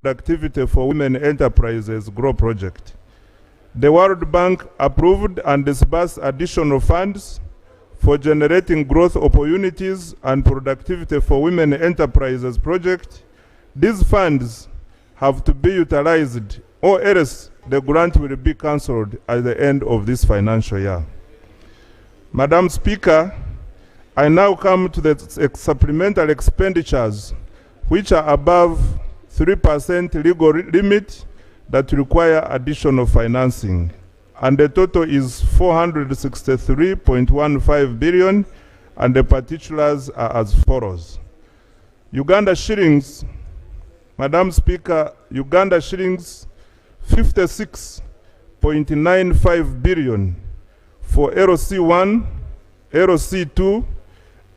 Productivity for Women Enterprises Grow project. The World Bank approved and disbursed additional funds for generating growth opportunities and productivity for women enterprises project. These funds have to be utilized, or else the grant will be cancelled at the end of this financial year. Madam Speaker, I now come to the supplemental expenditures which are above 3% legal limit that require additional financing, and the total is 463.15 billion, and the particulars are as follows. Uganda shillings, Madam Speaker, Uganda shillings 56.95 billion for LC1, LC2,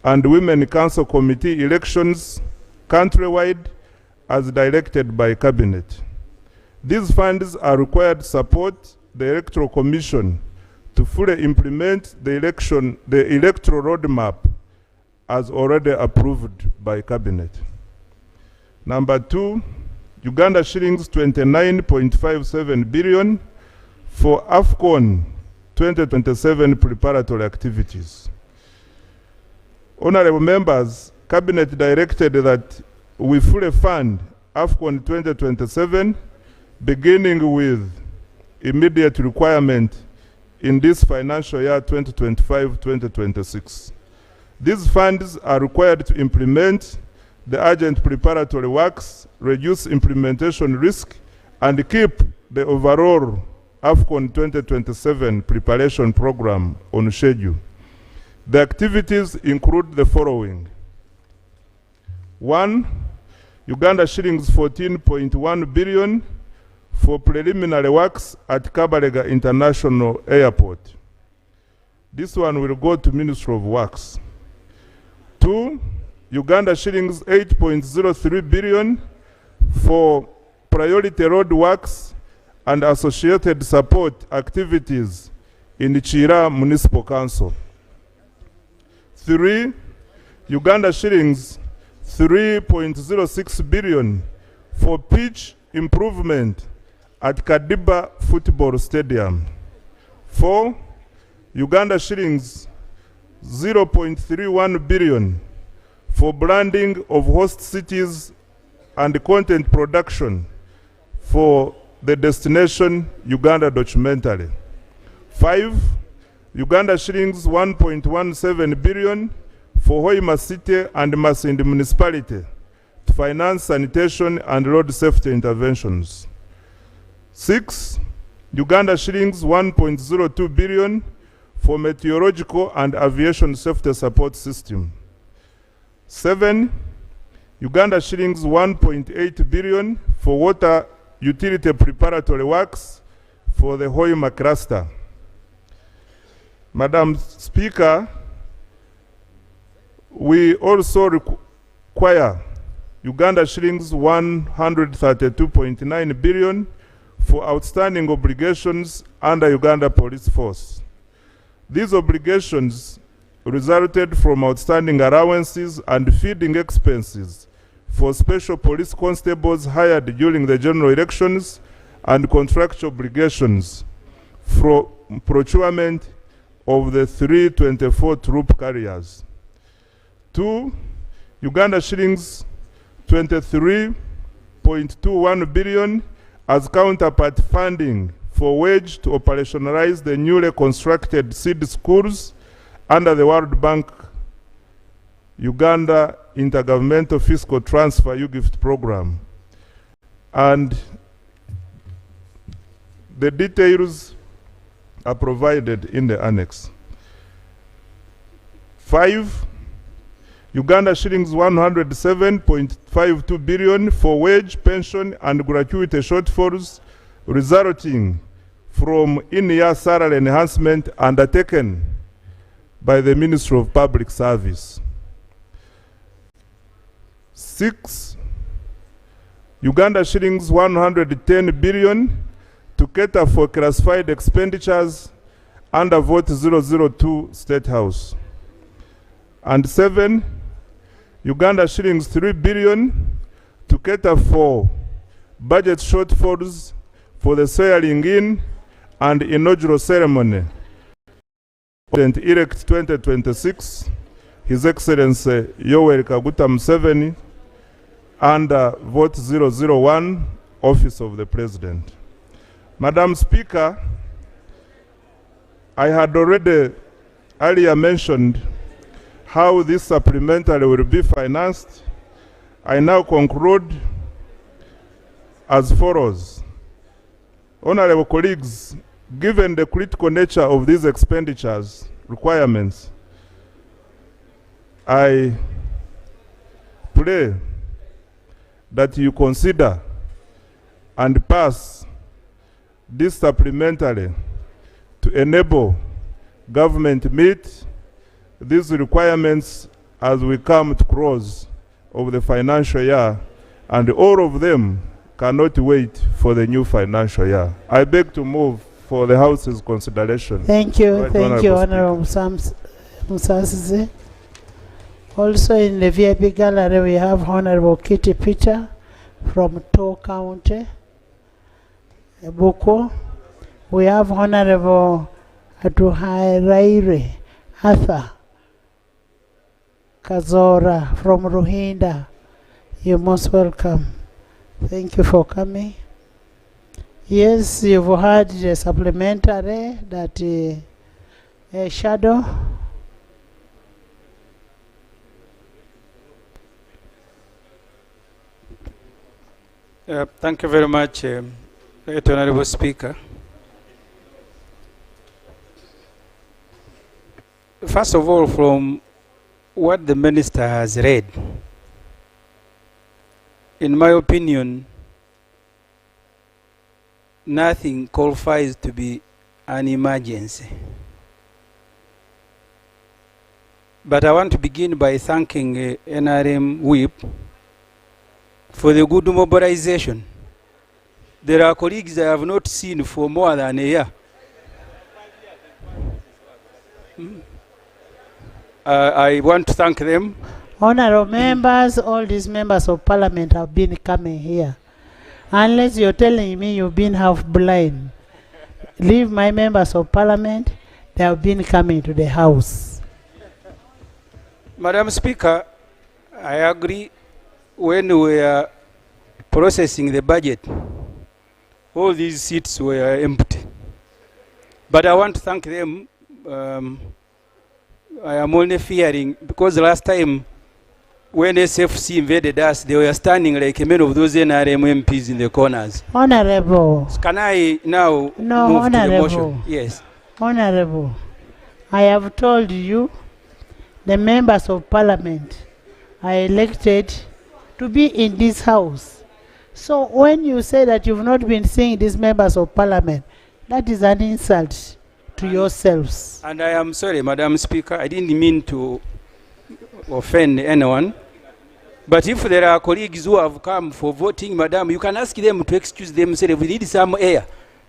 and Women Council Committee elections countrywide as directed by Cabinet. These funds are required to support the Electoral Commission to fully implement the electoral roadmap as already approved by Cabinet. Number 2, Uganda shillings 29.57 billion for AFCON 2027 preparatory activities. Honorable members, Cabinet directed that we fully fund AFCON 2027, beginning with immediate requirement in this financial year 2025-2026. These funds are required to implement the urgent preparatory works, reduce implementation risk, and keep the overall AFCON 2027 preparation program on schedule. The activities include the following. 1, Uganda shillings 14.1 billion for preliminary works at Kabalega International Airport. This one will go to Ministry of Works. 2, Uganda shillings 8.03 billion for priority road works and associated support activities in Chira Municipal Council. 3, Uganda shillings 3.06 billion for pitch improvement at Kadiba Football Stadium. 4, Uganda shillings 0.31 billion for branding of host cities and content production for the destination Uganda documentary. 5, Uganda shillings 1.17 billion for Hoima City and Masindi Municipality to finance sanitation and road safety interventions. 6, Uganda shillings 1.02 billion for meteorological and aviation safety support system. 7, Uganda shillings 1.8 billion for water utility preparatory works for the Hoima cluster. Madam Speaker, we also require Uganda shillings 132.9 billion for outstanding obligations under Uganda Police Force. These obligations resulted from outstanding allowances and feeding expenses for special police constables hired during the general elections and contractual obligations for procurement of the 324 troop carriers. 2, Uganda shillings 23.21 billion as counterpart funding for wage to operationalize the newly constructed seed schools under the World Bank Uganda Intergovernmental Fiscal Transfer UGIFT program. And the details are provided in the annex. 5, Uganda shillings 107.52 billion for wage, pension, and gratuity shortfalls resulting from in-year salary enhancement undertaken by the Ministry of Public Service. 6, Uganda shillings 110 billion to cater for classified expenditures under Vote 002 State House. And 7, Uganda shillings 3 billion to cater for budget shortfalls for the swearing-in and inaugural ceremony. President-elect 2026, His Excellency Yoweri Kaguta Museveni, under vote 001, Office of the President. Madam Speaker, I had already earlier mentioned how this supplementary will be financed. I now conclude as follows. Honorable colleagues, given the critical nature of these expenditures requirements, I pray that you consider and pass this supplementary to enable government meet these requirements as we come to close of the financial year, and all of them cannot wait for the new financial year. I beg to move for the House's consideration. Thank you. Right, Thank you, Honorable Musasize. Also in the VIP gallery, we have Honorable Kitty Peter from Tow County, Boko. We have Honorable Aduhairaire Arthur Kazora from Ruhinda. You're most welcome. Thank you for coming. Yes, you've heard the supplementary that a shadow. Thank you very much, Honorable Speaker. First of all, from what the Minister has read, in my opinion, nothing qualifies to be an emergency. But I want to begin by thanking NRM Whip for the good mobilization. There are colleagues I have not seen for more than a year. I want to thank them. Honorable members, all these members of parliament have been coming here. Unless you're telling me you've been half blind. Leave my members of parliament, they have been coming to the house. Madam Speaker, I agree. When we are processing the budget, all these seats were empty. But I want to thank them. I am only fearing, because last time when SFC invaded us, they were standing like many of those NRM MPs in the corners. Honorable. Can I now move Honorable. to the motion? Yes. Honorable, I have told you the members of parliament are elected to be in this house. So when you say that you've not been seeing these members of parliament, that is an insult to yourselves. And I am sorry, Madam Speaker, I didn't mean to offend anyone. But if there are colleagues who have come for voting, Madam, you can ask them to excuse themselves. We need some air.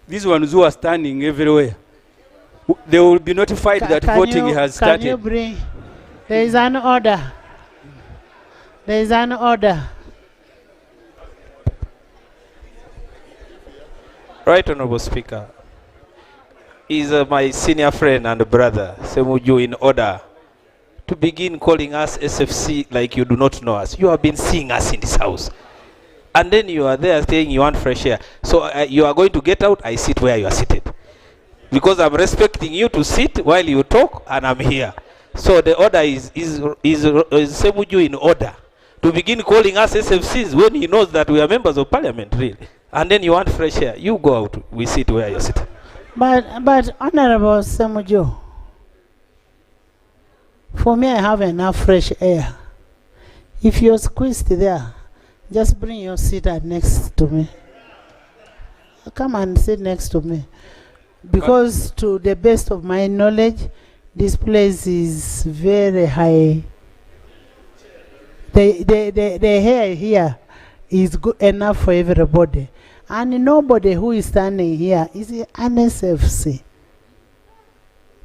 These ones who are standing everywhere, they will be notified that voting has started. Can you bring? There is an order. There is an order. Right, Honorable Speaker. Is my senior friend and brother, Semuju, in order to begin calling us SFC like you do not know us. You have been seeing us in this house. And then you are there saying you want fresh air. So you are going to get out, I sit where you are seated. Because I'm respecting you to sit while you talk, and I'm here. So the order is Semuju in order to begin calling us SFCs when he knows that we are members of parliament, really. And then you want fresh air. You go out, we sit where you sit. But Honorable Semuju, for me, I have enough fresh air. If you're squeezed there, just bring your seat next to me. Come and sit next to me. Because to the best of my knowledge, this place is very high. The hair here is good enough for everybody. And nobody who is standing here is an SFC.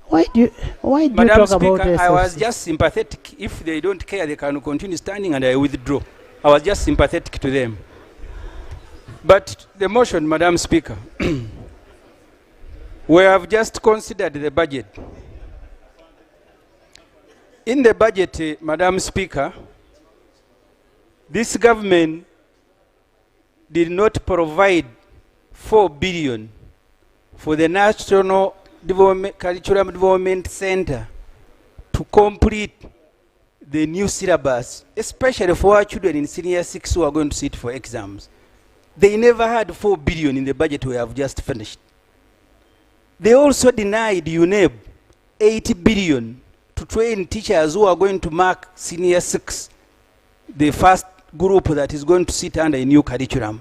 Why do you Madam talk Speaker, about SFC? I was just sympathetic. If they don't care, they can continue standing, and I withdraw. I was just sympathetic to them. But the motion, Madam Speaker, we have just considered the budget. In the budget, Madam Speaker, this government did not provide 4 billion for the National Curriculum Development Center to complete the new syllabus, especially for our children in senior 6 who are going to sit for exams. They never had 4 billion in the budget we have just finished. They also denied UNEB 80 billion to train teachers who are going to mark senior 6, the first group that is going to sit under a new curriculum.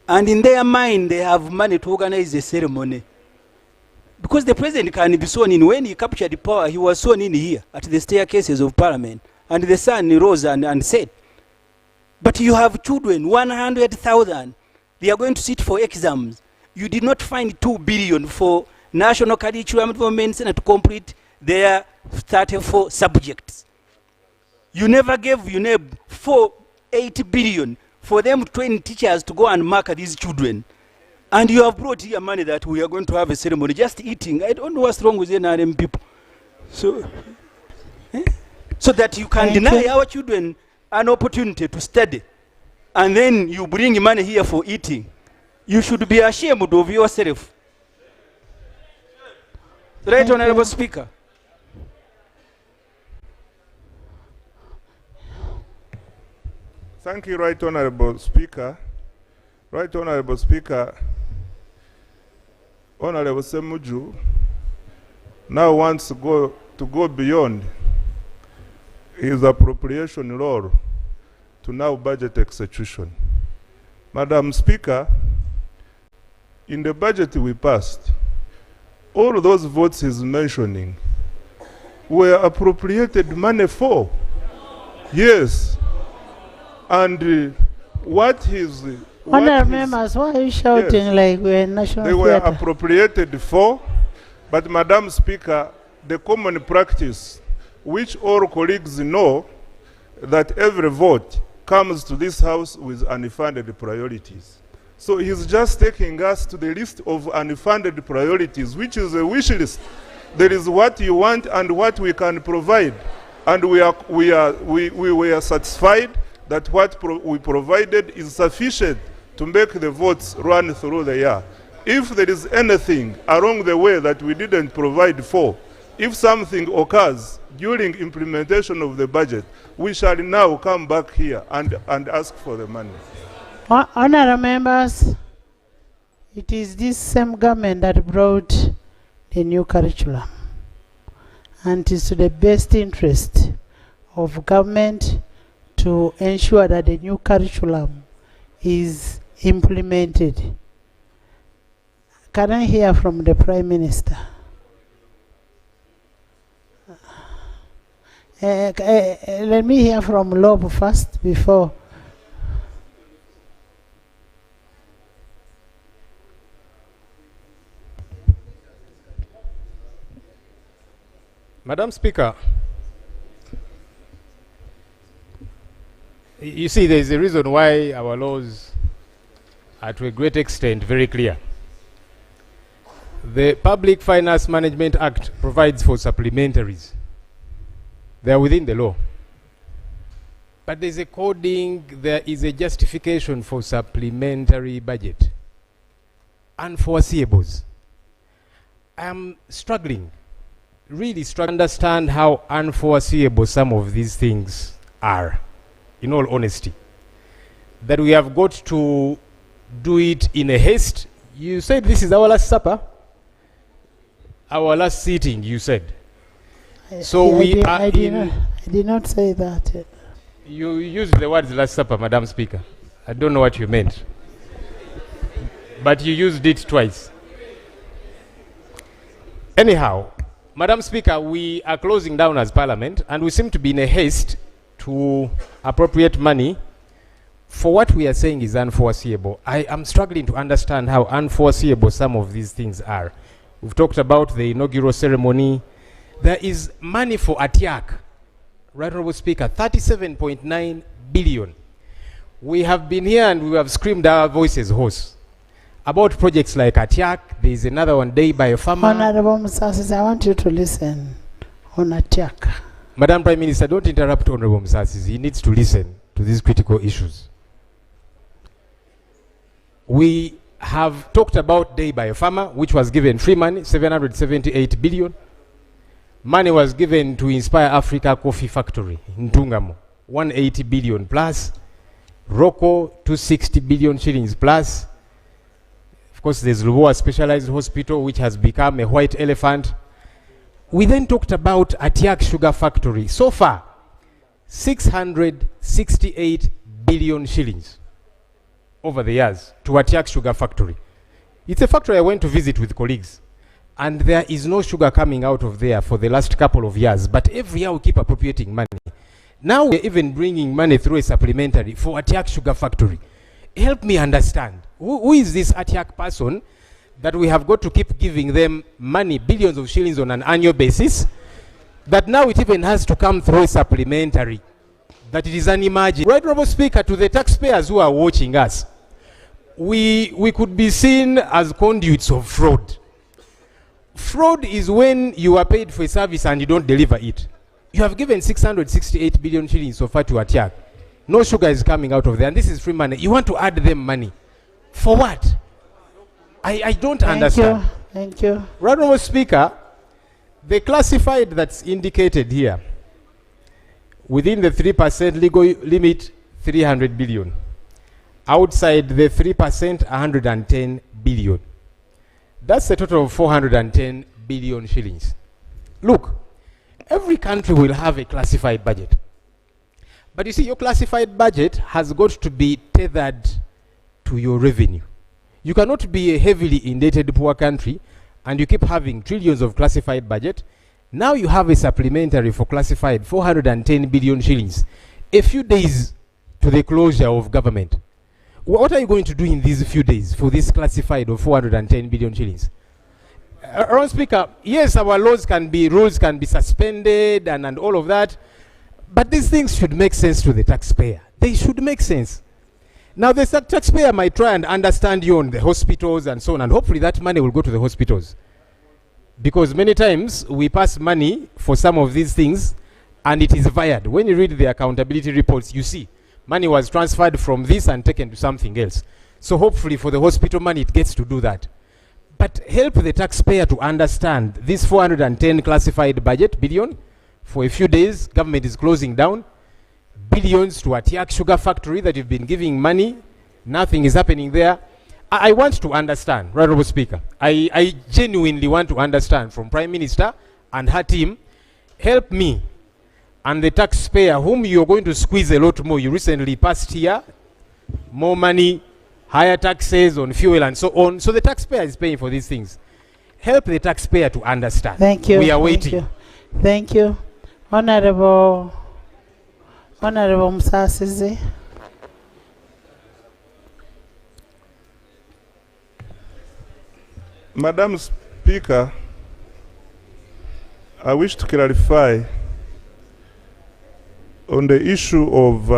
And in their mind, they have money to organize the ceremony. Because the president can be sworn in. When he captured the power, he was sworn in here at the staircases of Parliament. And the sun rose and said, but you have children, 100,000. They are going to sit for exams. You did not find 2 billion for National Curriculum Development Center to complete their 34 subjects. You never gave UNEB 8 billion for them to train teachers to go and mark these children. And you have brought here money that we are going to have a ceremony, just eating. I don't know what's wrong with NRM people. So, so that you can deny our children an opportunity to study. And then you bring money here for eating. You should be ashamed of yourself. Right, Honorable Speaker. Thank you, Right Honorable Speaker. Right Honorable Speaker, Honorable Semuju now wants to go beyond his appropriation role to now budget execution. Madam Speaker, in the budget we passed, all those votes he's mentioning were appropriated money for. Yes. And what his... Honourable members, why are you shouting like we're in national They were appropriated for, but Madam Speaker, the common practice, which all colleagues know, that every vote comes to this House with unfunded priorities. So he's just taking us to the list of unfunded priorities, which is a wish list. There is what you want and what we can provide. And we were satisfied that what we provided is sufficient to make the votes run through the year. If there is anything along the way that we didn't provide for, if something occurs during implementation of the budget, we shall now come back here and ask for the money. Honourable members, it is this same government that brought the new curriculum. And it is to the best interest of government to ensure that the new curriculum is implemented. Can I hear from the Prime Minister? Let me hear from Lob first before. Madam Speaker, you see, there is a reason why our laws are to a great extent very clear. The Public Finance Management Act provides for supplementaries. They are within the law. But there is a coding, there is a justification for supplementary budget. Unforeseeables. I am struggling, really struggling to understand how unforeseeable some of these things are, in all honesty. That we have got to do it in a haste. You said this is our last supper, our last sitting, you said. I did not say that. You used the words last supper, Madam Speaker. I don't know what you meant. But you used it twice. Anyhow, Madam Speaker, we are closing down as Parliament, and we seem to be in a haste to appropriate money for what we are saying is unforeseeable. I am struggling to understand how unforeseeable some of these things are. We've talked about the inaugural ceremony. There is money for ATIAC, Right Honourable Speaker, 37.9 billion. We have been here and we have screamed our voices hoarse about projects like Atiak. There is another one, Day by a Farmer. Honorable Musasizi, I want you to listen on Atiak. Madam Prime Minister, don't interrupt Honorable Musasizi. He needs to listen to these critical issues. We have talked about Day by a Farmer, which was given free money, 778 billion. Money was given to Inspire Africa Coffee Factory in Tungamo, 180 billion plus. Roko, 260 billion shillings plus. Of course, there's Lubowa Specialized Hospital, which has become a white elephant. We then talked about Atiak Sugar Factory. So far, 668 billion shillings over the years to Atiak Sugar Factory. It's a factory I went to visit with colleagues, and there is no sugar coming out of there for the last couple of years, but every year we keep appropriating money. Now we're even bringing money through a supplementary for Atiak Sugar Factory. Help me understand. Who is this Atiak person that we have got to keep giving them money, billions of shillings on an annual basis, that now it even has to come through a supplementary? That it is unimaginable. Right, Honourable Speaker, to the taxpayers who are watching us, we could be seen as conduits of fraud. Fraud is when you are paid for a service and you don't deliver it. You have given 668 billion shillings so far to Atiak. No sugar is coming out of there, and this is free money. You want to add them money. For what? I don't understand. Thank you. Right, Honourable Speaker, the classified that's indicated here, within the 3% legal limit, 300 billion. Outside the 3%, 110 billion. That's a total of 410 billion shillings. Look, every country will have a classified budget. But you see, your classified budget has got to be tethered to your revenue. You cannot be a heavily indebted poor country and you keep having trillions of classified budget. Now you have a supplementary for classified 410 billion shillings. A few days to the closure of government. What are you going to do in these few days for this classified of 410 billion shillings? Honourable Speaker, yes, our rules can be suspended and all of that, but these things should make sense to the taxpayer. They should make sense. Now, the taxpayer might try and understand you on the hospitals and so on, and hopefully that money will go to the hospitals. Because many times we pass money for some of these things and it is fired. When you read the accountability reports, you see money was transferred from this and taken to something else. So hopefully for the hospital money, it gets to do that. But help the taxpayer to understand this 410 classified budget billion. For a few days, government is closing down. Billions to Atiak Sugar Factory that you've been giving money. Nothing is happening there. I want to understand, Honourable Speaker. I genuinely want to understand from Prime Minister and her team. Help me and the taxpayer whom you're going to squeeze a lot more. You recently passed here more money, higher taxes on fuel and so on. So the taxpayer is paying for these things. Help the taxpayer to understand. Thank you. We are waiting. Thank you. Honourable Musasizi. Madam Speaker, I wish to clarify on the issue of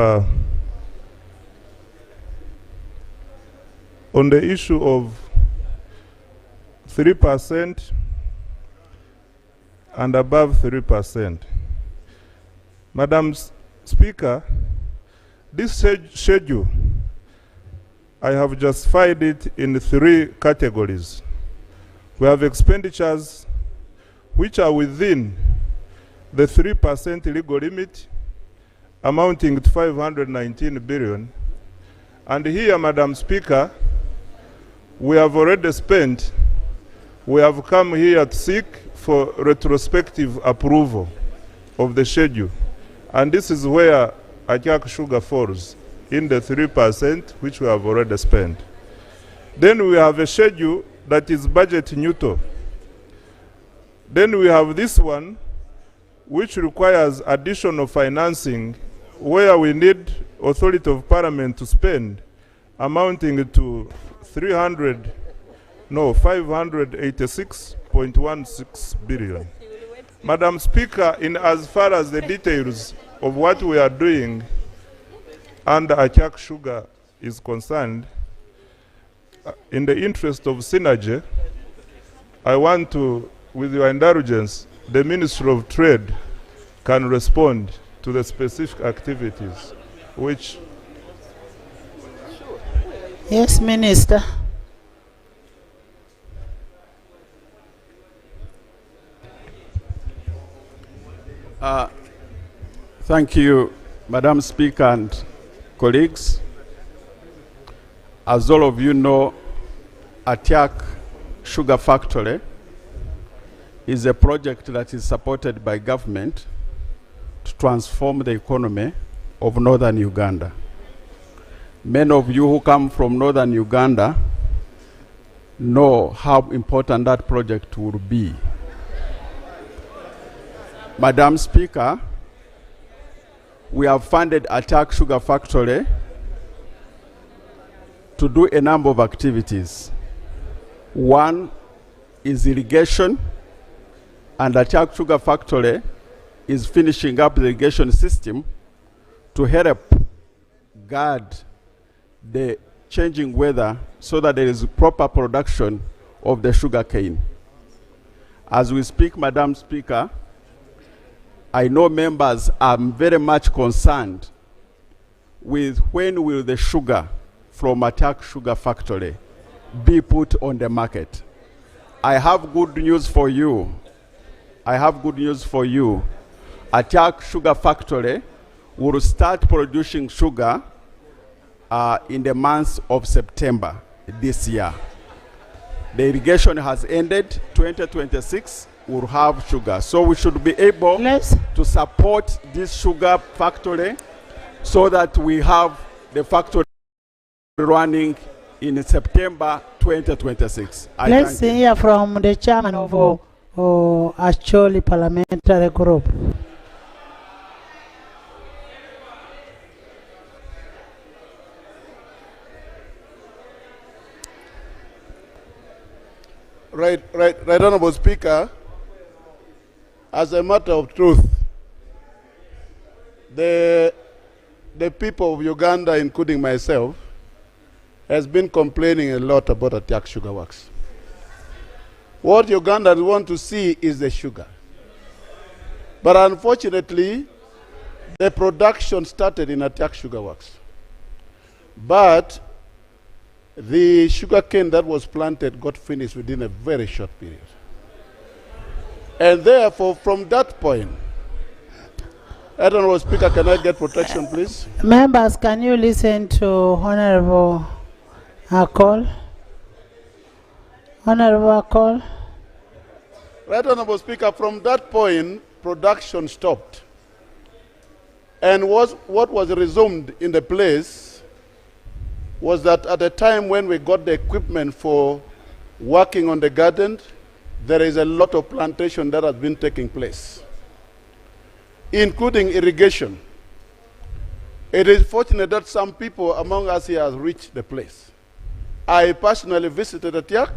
3% and above 3%. Madam Speaker, this schedule, I have justified it in 3 categories. We have expenditures which are within the 3% legal limit, amounting to 519 billion. And here, Madam Speaker, we have already spent, we have come here to seek for retrospective approval of the schedule. And this is where Atiak Sugar falls, in the 3% which we have already spent. Then we have a schedule that is budget neutral. Then we have this one, which requires additional financing, where we need authority of parliament to spend, amounting to 586.16 billion. Madam Speaker, in as far as the details of what we are doing, and Achak Sugar is concerned, in the interest of synergy, I want to, with your indulgence, the Ministry of Trade can respond to the specific activities which... Yes, Minister. Thank you, Madam Speaker and colleagues. As all of you know, Achak Sugar Factory is a project that is supported by government to transform the economy of northern Uganda. Many of you who come from northern Uganda know how important that project will be. Madam Speaker, we have funded Achak Sugar Factory to do a number of activities. One is irrigation, and Achak Sugar Factory is finishing up the irrigation system to help guard the changing weather so that there is proper production of the sugar cane. As we speak, Madam Speaker, I know members are very much concerned with when will the sugar from Achak Sugar Factory be put on the market. I have good news for you. I have good news for you. Achak Sugar Factory will start producing sugar in the month of September this year. The irrigation has ended. 2026 will have sugar. So we should be able to support this sugar factory so that we have the factory running in September 2026. Let's hear from the chairman of Acholi Parliamentary Group. Right, Honorable Speaker. As a matter of truth, the people of Uganda, including myself, has been complaining a lot about Achak Sugar Works. What Ugandans want to see is the sugar. But unfortunately, the production started in Achak Sugar Works. But the sugar cane that was planted got finished within a very short period. And therefore, from that point, Honorable Speaker, can I get protection, please? Members, can you listen to Honorable Akol? Honorable Akol? Right, Honorable Speaker, from that point, production stopped. And what was resumed in the place was that at the time when we got the equipment for working on the garden, there is a lot of plantation that has been taking place, including irrigation. It is fortunate that some people among us here have reached the place. I personally visited Achak.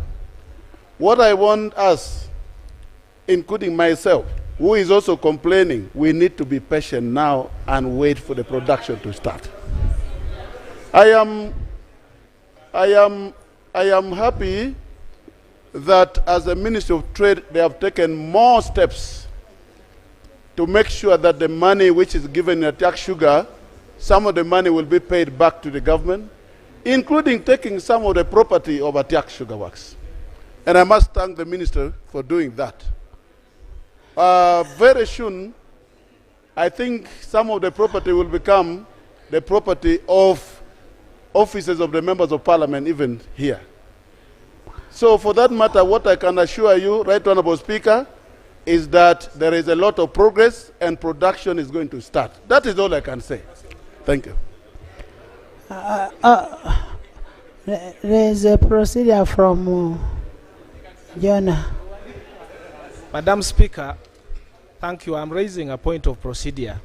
What I want us, including myself, who is also complaining, we need to be patient now and wait for the production to start. I am happy that as the Ministry of Trade, they have taken more steps to make sure that the money which is given in Achak Sugar, some of the money will be paid back to the government, including taking some of the property of Achak Sugar Works. And I must thank the Minister for doing that. Very soon, I think some of the property will become the property of offices of the members of parliament, even here. So for that matter, what I can assure you, Right Honorable Speaker, is that there is a lot of progress and production is going to start. That is all I can say. Thank you. There is a procedure from Jonah. Madam Speaker, thank you. I'm raising a point of procedure.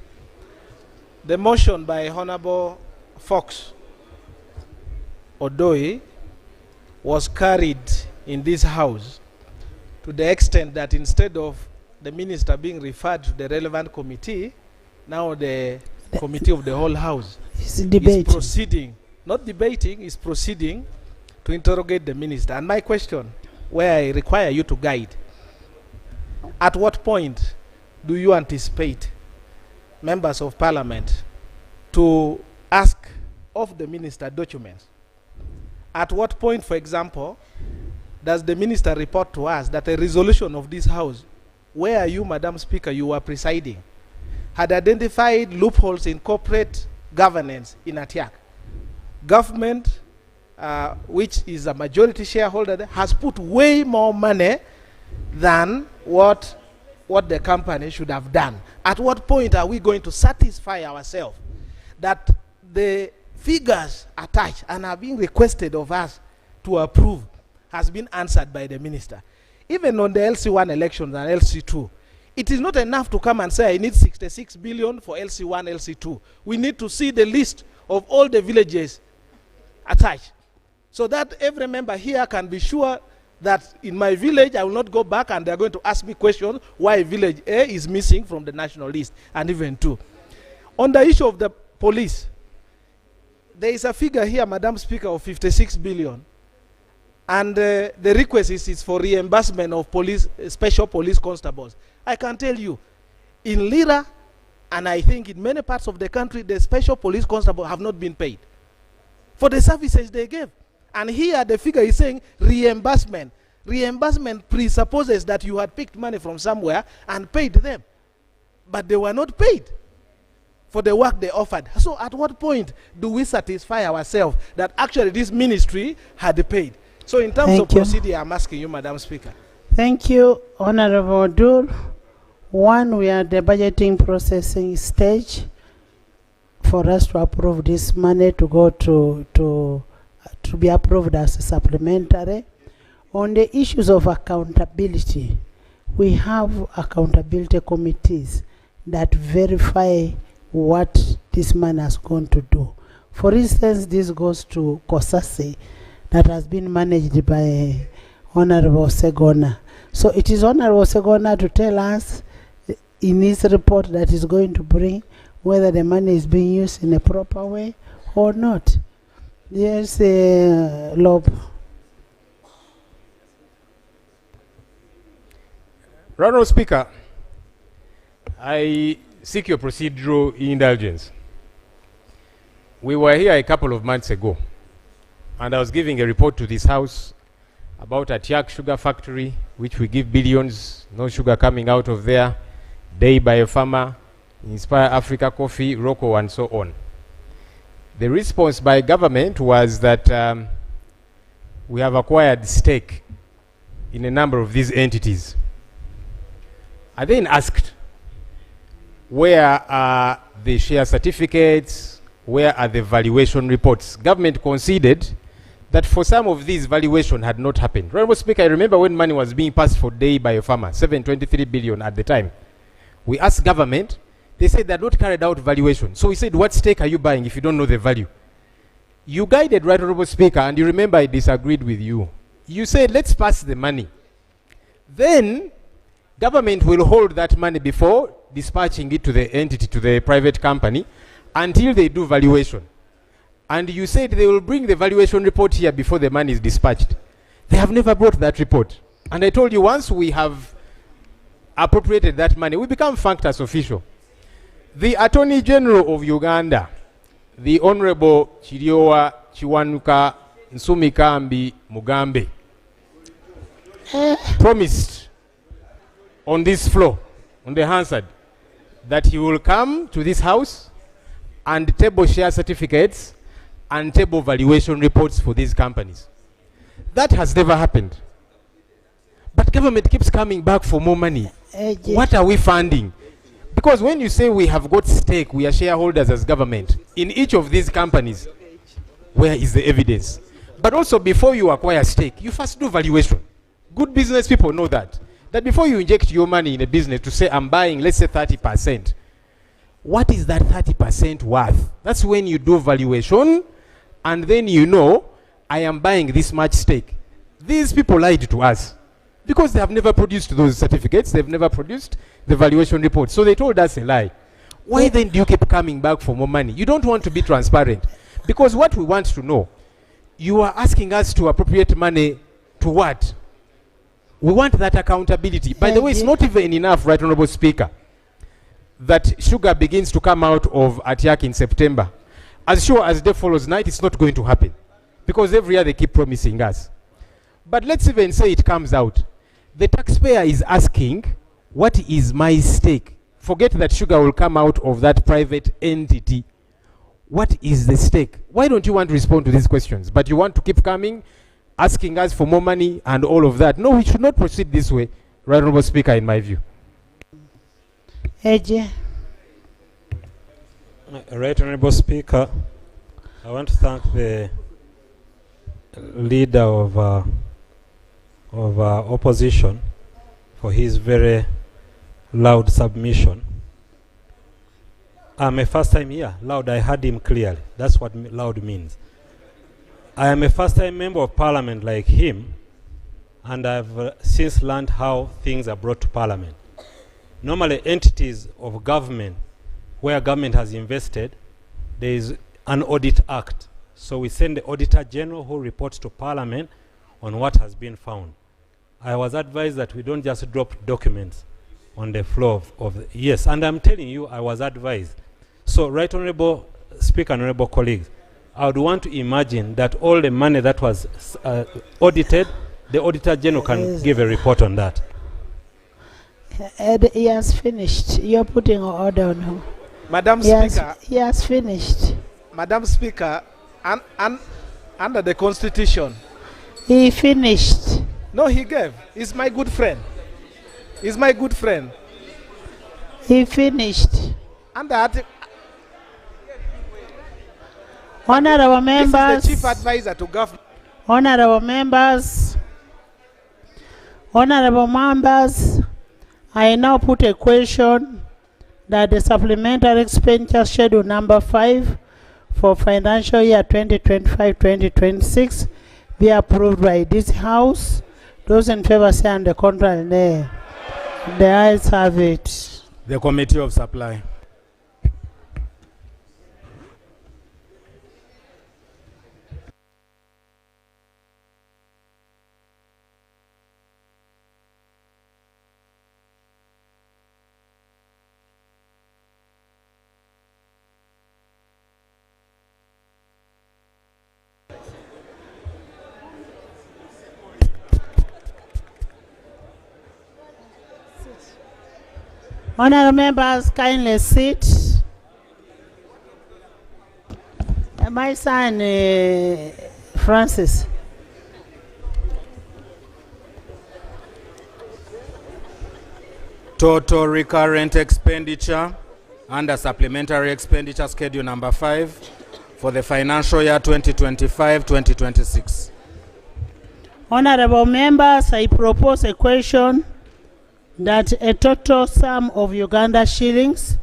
The motion by Honorable Fox Odoi was carried in this house to the extent that instead of the minister being referred to the relevant committee, now the committee of the whole house It's debating. is proceeding, not debating, is proceeding to interrogate the minister. And my question, where I require you to guide, at what point do you anticipate members of parliament to ask of the minister documents? At what point, for example, does the minister report to us that a resolution of this house, where you, Madam Speaker, you were presiding, had identified loopholes in corporate governance in Atiak? Government, which is a majority shareholder, has put way more money than what the company should have done. At what point are we going to satisfy ourselves that the figures attached and are being requested of us to approve has been answered by the minister? Even on the LC1 elections and LC2, it is not enough to come and say I need 66 billion for LC1, LC2. We need to see the list of all the villages attached, so that every member here can be sure that in my village I will not go back and they are going to ask me questions why village A is missing from the national list, and even 2. On the issue of the police, there is a figure here, Madam Speaker, of 56 billion. And the request is for reimbursement of police, special police constables. I can tell you, in Lira, and I think in many parts of the country, the special police constables have not been paid for the services they gave. And here the figure is saying reimbursement. Reimbursement presupposes that you had picked money from somewhere and paid them. But they were not paid for the work they offered. So at what point do we satisfy ourselves that actually this ministry had paid? So in terms of procedure, I'm asking you, Madam Speaker. Thank you, Honorable Dur. One, we are at the budgeting processing stage for us to approve this money to go to be approved as a supplementary. On the issues of accountability, we have accountability committees that verify what this man has gone to do. For instance, this goes to Kosase, that has been managed by Honorable Segona. So it is Honorable Segona to tell us in his report that he's going to bring whether the money is being used in a proper way or not. Yes, Lob. Honourable Speaker, I seek your procedural indulgence. We were here a couple of months ago, and I was giving a report to this House about Atiak Sugar Factory, which we give billions, no sugar coming out of there, Day by a Farmer, Inspire Africa Coffee, Rocco, and so on. The response by government was that we have acquired stake in a number of these entities. I then asked, where are the share certificates? Where are the valuation reports? Government conceded that for some of these, valuation had not happened. Honourable Speaker, I remember when money was being passed for Day by a Farmer, 723 billion at the time. We asked government, they said they had not carried out valuation. So we said, what stake are you buying if you don't know the value? You guided, Right Honourable Speaker, and you remember I disagreed with you. You said, let's pass the money. Then, government will hold that money before dispatching it to the entity, to the private company, until they do valuation. And you said they will bring the valuation report here before the money is dispatched. They have never brought that report. And I told you, once we have appropriated that money, we become functus official. The Attorney General of Uganda, the Honorable Chiriowa Chiwanuka Nsumikambi Mugambe, promised on this floor, on the Hansard, that he will come to this House and table share certificates and table valuation reports for these companies. That has never happened. But government keeps coming back for more money. What are we funding? Because when you say we have got stake, we are shareholders as government in each of these companies, where is the evidence? But also, before you acquire stake, you first do valuation. Good business people know that. That before you inject your money in a business to say, I'm buying, let's say 30%, what is that 30% worth? That's when you do valuation, and then you know, I am buying this much stake. These people lied to us because they have never produced those certificates. They've never produced the valuation report. So they told us a lie. Why then do you keep coming back for more money? You don't want to be transparent. Because what we want to know, you are asking us to appropriate money to what? We want that accountability. By the way, it's not even enough, Right Honourable Speaker, that sugar begins to come out of Atiak in September. As sure as day follows night, it's not going to happen. Because every year they keep promising us. But let's even say it comes out. The taxpayer is asking, what is my stake? Forget that sugar will come out of that private entity. What is the stake? Why don't you want to respond to these questions? But you want to keep coming, asking us for more money and all of that. No, we should not proceed this way, Right Honourable Speaker, in my view. Eje. Right Honourable Speaker, I want to thank the leader of opposition for his very loud submission. I'm a first time here. Loud, I heard him clearly. That's what loud means. I am a first time member of parliament like him, and I've since learned how things are brought to parliament. Normally, entities of government, where government has invested, there is an audit act. So we send the Auditor General who reports to parliament on what has been found. I was advised that we don't just drop documents on the floor yes, and I'm telling you, I was advised. So, Right Honourable Speaker and Honourable colleagues, I would want to imagine that all the money that was audited, the Auditor General can give a report on that. He has finished. You're putting order on him. Madam Speaker. He has finished. Madam Speaker, under the Constitution. He finished. No, he gave. He's my good friend. He's my good friend. He finished. And that. Honourable members. This is the chief advisor to government. Honourable members. Honourable members. I now put a question that the supplementary expenditure schedule number 5 for financial year 2025-2026 be approved by this House. Those in favour say and the contrary nay. The ayes have it. The Committee of Supply. Honourable members, kindly sit. My son, Francis. Total recurrent expenditure under supplementary expenditure schedule number 5 for the financial year 2025-2026. Honourable members, I propose a question that a total sum of Uganda shillings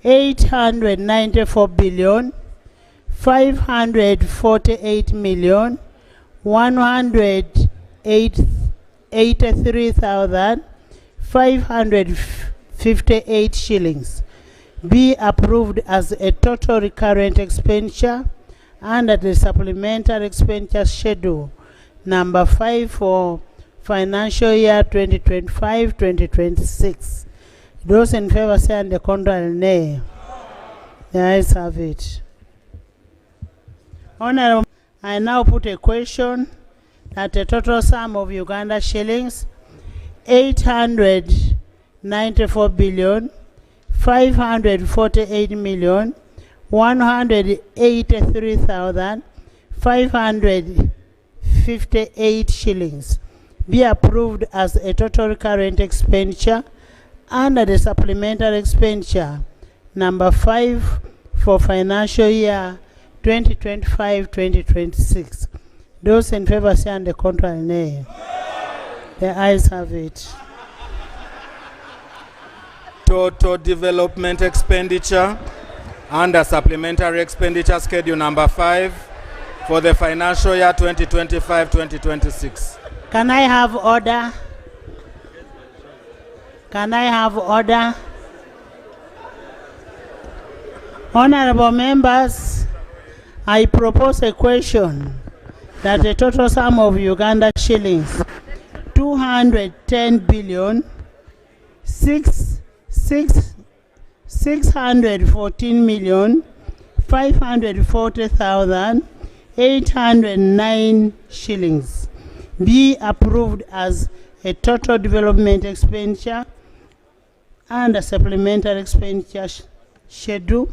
894 billion 548 million 183,558 shillings be approved as a total recurrent expenditure under the supplementary expenditure schedule number 5 for financial year 2025-2026. Those in favor say and the contrary nay. The ayes have it. Honourable, I now put a question that a total sum of Uganda shillings 894 billion 548 million 183,558 shillings be approved as a total recurrent expenditure under the supplementary expenditure number 5 for financial year 2025-2026. Those in favor say and the contrary nay. The ayes have it. Total development expenditure under supplementary expenditure schedule number 5 for the financial year 2025-2026. Can I have order? Can I have order? Honorable members, I propose a question that the total sum of Uganda shillings 210 billion 614 million 540,809 shillings be approved as a total development expenditure and a supplemental expenditure schedule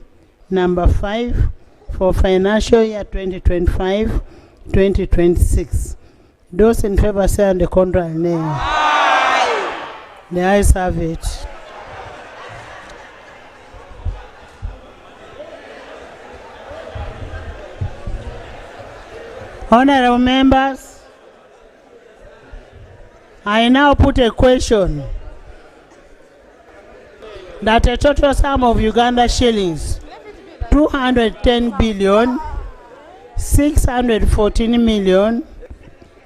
number 5 for financial year 2025-2026. Those in favor say on the contrary nay. The ayes have it. Honorable members, I now put a question that a total sum of Uganda shillings 210 billion 614 million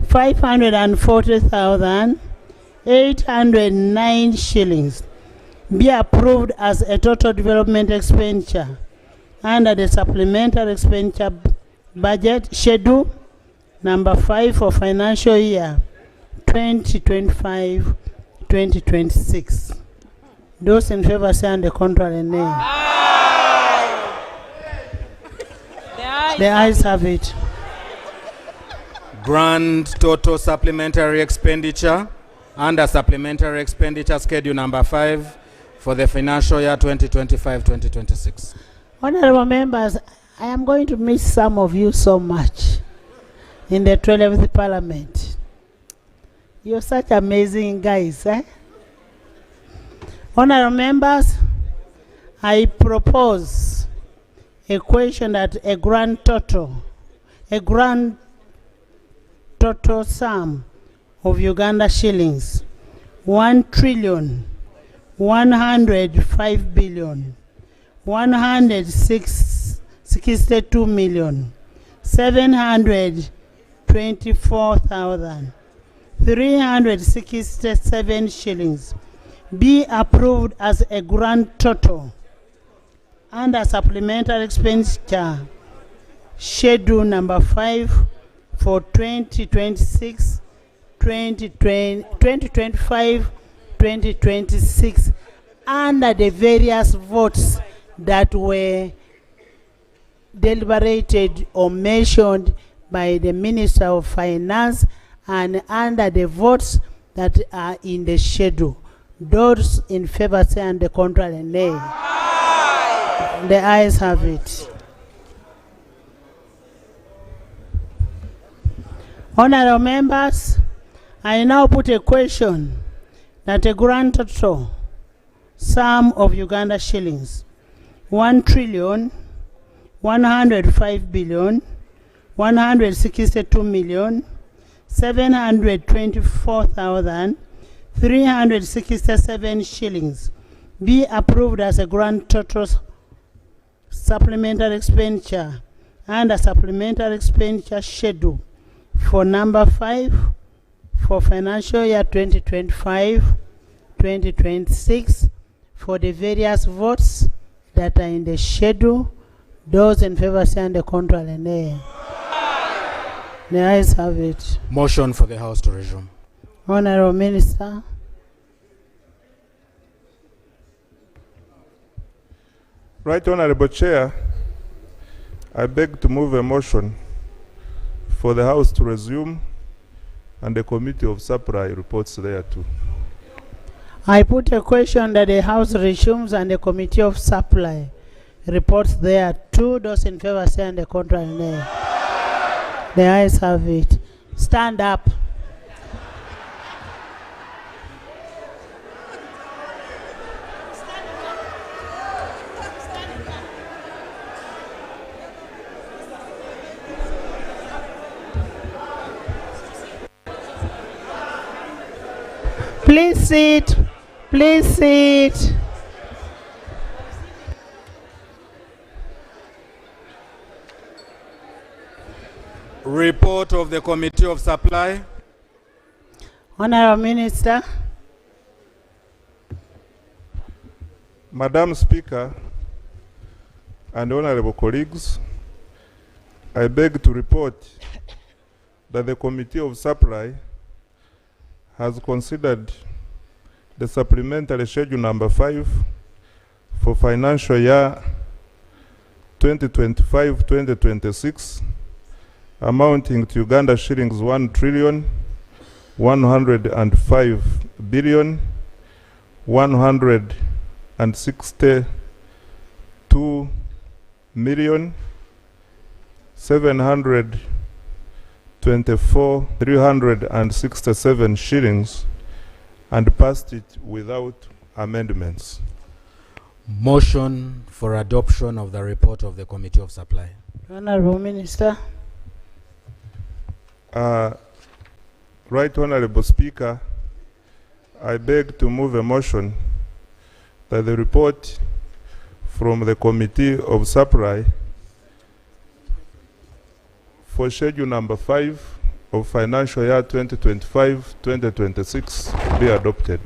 540,809 shillings be approved as a total development expenditure under the supplemental expenditure budget schedule number 5 for financial year 2025-2026. Those in favor say on the contrary nay. The ayes have it. Grand total supplementary expenditure under supplementary expenditure schedule number 5 for the financial year 2025-2026. Honorable members, I am going to miss some of you so much in the 12th Parliament. You're such amazing guys, eh? Honorable members, I propose a question that a grand total sum of Uganda shillings 1,105 billion 162 million 724,367 shillings be approved as a grand total under supplemental expenditure schedule number 5 for 2025-2026 under the various votes that were deliberated or mentioned by the Minister of Finance and under the votes that are in the schedule. Those in favor say on the contrary nay. The ayes have it. Honorable members, I now put a question that a grand total sum of Uganda shillings 1,105 billion 162 million 724,367 shillings be approved as a grand total supplemental expenditure and a supplemental expenditure schedule for number 5 for financial year 2025-2026 for the various votes that are in the schedule. Those in favor say on the contrary nay. The ayes have it. Motion for the House to resume. Honorable Minister. Right Honorable Chair, I beg to move a motion for the House to resume and the Committee of Supply reports thereto. I put a question that the House resumes and the Committee of Supply reports thereto. Those in favor say on the contrary nay. The ayes have it. Stand up. Please sit. Please sit. Report of the Committee of Supply. Honorable Minister. Madam Speaker, and honorable colleagues, I beg to report that the Committee of Supply has considered the supplementary schedule number 5 for financial year 2025-2026 amounting to Uganda shillings 1,162,724,367 shillings and passed it without amendments. Motion for adoption of the report of the Committee of Supply. Honorable Minister. Right Honorable Speaker, I beg to move a motion that the report from the Committee of Supply for schedule number 5 of financial year 2025-2026 be adopted.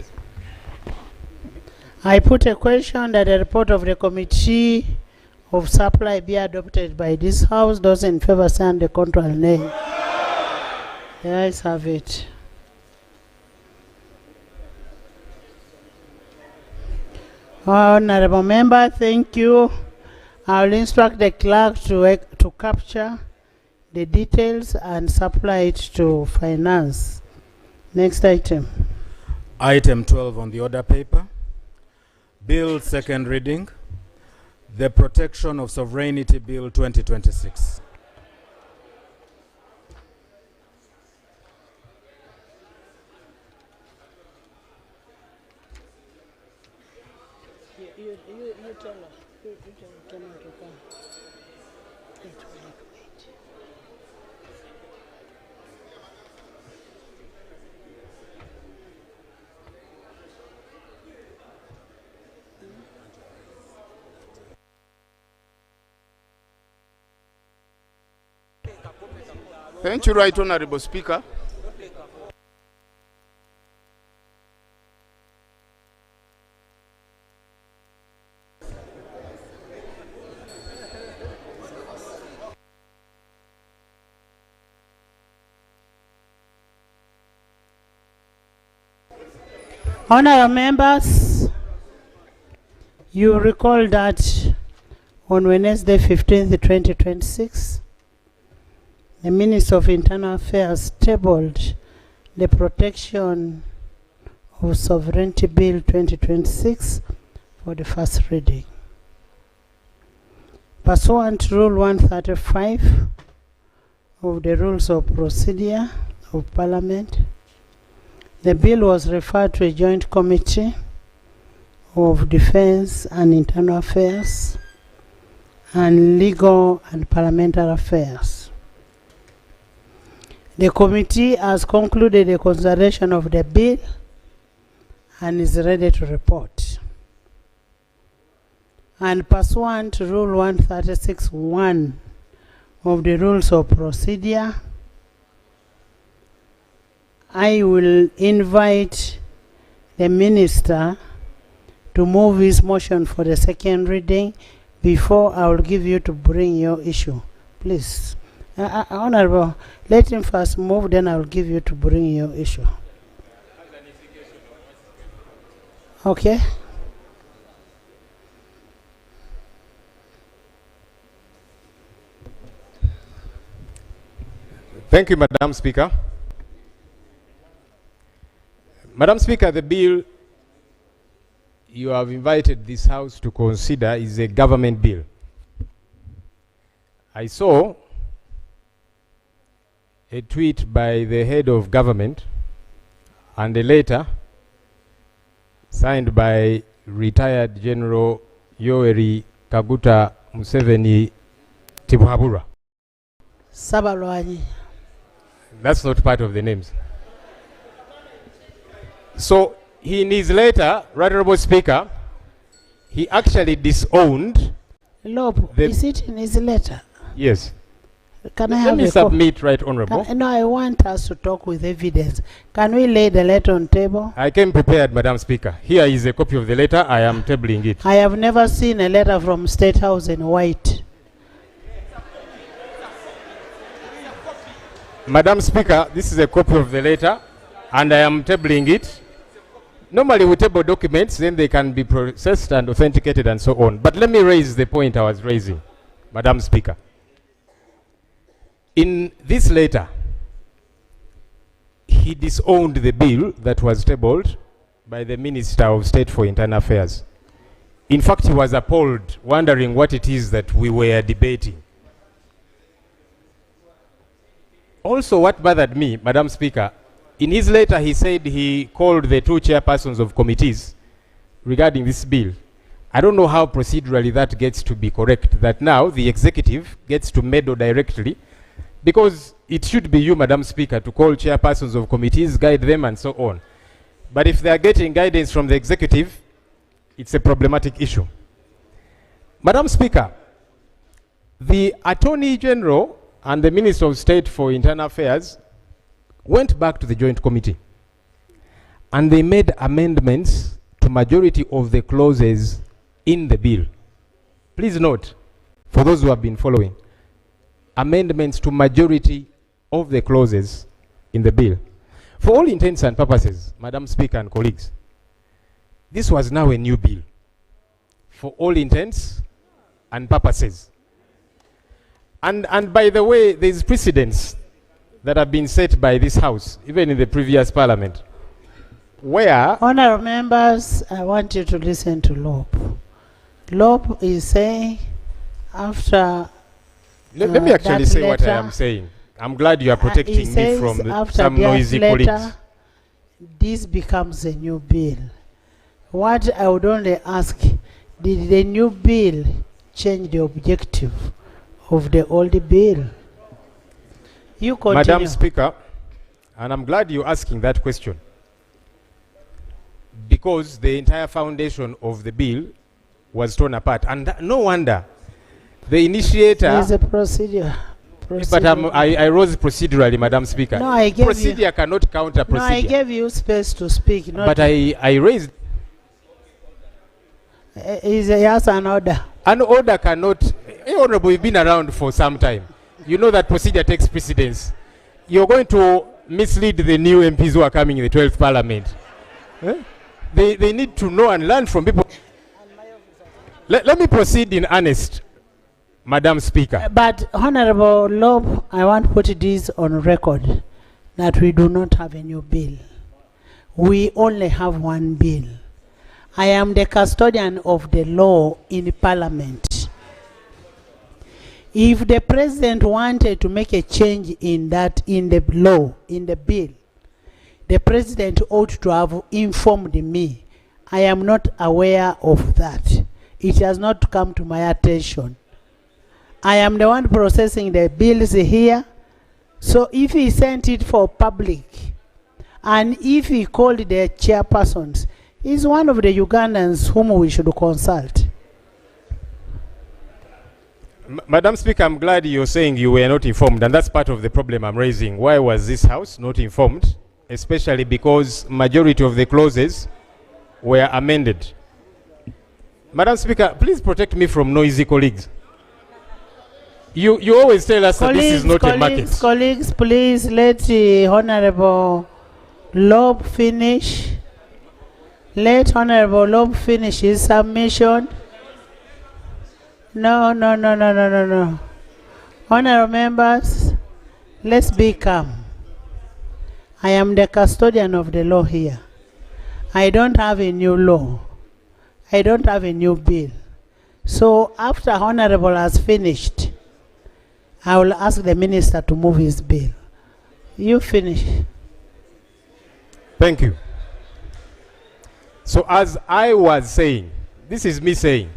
I put a question that the report of the Committee of Supply be adopted by this House. Those in favor say and the contrary nay. The ayes have it. Honorable Member, thank you. I will instruct the clerk to capture the details and supply it to finance. Next item. Item 12 on the order paper. Bill second reading. The Protection of Sovereignty Bill 2026. You tell her. You tell her to come. Thank you, Right Honorable Speaker. Honorable members, you recall that on Wednesday 15th, 2026, the Minister of Internal Affairs tabled the Protection of Sovereignty Bill 2026 for the first reading. Pursuant to Rule 135 of the Rules of Procedure of Parliament, the bill was referred to a joint committee of Defense and Internal Affairs and Legal and Parliamentary Affairs. The committee has concluded the consideration of the bill and is ready to report. And pursuant to Rule 136(1) of the Rules of Procedure, I will invite the Minister to move his motion for the second reading before I will give you to bring your issue. Please. Honorable, let him first move, then I will give you to bring your issue. Okay? Thank you, Madam Speaker. Madam Speaker, the bill you have invited this House to consider is a government bill. I saw a tweet by the head of government and a letter signed by retired General Yoweri Kaguta Museveni Tibuhaburwa. Sabalwanyi. That's not part of the names. So, in his letter, Right Honorable Speaker, he actually disowned. Lob, is it in his letter? Yes. Can I Let have me a copy? submit, Right Honorable. No, I want us to talk with evidence. Can we lay the letter on table? I came prepared, Madam Speaker. Here is a copy of the letter. I am tabling it. I have never seen a letter from State House in white. Madam Speaker, this is a copy of the letter, and I am tabling it. Normally we table documents, then they can be processed and authenticated and so on. But let me raise the point I was raising, Madam Speaker. In this letter, he disowned the bill that was tabled by the Minister of State for Internal Affairs. In fact, he was appalled, wondering what it is that we were debating. Also, what bothered me, Madam Speaker, in his letter he said he called the two chairpersons of committees regarding this bill. I don't know how procedurally that gets to be correct, that now the executive gets to meddle directly, because it should be you, Madam Speaker, to call chairpersons of committees, guide them and so on. But if they are getting guidance from the executive, it's a problematic issue. Madam Speaker, the Attorney General and the Minister of State for Internal Affairs went back to the Joint Committee and they made amendments to majority of the clauses in the bill. Please note, for those who have been following, amendments to majority of the clauses in the bill. For all intents and purposes, Madam Speaker and colleagues, this was now a new bill. For all intents and purposes. And by the way, there's precedents that have been set by this House, even in the previous Parliament, where... Honourable members, I want you to listen to Lob. Lob is saying after... Let me actually say what I am saying. I'm glad you are protecting me from some noisy colleagues. This becomes a new bill. What I would only ask, did the new bill change the objective of the old bill? You continue. Madam Speaker, and I'm glad you're asking that question, because the entire foundation of the bill was torn apart, and no wonder the initiator... There's a procedure. But I rose procedurally, Madam Speaker. No, I gave procedure cannot counter procedure. No, I gave you space to speak. But I raised... Is yes, an order. An order cannot... Honorable, you've been around for some time. You know that procedure takes precedence. You're going to mislead the new MPs who are coming in the 12th Parliament. They need to know and learn from people. Let me proceed in earnest, Madam Speaker. But Honorable Lob, I want to put this on record that we do not have a new bill. We only have one bill. I am the custodian of the law in Parliament. If the President wanted to make a change in that, in the law, in the bill, the President ought to have informed me. I am not aware of that. It has not come to my attention. I am the one processing the bills here. So if he sent it for public, and if he called the chairpersons, he's one of the Ugandans whom we should consult. Madam Speaker, I'm glad you're saying you were not informed, and that's part of the problem I'm raising. Why was this House not informed? Especially because majority of the clauses were amended. Madam Speaker, please protect me from noisy colleagues. You always tell us that this is not a market. Colleagues, please let the Honorable Lob finish. Let Honorable Lob finish his submission. No. Honorable members, let's be calm. I am the custodian of the law here. I don't have a new law. I don't have a new bill. So after Honorable has finished, I will ask the minister to move his bill. You finish. Thank you. So as I was saying, this is me saying,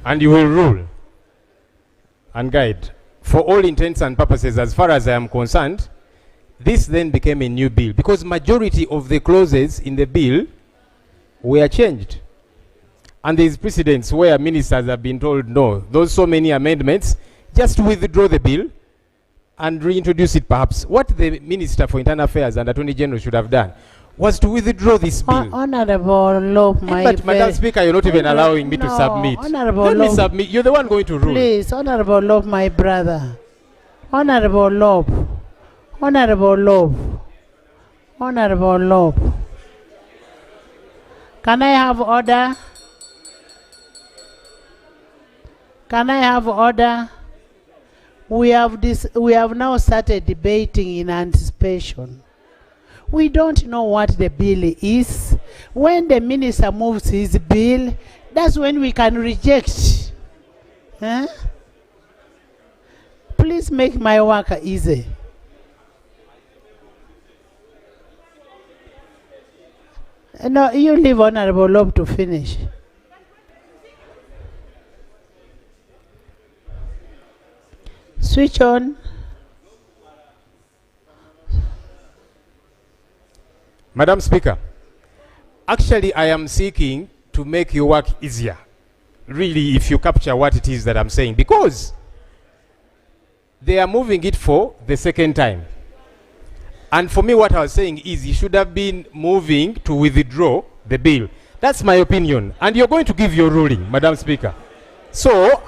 and you will rule and guide. For all intents and purposes, as far as I am concerned, this then became a new bill because majority of the clauses in the bill were changed. And there is precedents where ministers have been told, no, those so many amendments just to withdraw the bill and reintroduce it perhaps. What the Minister for Internal Affairs and Attorney General should have done was to withdraw this bill. Honorable Lope, But Madam Speaker, you're not even allowing me to submit. Honorable Let me Lope, submit. You're the one going to rule. please, Honorable Lope, my brother. Honorable Lope. Honorable Lope. Honorable Lope. Can I have order? Can I have order? We have now started debating in anticipation. We don't know what the bill is. When the minister moves his bill, that's when we can reject. Huh? Please make my work easy. No, you leave Honorable Lope to finish. Switch on. Madam Speaker, actually I am seeking to make your work easier. Really, if you capture what it is that I'm saying, because they are moving it for the second time. And for me, what I was saying is you should have been moving to withdraw the bill. That's my opinion. And you're going to give your ruling, Madam Speaker. So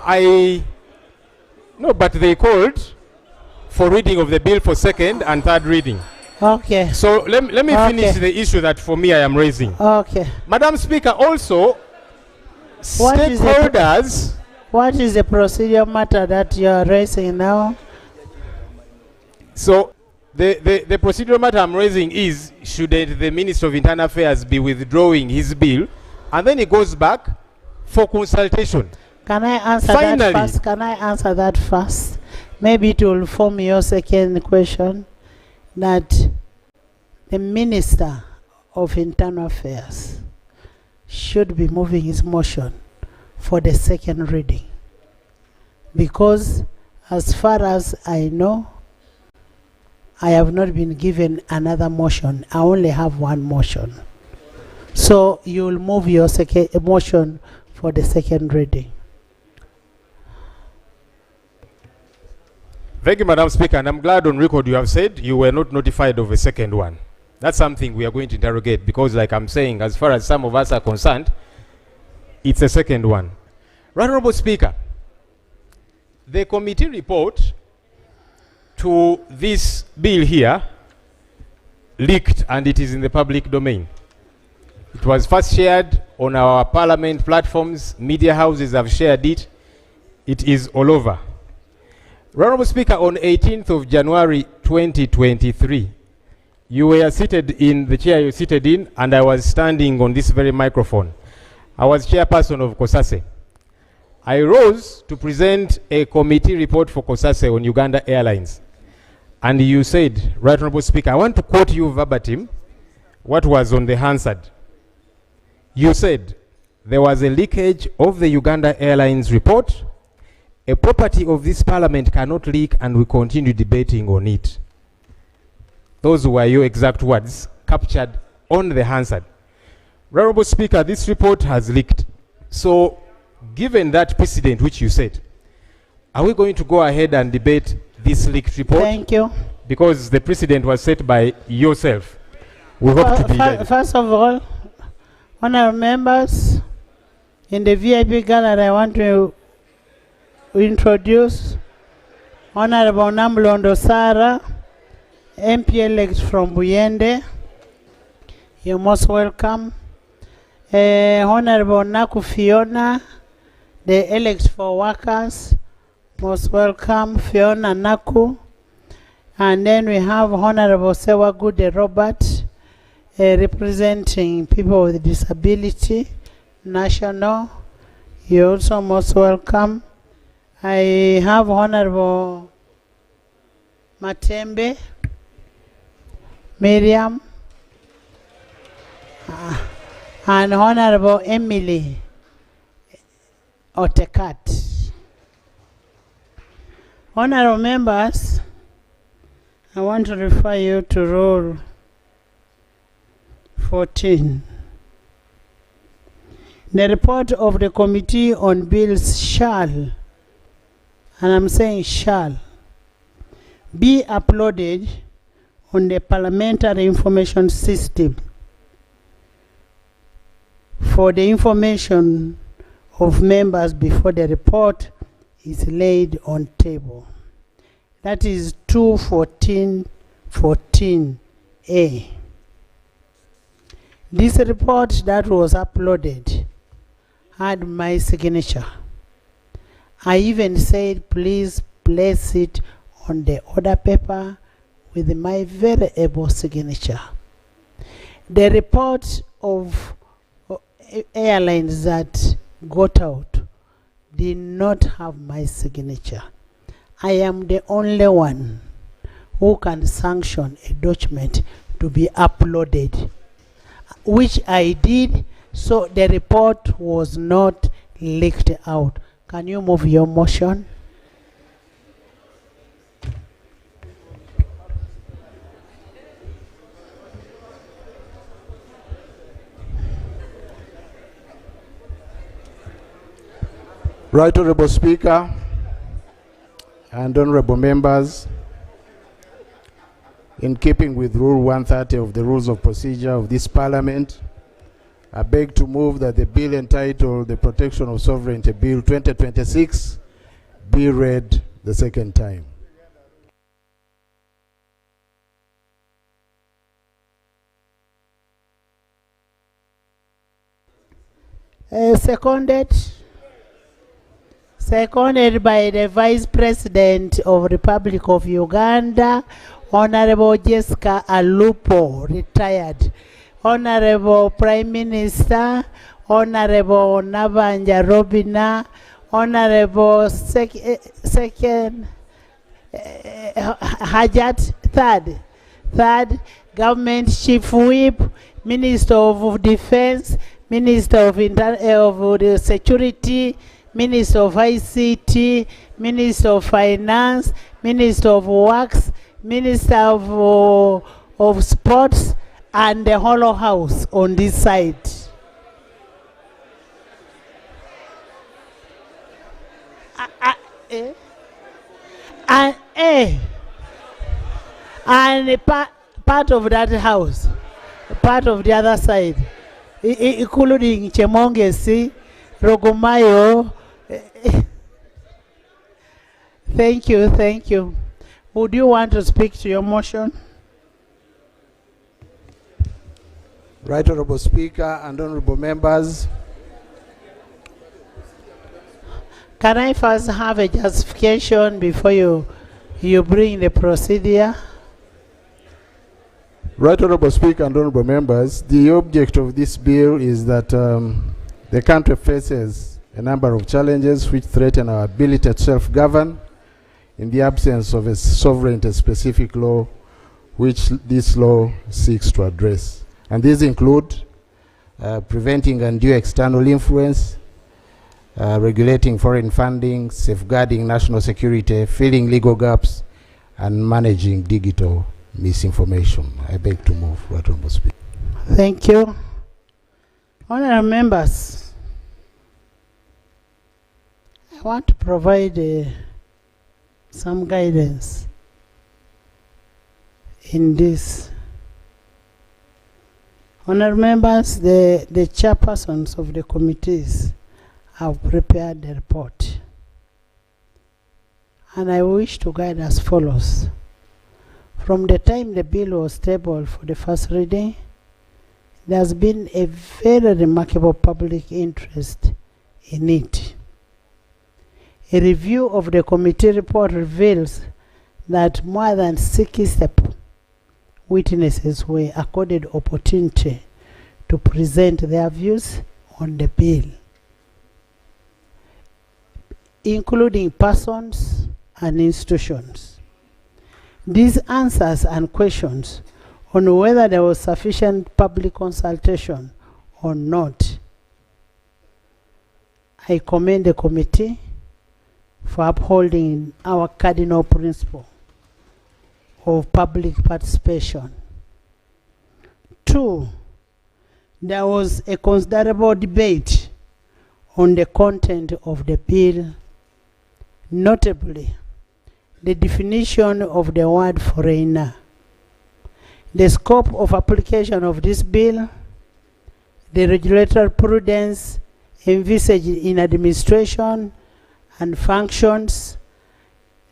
no, but they called for reading of the bill for second and third reading. Okay. So let me finish the issue that for me I am raising. Okay. Madam Speaker, also, stakeholders... What is the procedural matter that you are raising now? So the procedural matter I'm raising is, should the Minister of Internal Affairs be withdrawing his bill, and then he goes back for consultation. Can I answer that first? Can I answer that first? Maybe it will form your second question, that the Minister of Internal Affairs should be moving his motion for the second reading. Because as far as I know, I have not been given another motion. I only have one motion. So you will move your second motion for the second reading. Thank you, Madam Speaker, and I'm glad on record you have said you were not notified of a second one. That's something we are going to interrogate, because like I'm saying, as far as some of us are concerned, it's a second one. Right Honorable Speaker, the committee report to this bill here leaked, and it is in the public domain. It was first shared on our Parliament platforms. Media houses have shared it. It is all over. Honorable Speaker, on 18th of January 2023, you were seated in the chair you're seated in, and I was standing on this very microphone. I was chairperson of COSASE. I rose to present a committee report for COSASE on Uganda Airlines. And you said, Right Honorable Speaker, I want to quote you verbatim what was on the Hansard. You said, there was a leakage of the Uganda Airlines report. A property of this parliament cannot leak, and we continue debating on it. Those were your exact words captured on the Hansard. Honorable Speaker, this report has leaked. So, given that precedent which you said, are we going to go ahead and debate this leaked report? Thank you. Because the precedent was set by yourself. We hope to be first of all, honorable members, in the VIP gallery, I want to introduce Honorable Namlondo Sara, MP-elect from Buyende. You're most welcome. Honorable Naku Fiona, the elect for workers. Most welcome, Fiona Naku. And then we have Honorable Sewagude Robert, representing people with disability, national. You're also most welcome. I have Honorable Matembe, Miriam, and Honorable Emily Otekat. Honorable members, I want to refer you to Rule 14. The report of the Committee on Bills shall, and I'm saying shall, be uploaded on the Parliamentary Information System for the information of members before the report is laid on table. That is 214.14a. This report that was uploaded had my signature. I even said, please place it on the order paper with my very able signature. The report of airlines that got out did not have my signature. I am the only one who can sanction a document to be uploaded, which I did, so the report was not leaked out. Can you move your motion? Right Honorable Speaker and honorable members, in keeping with Rule 130 of the Rules of Procedure of this Parliament, I beg to move that the bill entitled the Protection of Sovereignty Bill 2026 be read the second time. Seconded by the Vice President of Republic of Uganda, Honorable Jessica Alupo, retired. Honorable Prime Minister, Honorable Nabanja Robina, Honorable Second Hajat, third Government Chief Whip, Minister of Defense, Minister of the Security, Minister of ICT, Minister of Finance, Minister of Works, Minister of Sports, and the Hollow House on this side. And part of that house, part of the other side, including Chemongesi, Rogomayo. Thank you. Would you want to speak to your motion? Right Honorable Speaker and honorable members, can I first have a justification before you bring the procedure? Right Honorable Speaker and honorable members, the object of this bill is that the country faces a number of challenges which threaten our ability to self-govern in the absence of a sovereignty-specific law which this law seeks to address. And these include preventing undue external influence, regulating foreign funding, safeguarding national security, filling legal gaps, and managing digital misinformation. I beg to move, Right Honorable Speaker. Thank you. Honorable members, I want to provide some guidance in this. Honorable members, the chairpersons of the committees have prepared the report, and I wish to guide as follows. From the time the bill was tabled for the first reading, there has been a very remarkable public interest in it. A review of the committee report reveals that more than 60 witnesses were accorded opportunity to present their views on the bill, including persons and institutions. These answers and questions on whether there was sufficient public consultation or not, I commend the committee for upholding our cardinal principle of public participation. 2, there was a considerable debate on the content of the bill, notably the definition of the word foreigner, the scope of application of this bill, the regulatory prudence envisaged in administration and functions,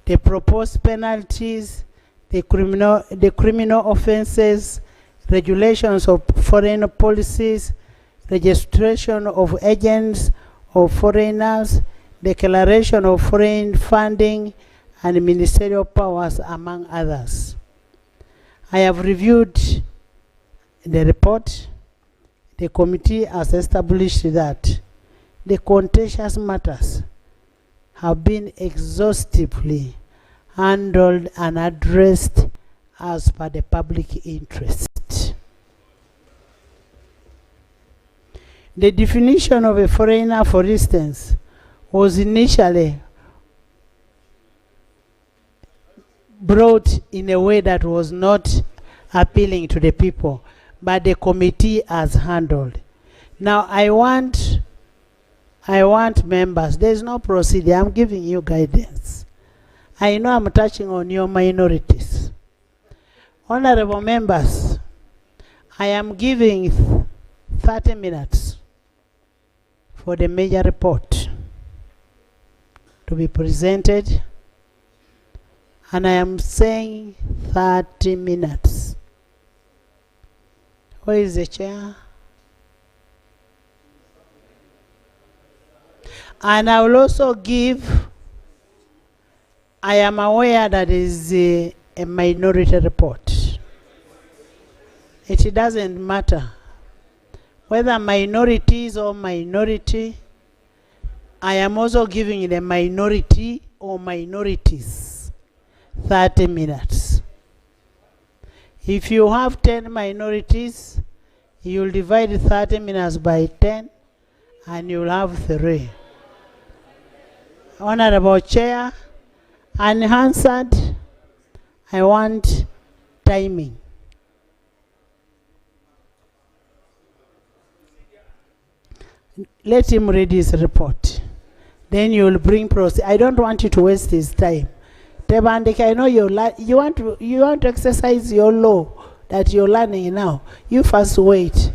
the proposed penalties, the criminal offenses, regulations of foreign policies, registration of agents of foreigners, declaration of foreign funding, and ministerial powers, among others. I have reviewed the report. The committee has established that the contentious matters have been exhaustively handled and addressed as per the public interest. The definition of a foreigner, for instance, was initially brought in a way that was not appealing to the people, but the committee has handled. Now I want members, there's no procedure, I'm giving you guidance. I know I'm touching on your minorities. Honorable members, I am giving 30 minutes for the major report to be presented, and I am saying 30 minutes. Where is the chair? And I will also give, I am aware that is a minority report. It doesn't matter whether minorities or minority. I am also giving the minority or minorities 30 minutes. If you have 10 minorities, you'll divide 30 minutes by 10 and you'll have 3. Honorable Chair, unanswered, I want timing. Let him read his report. Then you will bring process. I don't want you to waste his time. Tebandeke, I know you want to exercise your law that you're learning now. You first wait.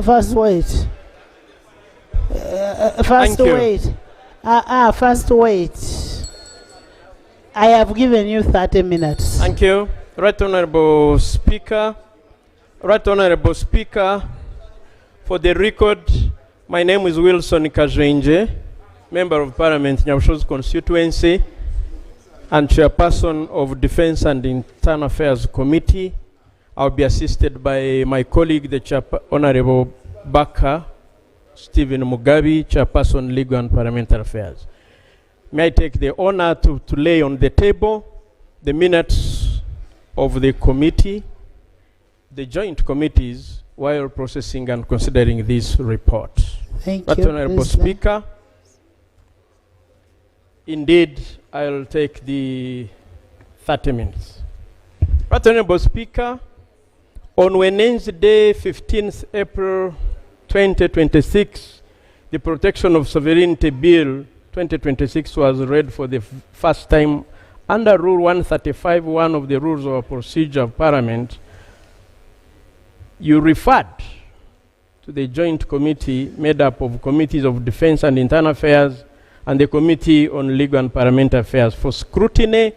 First wait. First wait. First wait. I have given you 30 minutes. Thank you. Right Honorable Speaker. Right Honorable Speaker, for the record, my name is Wilson Kajwenje, Member of Parliament, Nyabushozi constituency, and Chairperson of Defense and Internal Affairs Committee. I'll be assisted by my colleague, the Honorable Baka Stephen Mugabi, Chairperson, Legal and Parliamentary Affairs. May I take the honor to lay on the table the minutes of the committee, the joint committees, while processing and considering this report. Thank you, Honorable Speaker. Indeed, I'll take the 30 minutes. Right Honorable Speaker, on Wednesday, 15th April 2026, the Protection of Sovereignty Bill 2026 was read for the first time under Rule 135(1) of the Rules of Procedure of Parliament. You referred to the joint committee made up of Committees of Defense and Internal Affairs and the Committee on Legal and Parliamentary Affairs for scrutiny,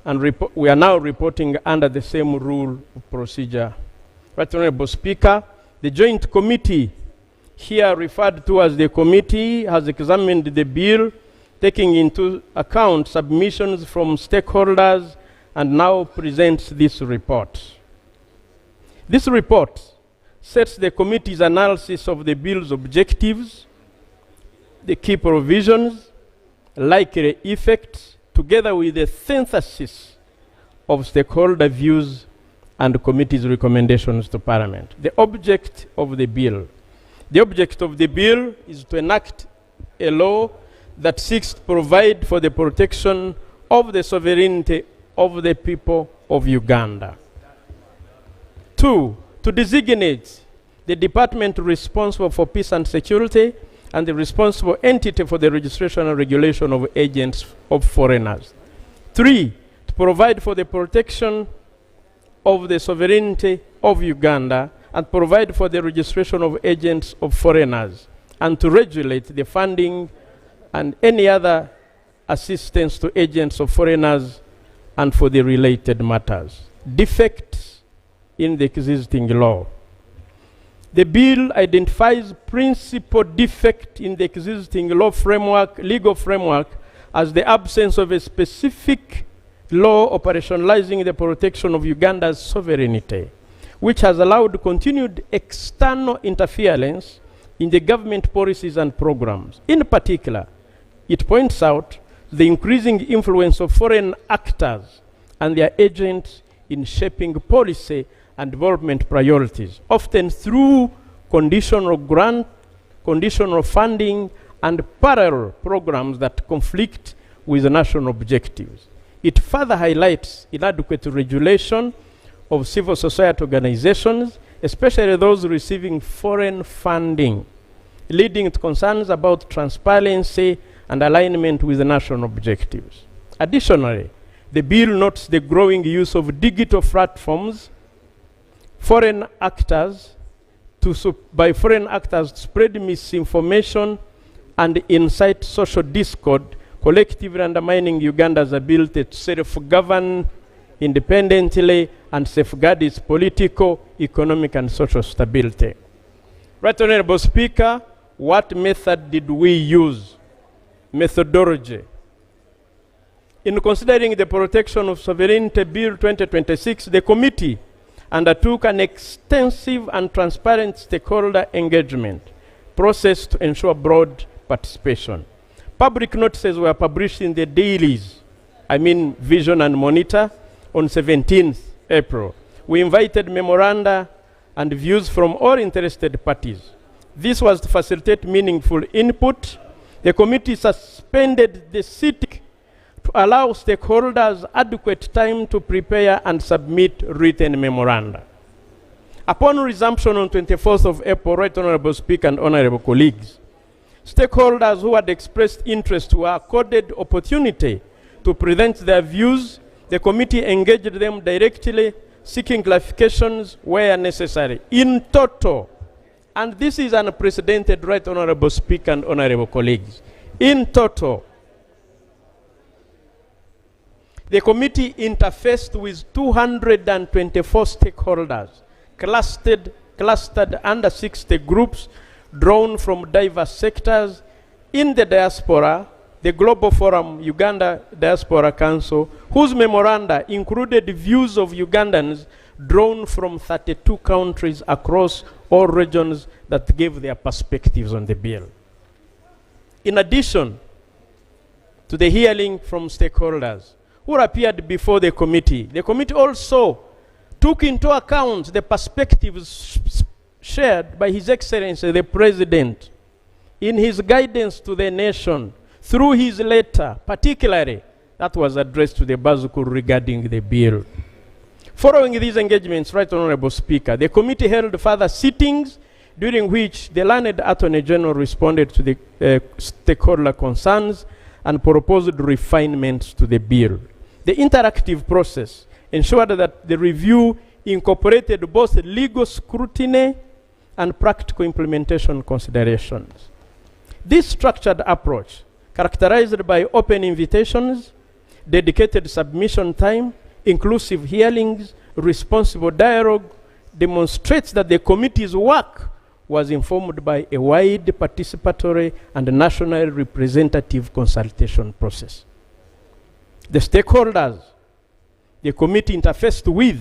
and we are now reporting under the same rule of procedure. Right Honorable Speaker, the joint committee here referred to as the committee has examined the bill, taking into account submissions from stakeholders, and now presents this report. This report sets the committee's analysis of the bill's objectives, the key provisions, likely effects, together with a synthesis of stakeholder views and the committee's recommendations to Parliament. The object of the bill. The object of the bill is to enact a law that seeks to provide for the protection of the sovereignty of the people of Uganda. 2, to designate the department responsible for peace and security and the responsible entity for the registration and regulation of agents of foreigners. 3, to provide for the protection of the sovereignty of Uganda and provide for the registration of agents of foreigners, and to regulate the funding and any other assistance to agents of foreigners and for the related matters. Defects in the existing law. The bill identifies principal defect in the existing law framework, legal framework, as the absence of a specific law operationalizing the protection of Uganda's sovereignty, which has allowed continued external interference in the government policies and programs. In particular, it points out the increasing influence of foreign actors and their agents in shaping policy and development priorities, often through conditional grant, conditional funding, and parallel programs that conflict with the national objectives. It further highlights inadequate regulation of civil society organizations, especially those receiving foreign funding, leading to concerns about transparency and alignment with the national objectives. Additionally, the bill notes the growing use of digital platforms by foreign actors to spread misinformation and incite social discord, collectively undermining Uganda's ability to self-govern independently and safeguard its political, economic, and social stability. Right Honorable Speaker, what method did we use? Methodology. In considering the Protection of Sovereignty Bill 2026, the committee undertook an extensive and transparent stakeholder engagement process to ensure broad participation. Public notices were published in the dailies, Vision and Monitor, on 17th April. We invited memoranda and views from all interested parties. This was to facilitate meaningful input. The committee suspended the sitting to allow stakeholders adequate time to prepare and submit written memoranda. Upon resumption on 24th of April, Right Honorable Speaker and Honorable colleagues, stakeholders who had expressed interest were accorded opportunity to present their views. The committee engaged them directly, seeking clarifications where necessary. In total, and this is unprecedented, Right Honorable Speaker and Honorable colleagues, in total, the committee interfaced with 224 stakeholders, clustered under 60 groups drawn from diverse sectors. In the diaspora, the Global Forum Uganda Diaspora Council, whose memoranda included views of Ugandans drawn from 32 countries across all regions that gave their perspectives on the bill. In addition to the hearing from stakeholders who appeared before the committee also took into account the perspectives shared by His Excellency the President in his guidance to the nation through his letter, particularly that was addressed to the Bbago regarding the bill. Following these engagements, Right Honorable Speaker, the committee held further sittings during which the learned Attorney General responded to the stakeholder concerns and proposed refinements to the bill. The interactive process ensured that the review incorporated both legal scrutiny and practical implementation considerations. This structured approach, characterized by open invitations, dedicated submission time, inclusive hearings, responsible dialogue, demonstrates that the committee's work was informed by a wide participatory and national representative consultation process. The stakeholders the committee interfaced with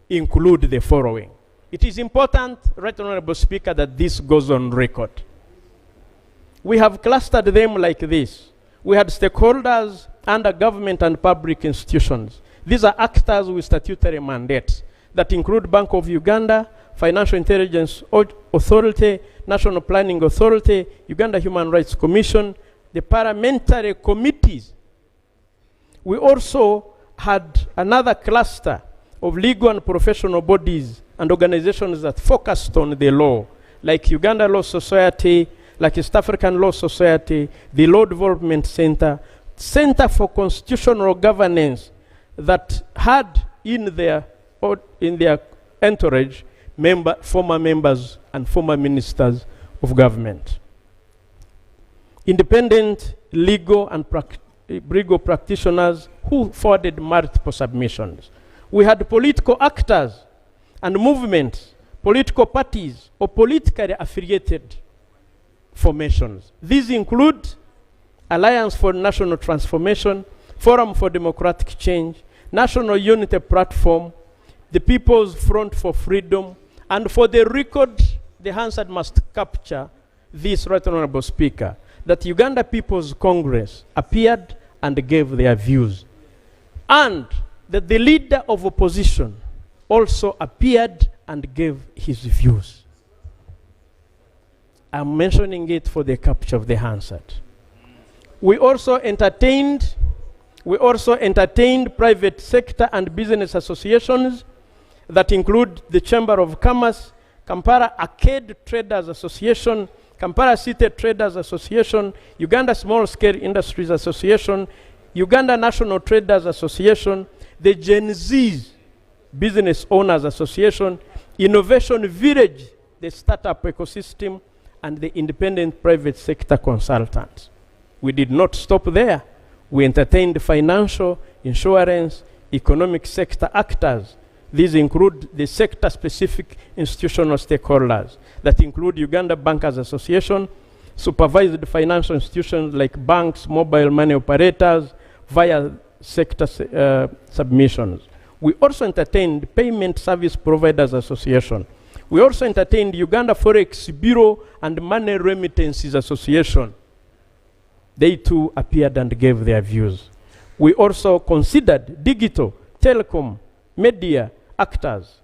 include the following. It is important, Right Honorable Speaker, that this goes on record. We have clustered them like this. We had stakeholders under government and public institutions. These are actors with statutory mandates that include Bank of Uganda, Financial Intelligence Authority, National Planning Authority, Uganda Human Rights Commission, the parliamentary committees. We also had another cluster of legal and professional bodies and organizations that focused on the law, like Uganda Law Society, like East African Law Society, the Law Development Center, Center for Constitutional Governance, that had in their entourage former members and former ministers of government. Independent legal and legal practitioners who forwarded multiple submissions. We had political actors and movements, political parties, or politically affiliated formations. These include Alliance for National Transformation, Forum for Democratic Change, National Unity Platform, the People's Front for Freedom, and for the record, the Hansard must capture this, Right Honorable Speaker, that Uganda People's Congress appeared and gave their views, and that the leader of opposition also appeared and gave his views. I'm mentioning it for the capture of the Hansard. We also entertained private sector and business associations that include the Chamber of Commerce, Kampala Arcade Traders Association, Kampala City Traders Association, Uganda Small Scale Industries Association, Uganda National Traders Association, the Gen Z Business Owners Association, Innovation Village, the startup ecosystem, and the independent private sector consultants. We did not stop there. We entertained financial, insurance, economic sector actors. These include the sector-specific institutional stakeholders that include Uganda Bankers Association, supervised financial institutions like banks, mobile money operators, via sector submissions. We also entertained Payment Service Providers Association. We also entertained Uganda Forex Bureau and Money Remittances Association. They too appeared and gave their views. We also considered digital, telecom, media actors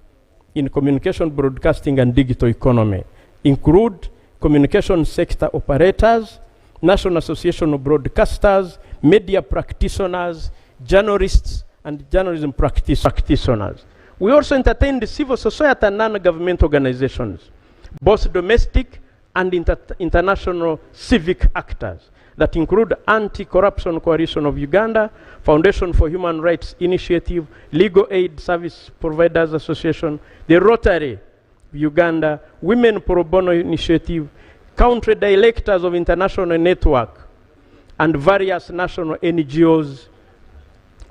in communication, broadcasting, and digital economy, include communication sector operators, National Association of Broadcasters, media practitioners, journalists, and journalism practitioners. We also entertained the civil society and non-government organizations, both domestic and international civic actors that include Anti-Corruption Coalition of Uganda, Foundation for Human Rights Initiative, Legal Aid Service Providers Association, the Rotary Uganda, Women Pro Bono Initiative, Country Directors of International Network, and various national NGOs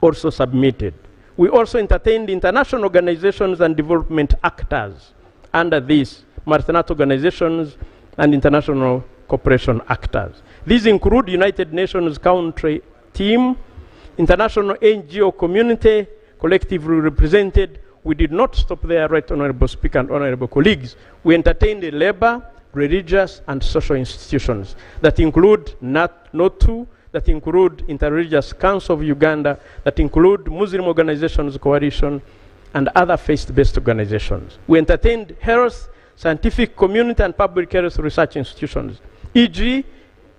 also submitted. We also entertained international organizations and development actors under these multinational organizations and international cooperation actors. These include United Nations Country Team, international NGO community, collectively represented. We did not stop there, Right Honorable Speaker and Honorable colleagues. We entertained the labor, religious, and social institutions that include NOTU, that include Interreligious Council of Uganda, that include Muslim Organizations Coalition, and other faith-based organizations. We entertained health, scientific community, and public health research institutions, e.g.,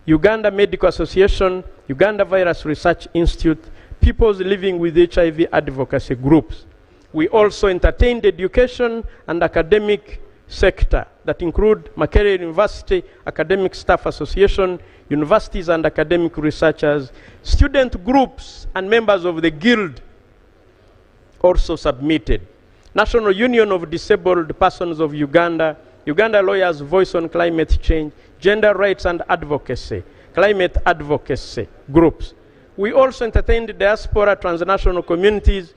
Uganda Medical Association, Uganda Virus Research Institute, Peoples Living with HIV advocacy groups. We also entertained education and academic sector that include Makerere University Academic Staff Association, universities and academic researchers, student groups, and members of the guild also submitted. National Union of Disabled Persons of Uganda, Uganda Lawyers Voice on Climate Change, Gender Rights and Advocacy, Climate Advocacy groups. We also entertained diaspora, transnational communities,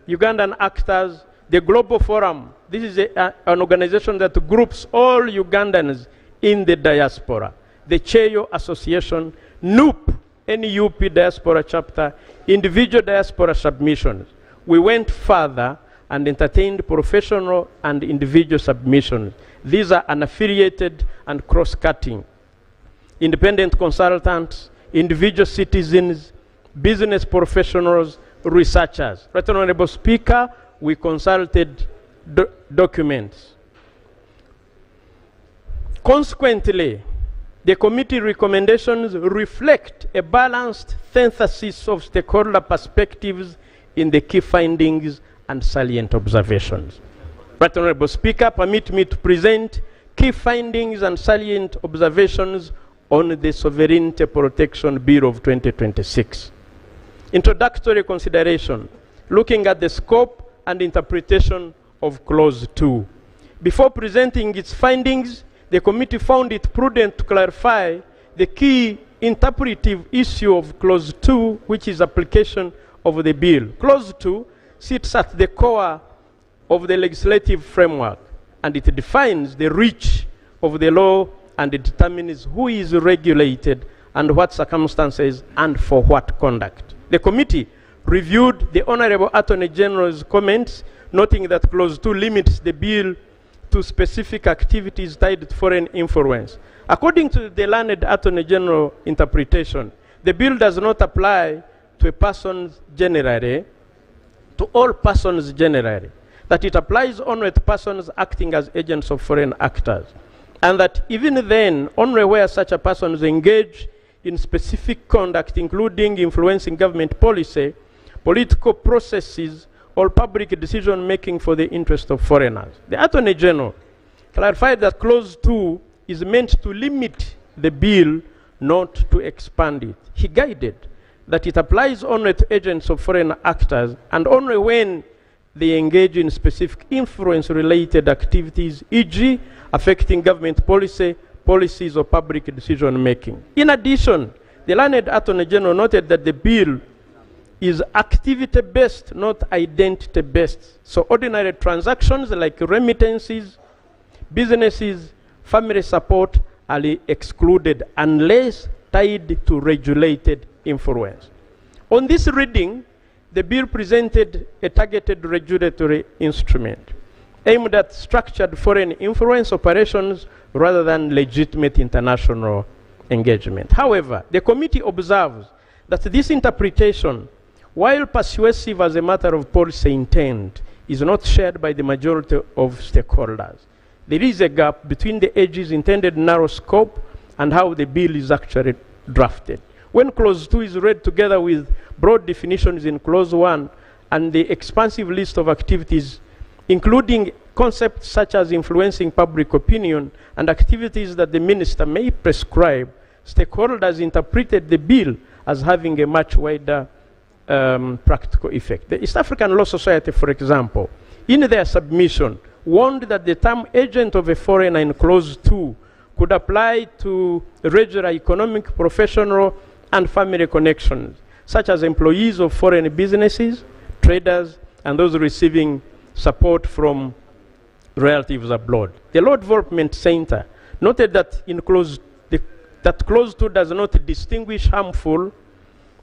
Ugandan actors, the Global Forum. This is an organization that groups all Ugandans in the diaspora. The Cheyo Association, NUP, NUP Diaspora Chapter, individual diaspora submissions. We went further and entertained professional and individual submissions. These are unaffiliated and cross-cutting. Independent consultants, individual citizens, business professionals, researchers. Right Honorable Speaker, we consulted documents. Consequently, the committee recommendations reflect a balanced synthesis of stakeholder perspectives in the key findings and salient observations. Right Honorable Speaker, permit me to present key findings and salient observations on the Sovereignty Protection Bill of 2026. Introductory consideration, looking at the scope and interpretation of Clause 2. Before presenting its findings, the committee found it prudent to clarify the key interpretive issue of Clause 2, which is application of the bill. Clause 2 sits at the core of the legislative framework, and it defines the reach of the law and it determines who is regulated and what circumstances and for what conduct. The committee reviewed the Honorable Attorney General's comments, noting that Clause 2 limits the bill to specific activities tied to foreign influence. According to the learned Attorney General interpretation, the bill does not apply to a person generally, to all persons generally, that it applies only to persons acting as agents of foreign actors, and that even then, only where such a person is engaged in specific conduct, including influencing government policy, political processes, or public decision-making for the interest of foreigners. The Attorney General clarified that Clause 2 is meant to limit the bill, not to expand it. He guided that it applies only to agents of foreign actors and only when they engage in specific influence-related activities, e.g., affecting government policy, policies, or public decision-making. In addition, the learned Attorney General noted that the bill is activity-based, not identity-based. So ordinary transactions like remittances, businesses, family support are excluded unless tied to regulated influence. On this reading, the bill presented a targeted regulatory instrument aimed at structured foreign influence operations rather than legitimate international engagement. However, the committee observes that this interpretation, while persuasive as a matter of policy intent, is not shared by the majority of stakeholders. There is a gap between the AG's intended narrow scope and how the bill is actually drafted. When Clause 2 is read together with broad definitions in Clause 1 and the expansive list of activities, including concepts such as influencing public opinion and activities that the minister may prescribe, stakeholders interpreted the bill as having a much wider practical effect. The East African Law Society, for example, in their submission, warned that the term agent of a foreigner in Clause 2 could apply to regular economic, professional, and family connections, such as employees of foreign businesses, traders, and those receiving support from relatives abroad. The Law Development Center noted that in Clause 2 does not distinguish harmful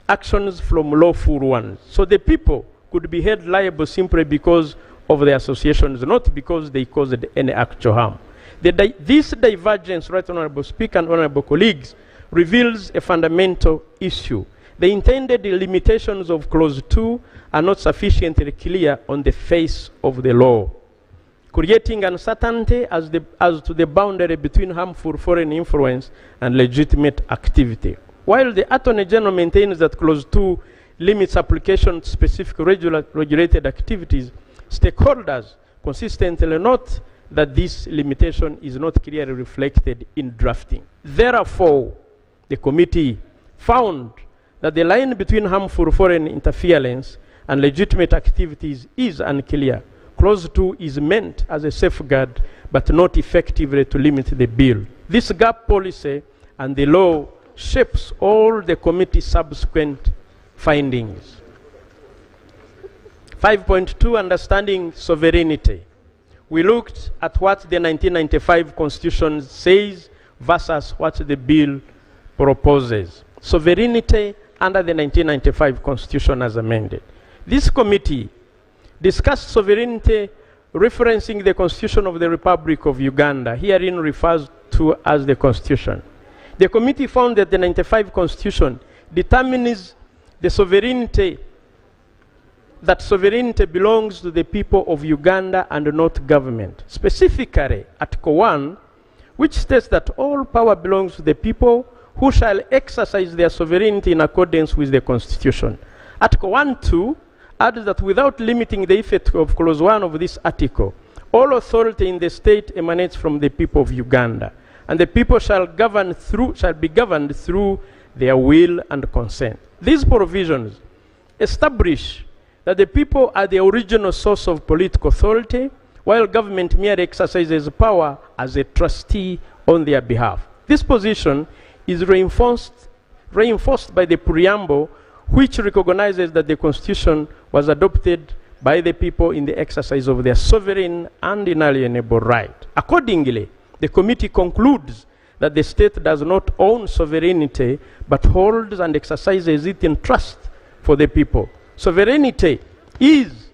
actions from lawful ones. So the people could be held liable simply because of their associations, not because they caused any actual harm. This divergence, Right Honourable Speaker and Honourable colleagues, reveals a fundamental issue. The intended limitations of Clause 2 are not sufficiently clear on the face of the law, creating uncertainty as to the boundary between harmful foreign influence and legitimate activity. While the Attorney General maintains that Clause 2 limits application to specific regulated activities, stakeholders consistently note that this limitation is not clearly reflected in drafting. Therefore, the committee found that the line between harmful foreign interference and legitimate activities is unclear. Clause 2 is meant as a safeguard, but not effectively to limit the bill. This gap policy and the law shapes all the committee's subsequent findings. 5.2, understanding sovereignty. We looked at what the 1995 Constitution says versus what the bill proposes. Sovereignty under the 1995 Constitution as amended. This committee discussed sovereignty referencing the Constitution of the Republic of Uganda, herein refers to as the Constitution. The committee found that the 95 Constitution determines the sovereignty, that sovereignty belongs to the people of Uganda and not government. Specifically, Article 1, which states that all power belongs to the people who shall exercise their sovereignty in accordance with the Constitution. Article 1.2 adds that without limiting the effect of Clause 1 of this article, All authority in the state emanates from the people of Uganda, and the people shall be governed through their will and consent. These provisions establish that the people are the original source of political authority, while government merely exercises power as a trustee on their behalf. This position is reinforced by the preamble, which recognizes that the Constitution was adopted by the people in the exercise of their sovereign and inalienable right. Accordingly, the committee concludes that the state does not own sovereignty, but holds and exercises it in trust for the people. Sovereignty is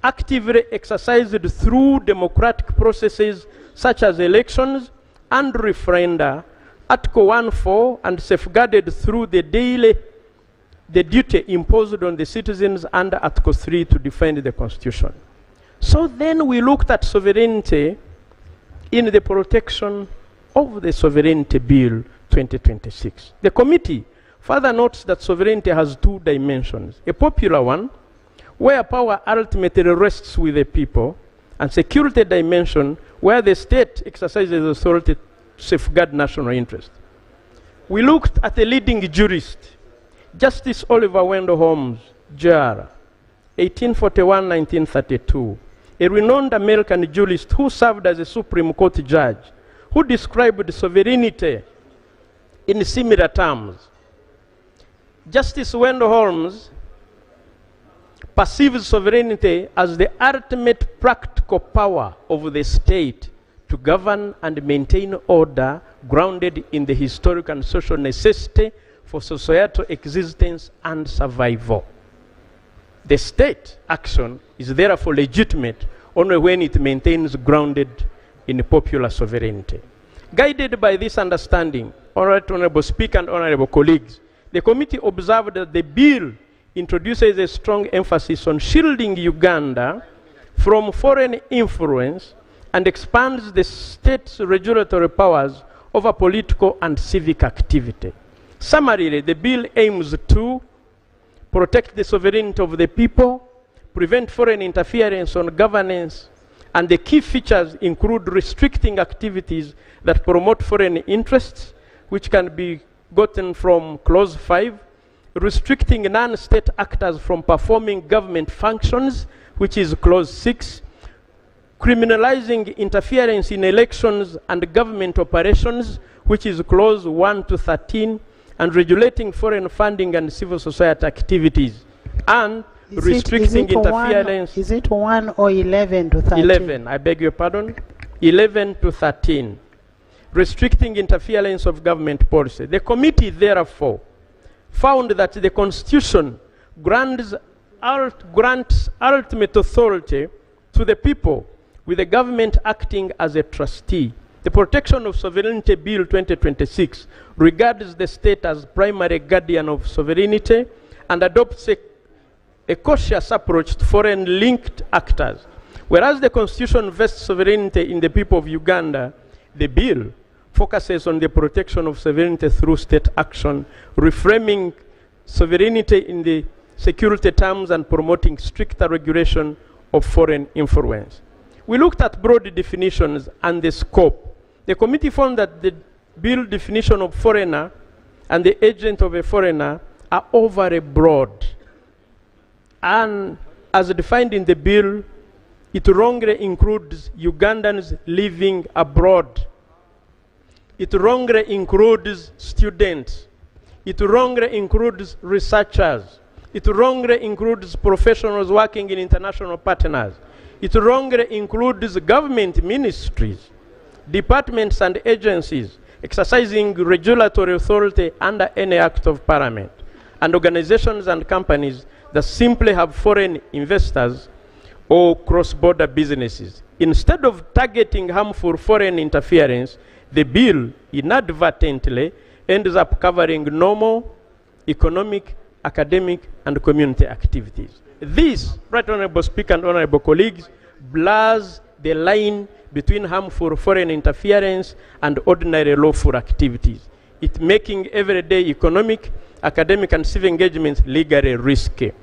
actively exercised through democratic processes such as elections and referenda, Article 1.4, and safeguarded through the duty imposed on the citizens under Article 3 to defend the Constitution. So then we looked at sovereignty in the protection of the Sovereignty Bill 2026. The committee further notes that sovereignty has two dimensions: a popular one, where power ultimately rests with the people, and security dimension, where the state exercises authority to safeguard national interest. We looked at a leading jurist, Justice Oliver Wendell Holmes, Jr., 1841-1932, a renowned American jurist who served as a Supreme Court judge, who described sovereignty in similar terms. Justice Wendell Holmes perceives sovereignty as the ultimate practical power of the state to govern and maintain order grounded in the historic and social necessity for societal existence and survival. The state action is therefore legitimate only when it maintains grounded in popular sovereignty. Guided by this understanding, Honorable Speaker and Honorable colleagues, the committee observed that the bill introduces a strong emphasis on shielding Uganda from foreign influence and expands the state's regulatory powers over political and civic activity. Summarily, the bill aims to protect the sovereignty of the people, prevent foreign interference on governance, and the key features include restricting activities that promote foreign interests, which can be gotten from Clause 5, restricting non-state actors from performing government functions, which is Clause 6, criminalizing interference in elections and government operations, which is Clause 1 to 13, and regulating foreign funding and civil society activities, and restricting interference. Is it 1 or 11 to 13? 11, I beg your pardon. 11 to 13. Restricting interference of government policy. The committee, therefore, found that the Constitution grants ultimate authority to the people, with the government acting as a trustee. The Protection of Sovereignty Bill 2026 regards the state as primary guardian of sovereignty and adopts a cautious approach to foreign-linked actors. Whereas the Constitution vests sovereignty in the people of Uganda, the bill focuses on the protection of sovereignty through state action, reframing sovereignty in the security terms and promoting stricter regulation of foreign influence. We looked at broad definitions and the scope. The committee found that the bill definition of foreigner and the agent of a foreigner are overly broad. And as defined in the bill, it wrongly includes Ugandans living abroad. It wrongly includes students. It wrongly includes researchers. It wrongly includes professionals working in international partners. It wrongly includes government ministries, departments and agencies exercising regulatory authority under any act of parliament, and organizations and companies that simply have foreign investors or cross-border businesses. Instead of targeting harmful foreign interference, the bill inadvertently ends up covering normal economic, academic, and community activities. This, Right Honorable Speaker and Honorable colleagues, blurs the line between harmful foreign interference and ordinary lawful activities, it making everyday economic, academic, and civic engagements legally risky.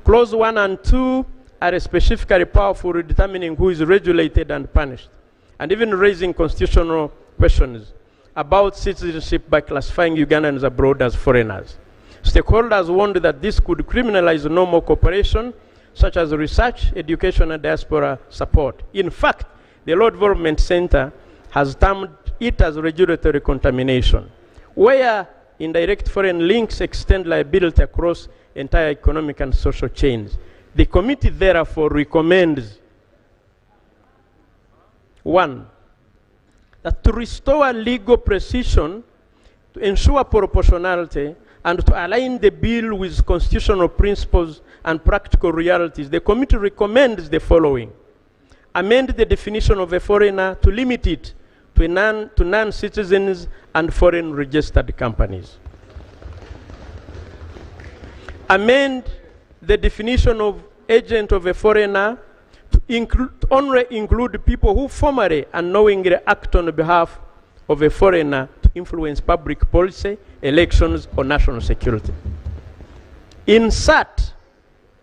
Clause 1 and 2 are specifically powerful in determining who is regulated and punished, and even raising constitutional questions about citizenship by classifying Ugandans abroad as foreigners. Stakeholders warned that this could criminalize normal cooperation, such as research, education, and diaspora support. In fact, the Law Development Center has termed it as regulatory contamination, where indirect foreign links extend liability across entire economic and social chains. The committee therefore recommends, 1, that to restore legal precision, to ensure proportionality, and to align the bill with constitutional principles and practical realities, the committee recommends the following. Amend the definition of a foreigner to limit it to non-citizens and foreign registered companies. Amend the definition of agent of a foreigner to only include people who formally and knowingly act on behalf of a foreigner to influence public policy, elections, or national security. Insert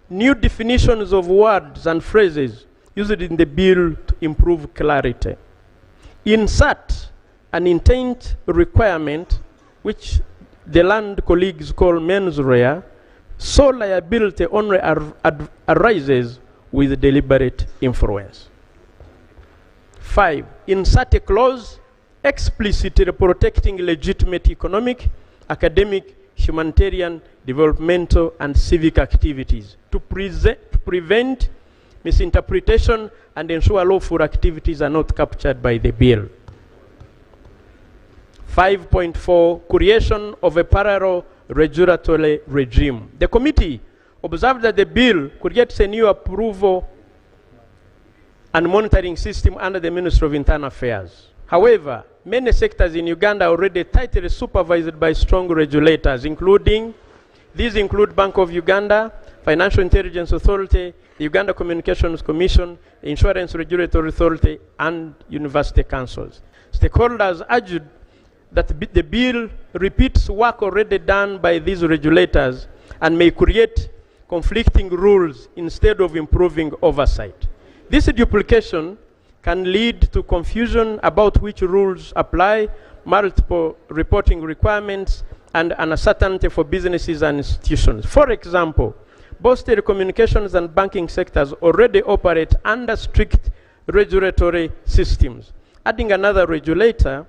new definitions of words and phrases used in the bill to improve clarity. Insert an intent requirement, which the land colleagues call mens rea, so liability only arises with deliberate influence. 5, insert a clause explicitly protecting legitimate economic, academic, humanitarian, developmental, and civic activities to prevent misinterpretation and ensure lawful activities are not captured by the bill. 5.4, creation of a parallel regulatory regime. The committee observed that the bill creates a new approval and monitoring system under the Ministry of Internal Affairs. However, many sectors in Uganda are already tightly supervised by strong regulators, these include Bank of Uganda, Financial Intelligence Authority, the Uganda Communications Commission, Insurance Regulatory Authority, and university councils. Stakeholders argued that the bill repeats work already done by these regulators and may create conflicting rules instead of improving oversight. This duplication can lead to confusion about which rules apply, multiple reporting requirements, and uncertainty for businesses and institutions. For example, both telecommunications and banking sectors already operate under strict regulatory systems. Adding another regulator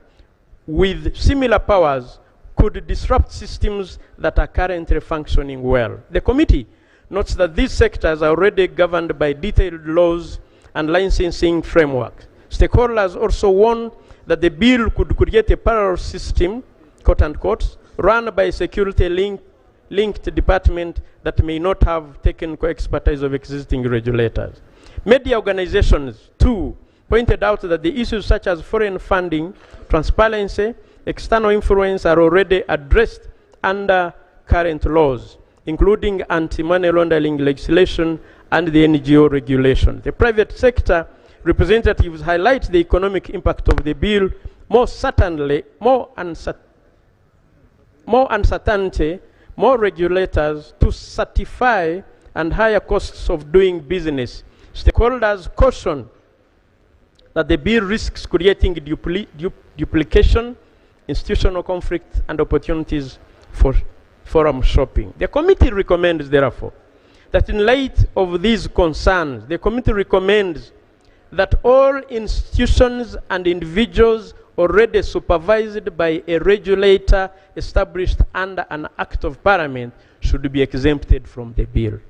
with similar powers could disrupt systems that are currently functioning well. The committee notes that these sectors are already governed by detailed laws and licensing frameworks. Stakeholders also warn that the bill could create a parallel system, quote unquote, run by a security-linked department that may not have technical expertise of existing regulators. Media organizations, too, pointed out that the issues such as foreign funding, transparency, external influence are already addressed under current laws, including anti-money laundering legislation and the NGO regulation. The private sector representatives highlight the economic impact of the bill, more uncertainty, more regulators to certify, and higher costs of doing business. Stakeholders caution that the bill risks creating duplication, institutional conflict, and opportunities for forum shopping. The committee recommends, therefore, that in light of these concerns, the committee recommends that all institutions and individuals already supervised by a regulator established under an act of parliament should be exempted from the bill.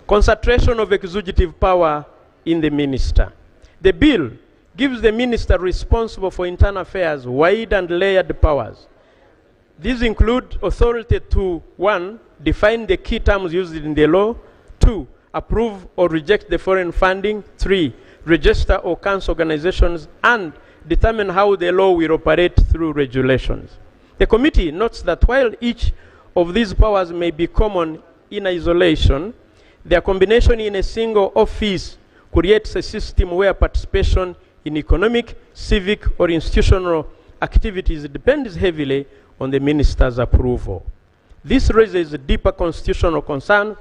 Concentration of executive power in the minister. The bill gives the minister responsible for internal affairs wide and layered powers. These include authority to 1, define the key terms used in the law, 2, approve or reject the foreign funding, 3, register or cancel organizations, and determine how the law will operate through regulations. The committee notes that while each of these powers may be common in isolation, their combination in a single office creates a system where participation in economic, civic, or institutional activities depends heavily on the minister's approval. This raises deeper constitutional concerns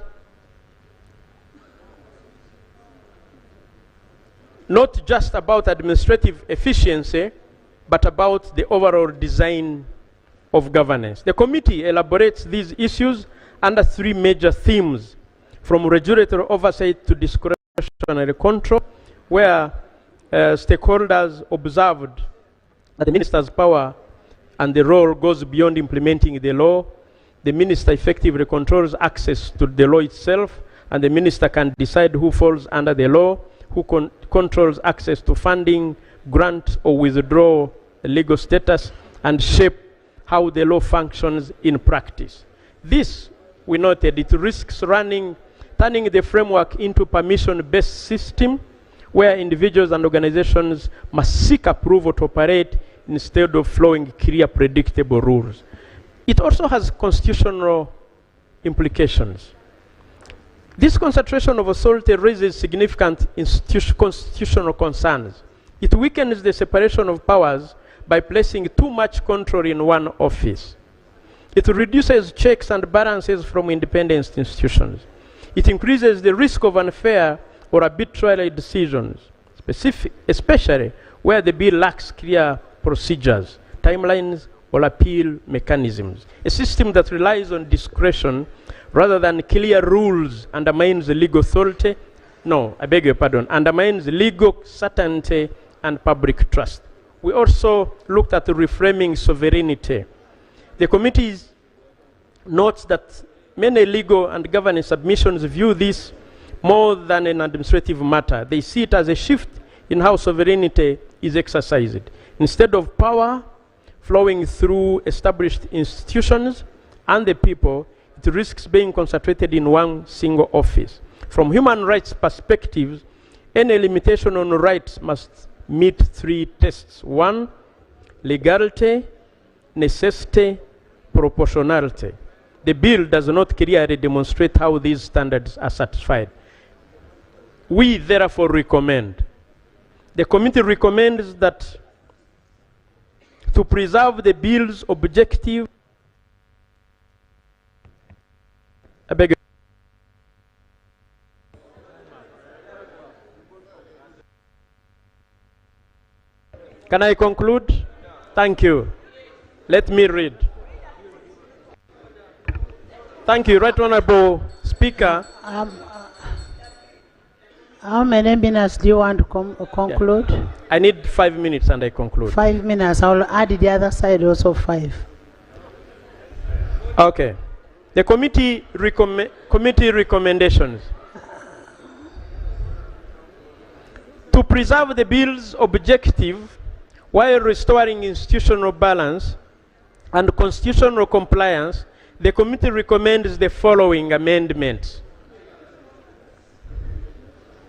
not just about administrative efficiency, but about the overall design of governance. The committee elaborates these issues under three major themes, from regulatory oversight to discretionary control, where stakeholders observed that the minister's power and the role goes beyond implementing the law. The minister effectively controls access to the law itself, and the minister can decide who falls under the law, who controls access to funding, grant or withdraw legal status, and shape how the law functions in practice. This, we noted, it risks turning the framework into permission-based system where individuals and organizations must seek approval to operate instead of following clear, predictable rules. It also has constitutional implications. This concentration of authority raises significant constitutional concerns. It weakens the separation of powers by placing too much control in one office. It reduces checks and balances from independent institutions. It increases the risk of unfair or arbitrary decisions, especially where the bill lacks clear procedures, timelines, or appeal mechanisms. A system that relies on discretion rather than clear rules undermines legal authority, undermines legal certainty and public trust. We also looked at reframing sovereignty. The committee notes that many legal and governance submissions view this more than an administrative matter. They see it as a shift in how sovereignty is exercised. Instead of power flowing through established institutions and the people, it risks being concentrated in one single office. From human rights perspectives, any limitation on rights must meet three tests. 1, legality, necessity, proportionality. The bill does not clearly demonstrate how these standards are satisfied. We therefore recommend, the committee recommends that to preserve the bill's objective, Can I conclude? Thank you. Let me read. Thank you, Right Honorable Speaker. How many minutes do you want to conclude? Yeah. I need 5 minutes and I conclude. 5 minutes. I'll add the other side also 5. Okay. The committee recommendations. To preserve the bill's objective while restoring institutional balance and constitutional compliance, the committee recommends the following amendments.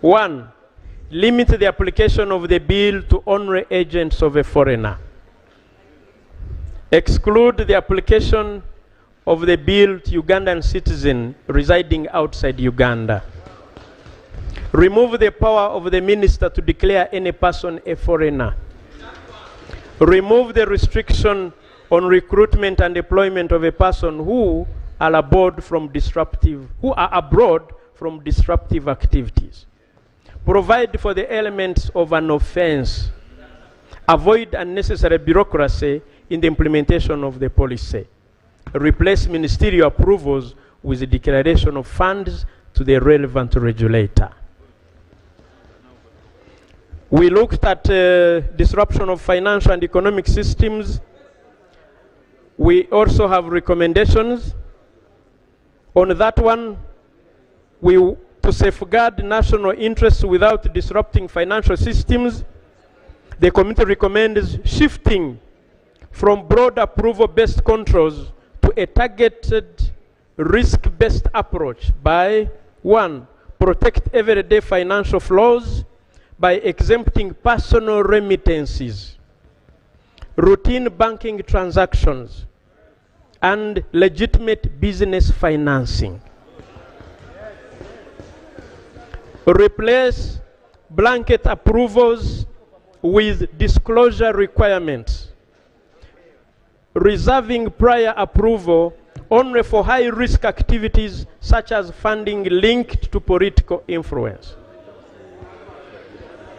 1, limit the application of the bill to honorary agents of a foreigner. Exclude the application of the bill to Ugandan citizens residing outside Uganda. Remove the power of the minister to declare any person a foreigner. Remove the restriction on recruitment and employment of a person who are abroad from disruptive activities. Provide for the elements of an offense. Avoid unnecessary bureaucracy in the implementation of the policy. Replace ministerial approvals with the declaration of funds to the relevant regulator. We looked at disruption of financial and economic systems. We also have recommendations. On that one, to safeguard national interests without disrupting financial systems, the committee recommends shifting from broad approval-based controls to a targeted risk-based approach by 1, protect everyday financial flows by exempting personal remittances, routine banking transactions, and legitimate business financing. Replace blanket approvals with disclosure requirements, reserving prior approval only for high-risk activities such as funding linked to political influence.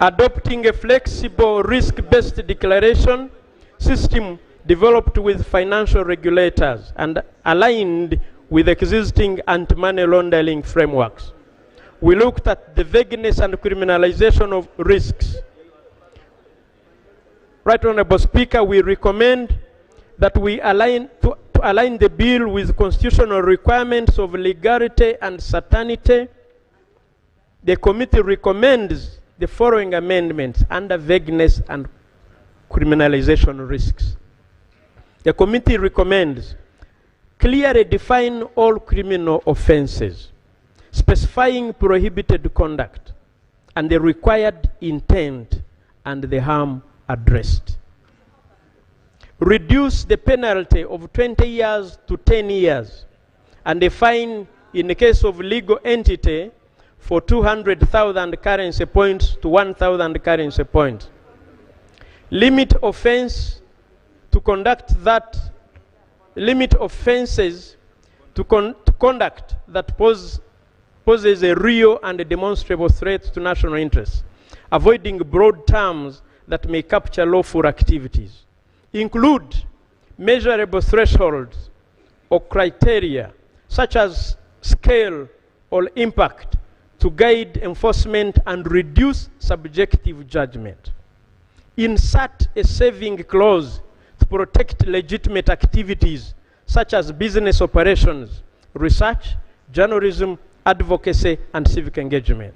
adopting a flexible risk-based declaration system developed with financial regulators and aligned with existing anti-money laundering frameworks. We looked at the vagueness and criminalization of risks. Right Honorable Speaker, we recommend that we align the bill with constitutional requirements of legality and certainty. The committee recommends the following amendments under vagueness and criminalization risks. The committee recommends clearly define all criminal offenses, specifying prohibited conduct and the required intent and the harm addressed. Reduce the penalty of 20 years to 10 years and a fine in the case of legal entity for 200,000 currency points to 1,000 currency points. Limit offenses to conduct that poses a real and a demonstrable threat to national interests, avoiding broad terms that may capture lawful activities. Include measurable thresholds or criteria such as scale or impact to guide enforcement and reduce subjective judgment. Insert a saving clause to protect legitimate activities such as business operations, research, journalism, advocacy, and civic engagement.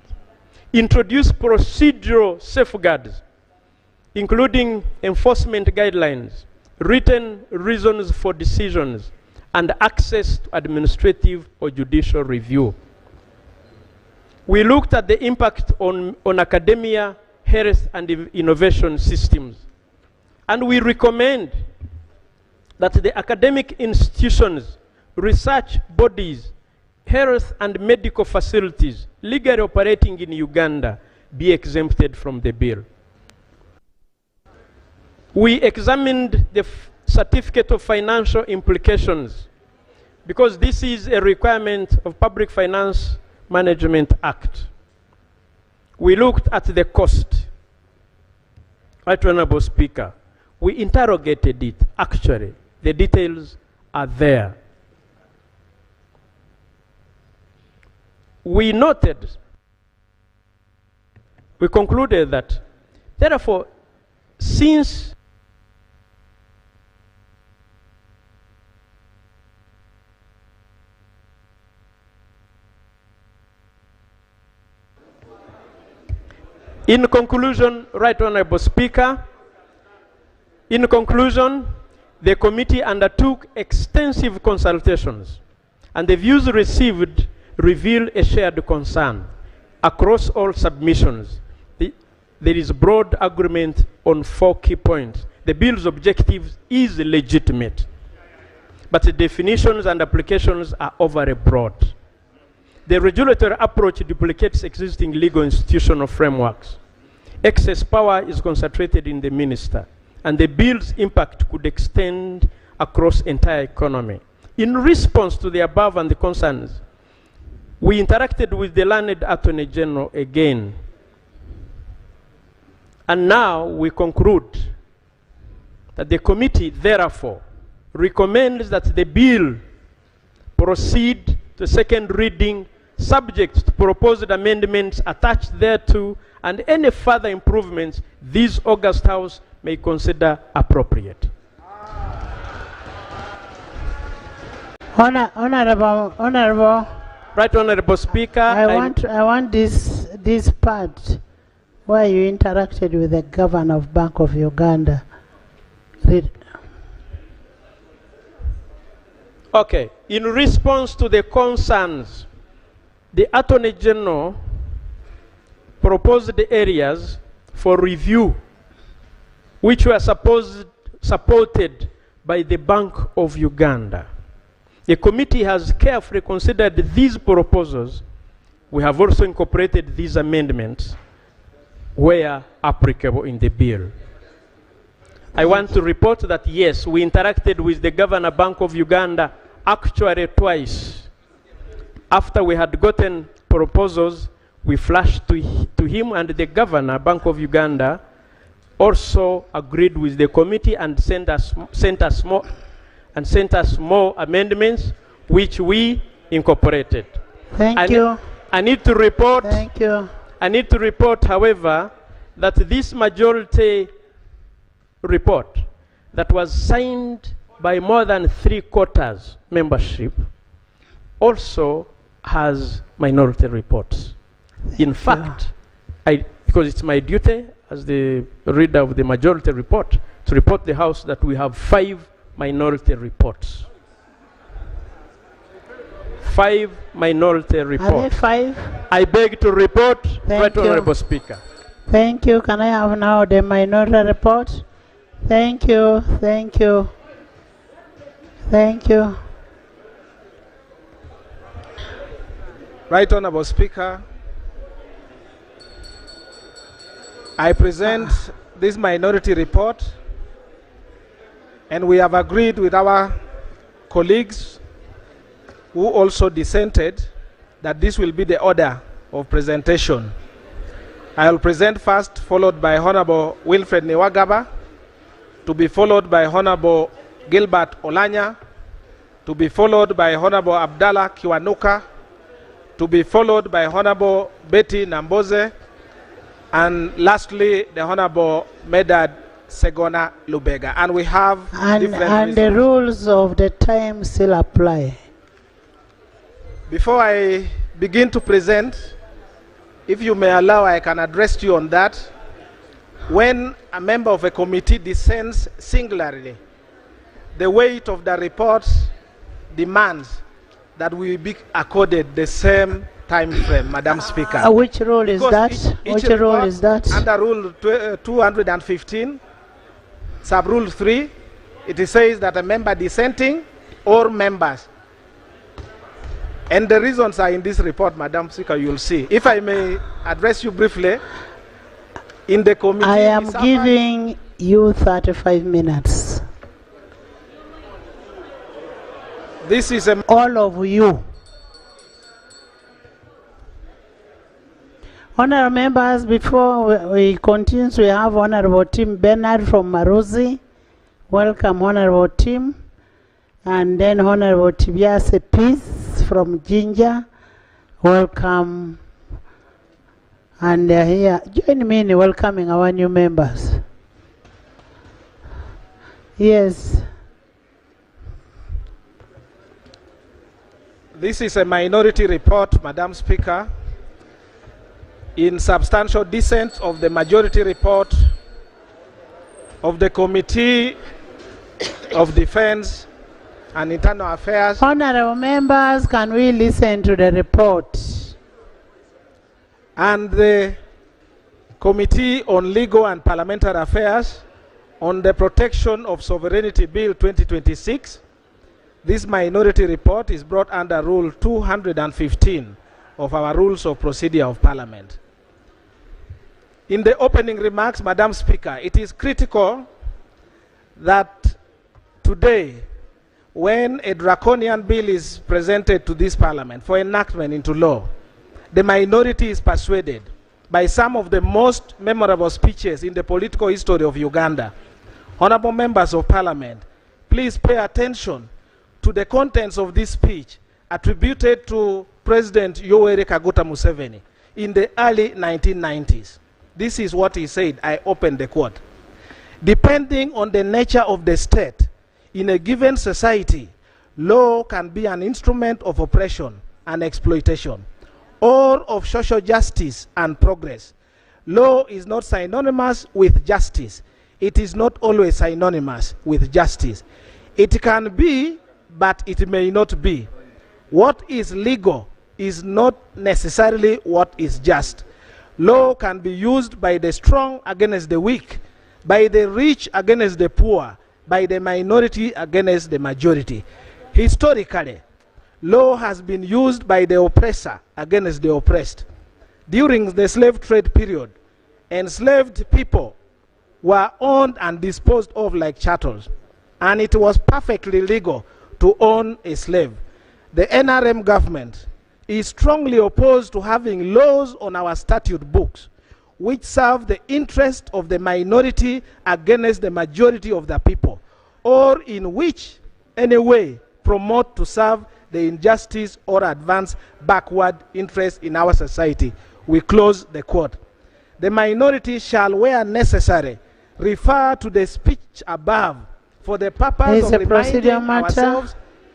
Introduce procedural safeguards, including enforcement guidelines, written reasons for decisions, and access to administrative or judicial review. We looked at the impact on academia, health, and innovation systems. And we recommend that the academic institutions, research bodies, health and medical facilities legally operating in Uganda be exempted from the bill. We examined the certificate of financial implications because this is a requirement of Public Finance Management Act. We looked at the cost. Right Honorable Speaker, we interrogated it. Actually, the details are there. We concluded that, therefore, since in conclusion, Right Honorable Speaker, in conclusion, the committee undertook extensive consultations, and the views received reveal a shared concern. Across all submissions, there is broad agreement on 4 key points. The bill's objective is legitimate, but the definitions and applications are overly broad. The regulatory approach duplicates existing legal institutional frameworks. Excess power is concentrated in the minister, and the bill's impact could extend across the entire economy. In response to the above and the concerns, we interacted with the learned Attorney General again. And now we conclude that the committee, therefore, recommends that the bill proceed to second reading subject to proposed amendments attached thereto and any further improvements this August House may consider appropriate. Honorable. Right Honorable Speaker. I want this part where you interacted with the Governor of Bank of Uganda. Read. Okay. In response to the concerns, the Attorney General proposed the areas for review which were supported by the Bank of Uganda. The committee has carefully considered these proposals. We have also incorporated these amendments where applicable in the bill. I want to report that yes, we interacted with the Governor Bank of Uganda actually twice. After we had gotten proposals, we flashed to to him, and the governor, Bank of Uganda, also agreed with the committee and sent us more amendments, which we incorporated. Thank you. I need to report. Thank you. I need to report, however, that this majority report that was signed by more than 3/4 membership also has minority reports. In fact, because it's my duty as the reader of the majority report to report the House that we have 5 minority reports. 5 minority reports. Are they 5? I beg to report, Right you. Honorable Speaker. Thank you. Can I have now the minority report? Thank you. Thank you. Thank you. Right Honorable Speaker, I present this minority report, and we have agreed with our colleagues who also dissented that this will be the order of presentation. I will present first, followed by Honorable Wilfred Niwagaba, to be followed by Honorable Gilbert Olanya, to be followed by Honorable Abdallah Kiwanuka, to be followed by Honorable Betty Namboze, and lastly, the Honorable Medad Segona Lubega. And we have And the rules of the time still apply. Before I begin to present, if you may allow, I can address you on that. When a member of a committee dissents singularly, the weight of the report demands that we be accorded the same time frame, Madam Speaker. Which rule is that? Which rule is that? Under Rule 215, Sub-Rule 3, it says that a member dissenting or members. And the reasons are in this report, Madam Speaker, you'll see. If I may address you briefly, in the committee... I am giving you 35 minutes. This is all of you. Honourable members, before we continue, we have Honourable Tim Bernard from Maruzi. Welcome, Honourable Tim. And then Honourable Tibiase Peace from Jinja. Welcome. And here, join me in welcoming our new members. Yes. This is a minority report, Madam Speaker, in substantial dissent of the majority report of the Committee of Defense and Internal Affairs. Honourable members, can we listen to the report? And the Committee on Legal and Parliamentary Affairs on the Protection of Sovereignty Bill 2026. This minority report is brought under Rule 215 of our Rules of Procedure of Parliament. In the opening remarks, Madam Speaker, it is critical that today, when a draconian bill is presented to this Parliament for enactment into law, the minority is persuaded by some of the most memorable speeches in the political history of Uganda. Honorable members of Parliament, please pay attention to the contents of this speech attributed to President Yoweri Kaguta Museveni in the early 1990s. This is what he said. I open the quote. Depending on the nature of the state, in a given society, law can be an instrument of oppression and exploitation, or of social justice and progress. Law is not synonymous with justice. It is not always synonymous with justice. It can be, but it may not be. What is legal is not necessarily what is just. Law can be used by the strong against the weak, by the rich against the poor, by the minority against the majority. Historically, law has been used by the oppressor against the oppressed. During the slave trade period, enslaved people were owned and disposed of like chattels, and it was perfectly legal to own a slave. The NRM government is strongly opposed to having laws on our statute books which serve the interest of the minority against the majority of the people, or in which any way promote to serve the injustice or advance backward interest in our society. We close the quote. The minority shall, where necessary, refer to the speech above for the purpose of reminding ourselves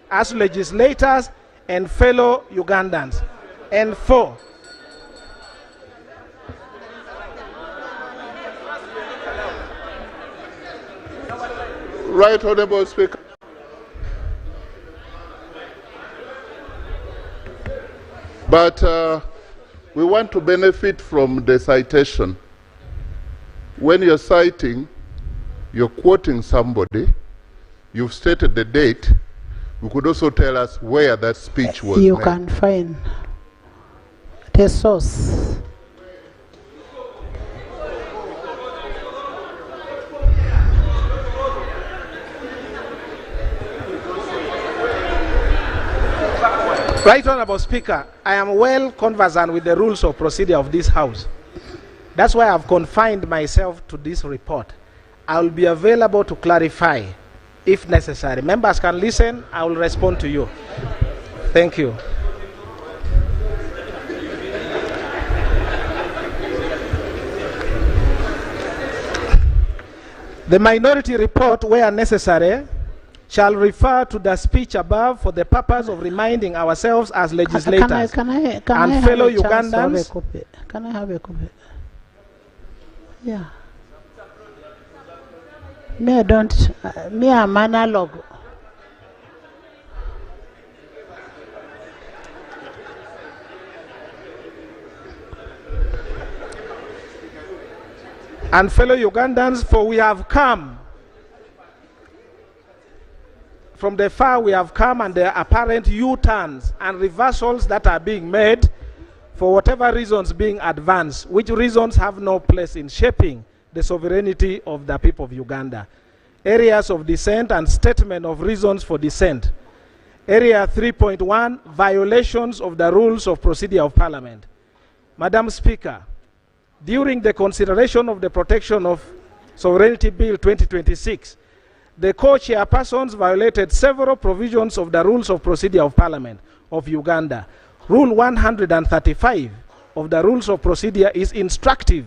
as legislators and fellow Ugandans. And 4, Right, Honorable Speaker. But we want to benefit from the citation. When you're citing, you're quoting somebody, you've stated the date, you could also tell us where that speech was You made. can find the source. Right, Honorable Speaker, I am well conversant with the rules of procedure of this House. That's why I've confined myself to this report. I will be available to clarify if necessary. Members can listen, I will respond to you. Thank you. The minority report, where necessary, shall refer to the speech above for the purpose of reminding ourselves as legislators and fellow Ugandans. Can I have a copy? Yeah. Me, I don't. Me, I'm analog. And fellow Ugandans, for we have come from the far, we have come, and the apparent U-turns and reversals that are being made for whatever reasons being advanced, which reasons have no place in shaping the sovereignty of the people of Uganda. Areas of dissent and statement of reasons for dissent. Area 3.1, violations of the rules of procedure of Parliament. Madam Speaker, during the consideration of the Protection of Sovereignty Bill 2026, the co-chairpersons violated several provisions of the rules of procedure of Parliament of Uganda. Rule 135 of the rules of procedure is instructive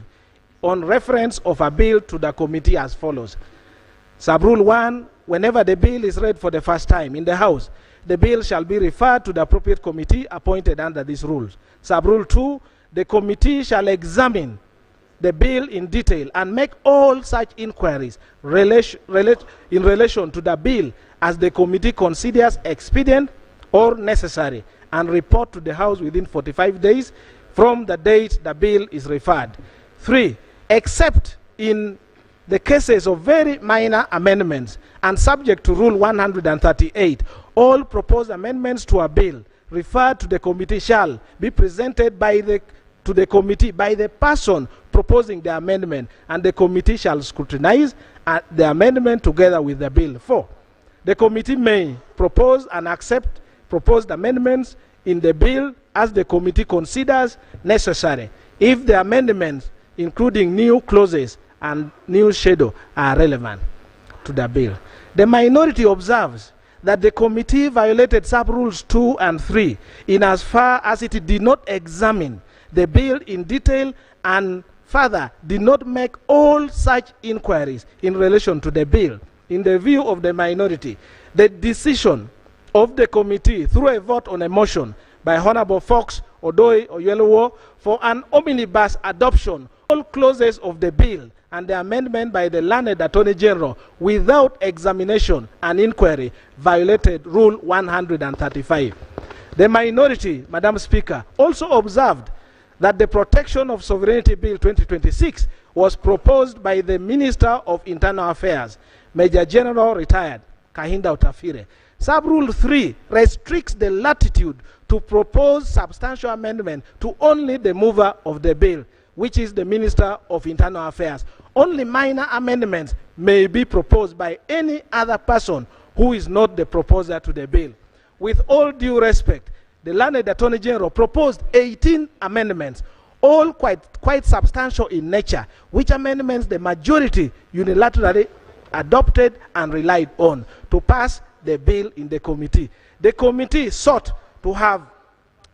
on reference of a bill to the committee as follows. Sub-rule 1, whenever the bill is read for the first time in the House, the bill shall be referred to the appropriate committee appointed under these rules. Sub-rule 2, the committee shall examine the bill in detail and make all such inquiries in relation to the bill as the committee considers expedient or necessary, and report to the House within 45 days from the date the bill is referred. 3, except in the cases of very minor amendments and subject to Rule 138, all proposed amendments to a bill referred to the committee shall be presented to the committee by the person proposing the amendment, and the committee shall scrutinize the amendment together with the bill. 4, the committee may propose and accept proposed amendments in the bill as the committee considers necessary, if the amendments, including new clauses and new schedule, are relevant to the bill. The minority observes that the committee violated sub-rules 2 and 3 in as far as it did not examine the bill in detail and further did not make all such inquiries in relation to the bill. In the view of the minority, the decision of the committee through a vote on a motion by Honorable Fox, Odoi, Oyelowo for an omnibus adoption all clauses of the bill and the amendment by the learned Attorney General without examination and inquiry violated Rule 135. The minority, Madam Speaker, also observed that the Protection of Sovereignty Bill 2026 was proposed by the Minister of Internal Affairs, Major General Retired Kahinda Otafire. Sub-Rule 3 restricts the latitude to propose substantial amendment to only the mover of the bill, which is the Minister of Internal Affairs. Only minor amendments may be proposed by any other person who is not the proposer to the bill. With all due respect, the learned Attorney General proposed 18 amendments, all quite substantial in nature, which amendments the majority unilaterally adopted and relied on to pass the bill in the committee. The committee sought to have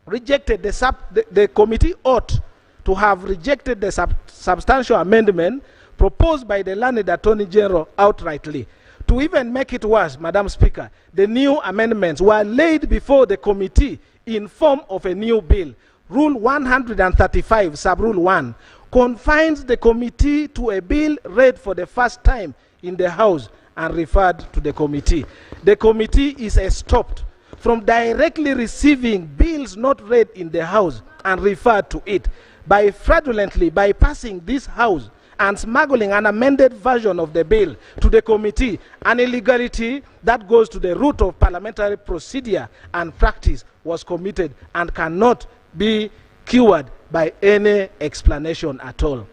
rejected the committee ought to have rejected the substantial amendment proposed by the learned Attorney General outrightly. To even make it worse, Madam Speaker, the new amendments were laid before the committee in form of a new bill. Rule 135, Sub-Rule 1, confines the committee to a bill read for the first time in the House and referred to the committee. The committee is stopped from directly receiving bills not read in the House and referred to it by fraudulently bypassing this House and smuggling an amended version of the bill to the committee, an illegality that goes to the root of parliamentary procedure and practice was committed and cannot be cured by any explanation at all.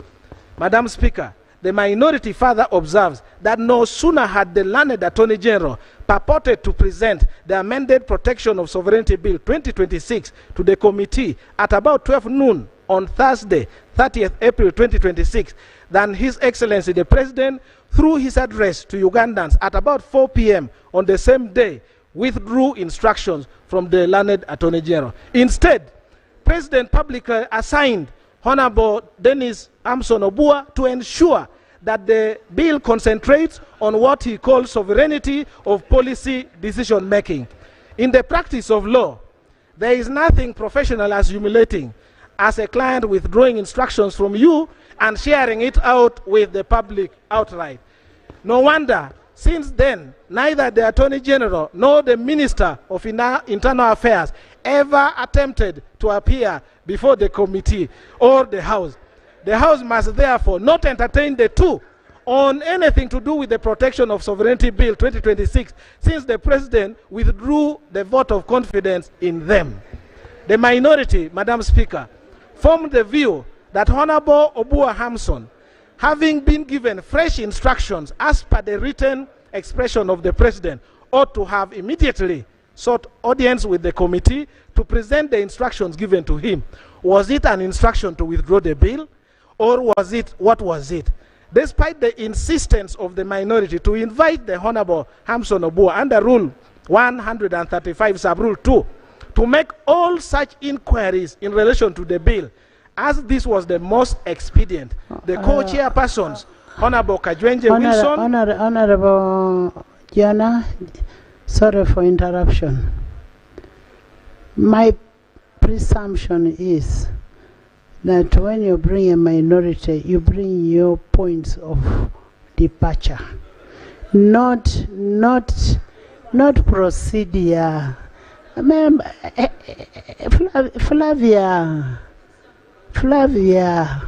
Madam Speaker, the minority further observes that no sooner had the learned Attorney General purported to present the amended Protection of Sovereignty Bill 2026 to the committee at about 12 noon on Thursday, 30th April 2026, than His Excellency the President, through his address to Ugandans at about 4 p.m. on the same day, withdrew instructions from the learned Attorney General. Instead, President publicly assigned Honorable Dennis Amson Obua to ensure that the bill concentrates on what he calls sovereignty of policy decision making. In the practice of law, there is nothing professional as humiliating as a client withdrawing instructions from you and sharing it out with the public outright. No wonder, since then, neither the Attorney General nor the Minister of Internal Affairs ever attempted to appear before the committee or the House. The House must therefore not entertain the two on anything to do with the Protection of Sovereignty Bill 2026, since the President withdrew the vote of confidence in them. The minority, Madam Speaker, formed the view that Honorable Obua Hamson, having been given fresh instructions as per the written expression of the President, ought to have immediately sought audience with the committee to present the instructions given to him. Was it an instruction to withdraw the bill, or was it, what was it? Despite the insistence of the minority to invite the Honorable Hamson Obua under Rule 135, Sub-Rule 2, to make all such inquiries in relation to the bill, as this was the most expedient, the co-chairpersons, Honorable Kajwenje Wilson. Honorable Jana, sorry for interruption. My presumption is that when you bring a minority, you bring your points of departure, not procedure. Flavia,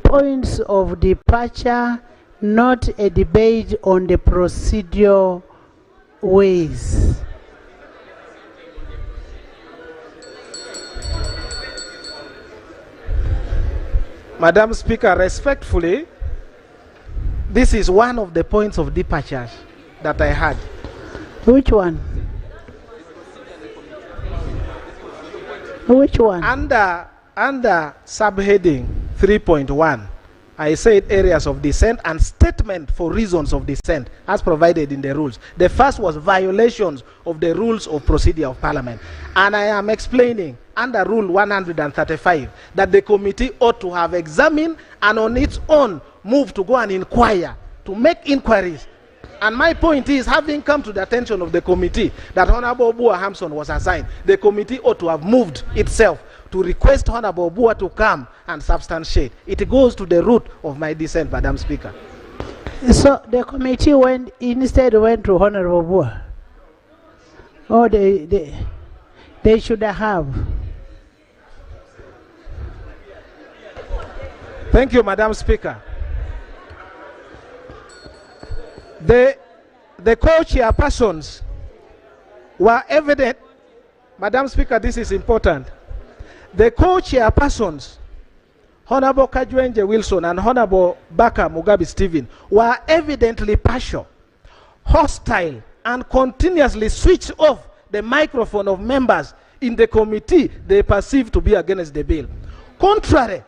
points of departure, not a debate on the procedural ways. Madam Speaker, respectfully, this is one of the points of departure that I had. Which one? Which one? Under subheading 3.1, I said areas of dissent and statement for reasons of dissent as provided in the rules. The first was violations of the rules of procedure of Parliament. And I am explaining under Rule 135 that the committee ought to have examined and on its own move to go and inquire, to make inquiries. And my point is, having come to the attention of the committee that Honorable Obua Hamson was assigned, the committee ought to have moved itself to request Honorable Obua to come and substantiate. It goes to the root of my dissent, Madam Speaker. So the committee instead went to Honorable Obua. Oh, they should have. Thank you, Madam Speaker. The co-chairpersons were evident. Madam Speaker, this is important. The co-chairpersons, Honorable Kajwenje Wilson and Honorable Baka Mugabe Stephen, were evidently partial, hostile, and continuously switched off the microphone of members in the committee they perceive to be against the bill. Contrary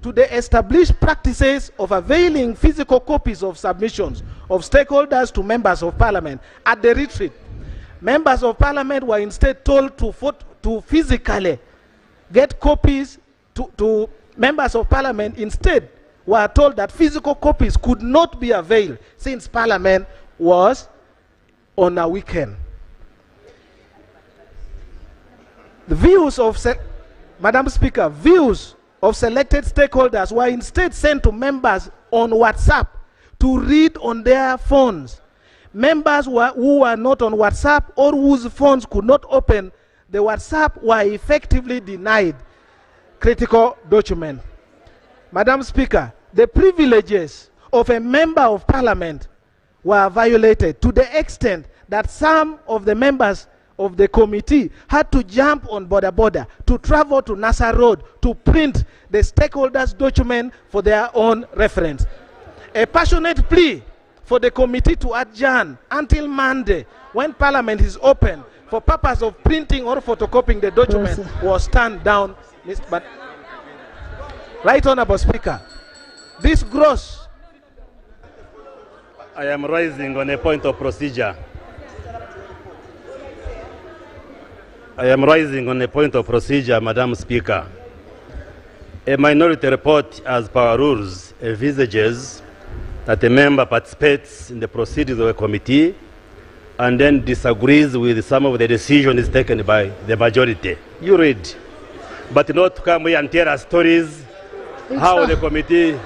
to the established practices of availing physical copies of submissions of stakeholders to members of parliament at the retreat, members of parliament were instead told to physically get copies to members of parliament. Instead were told that physical copies could not be availed since parliament was on a weekend. The views of Madam Speaker, views of selected stakeholders were instead sent to members on WhatsApp to read on their phones. Members who were not on WhatsApp or whose phones could not open the WhatsApp were effectively denied critical document. Madam Speaker, the privileges of a member of parliament were violated to the extent that some of the members of the committee had to jump on border to travel to Nassau Road to print the stakeholders' document for their own reference. A passionate plea for the committee to adjourn until Monday, when parliament is open, for purpose of printing or photocopying the document was turned down. But Right Honourable Speaker, this gross... I am rising on a point of procedure. I am rising on a point of procedure, Madam Speaker. A minority report, as per our rules, envisages that a member participates in the proceedings of a committee and then disagrees with some of the decisions taken by the majority. You read. But not to come here and tell us stories how the committee...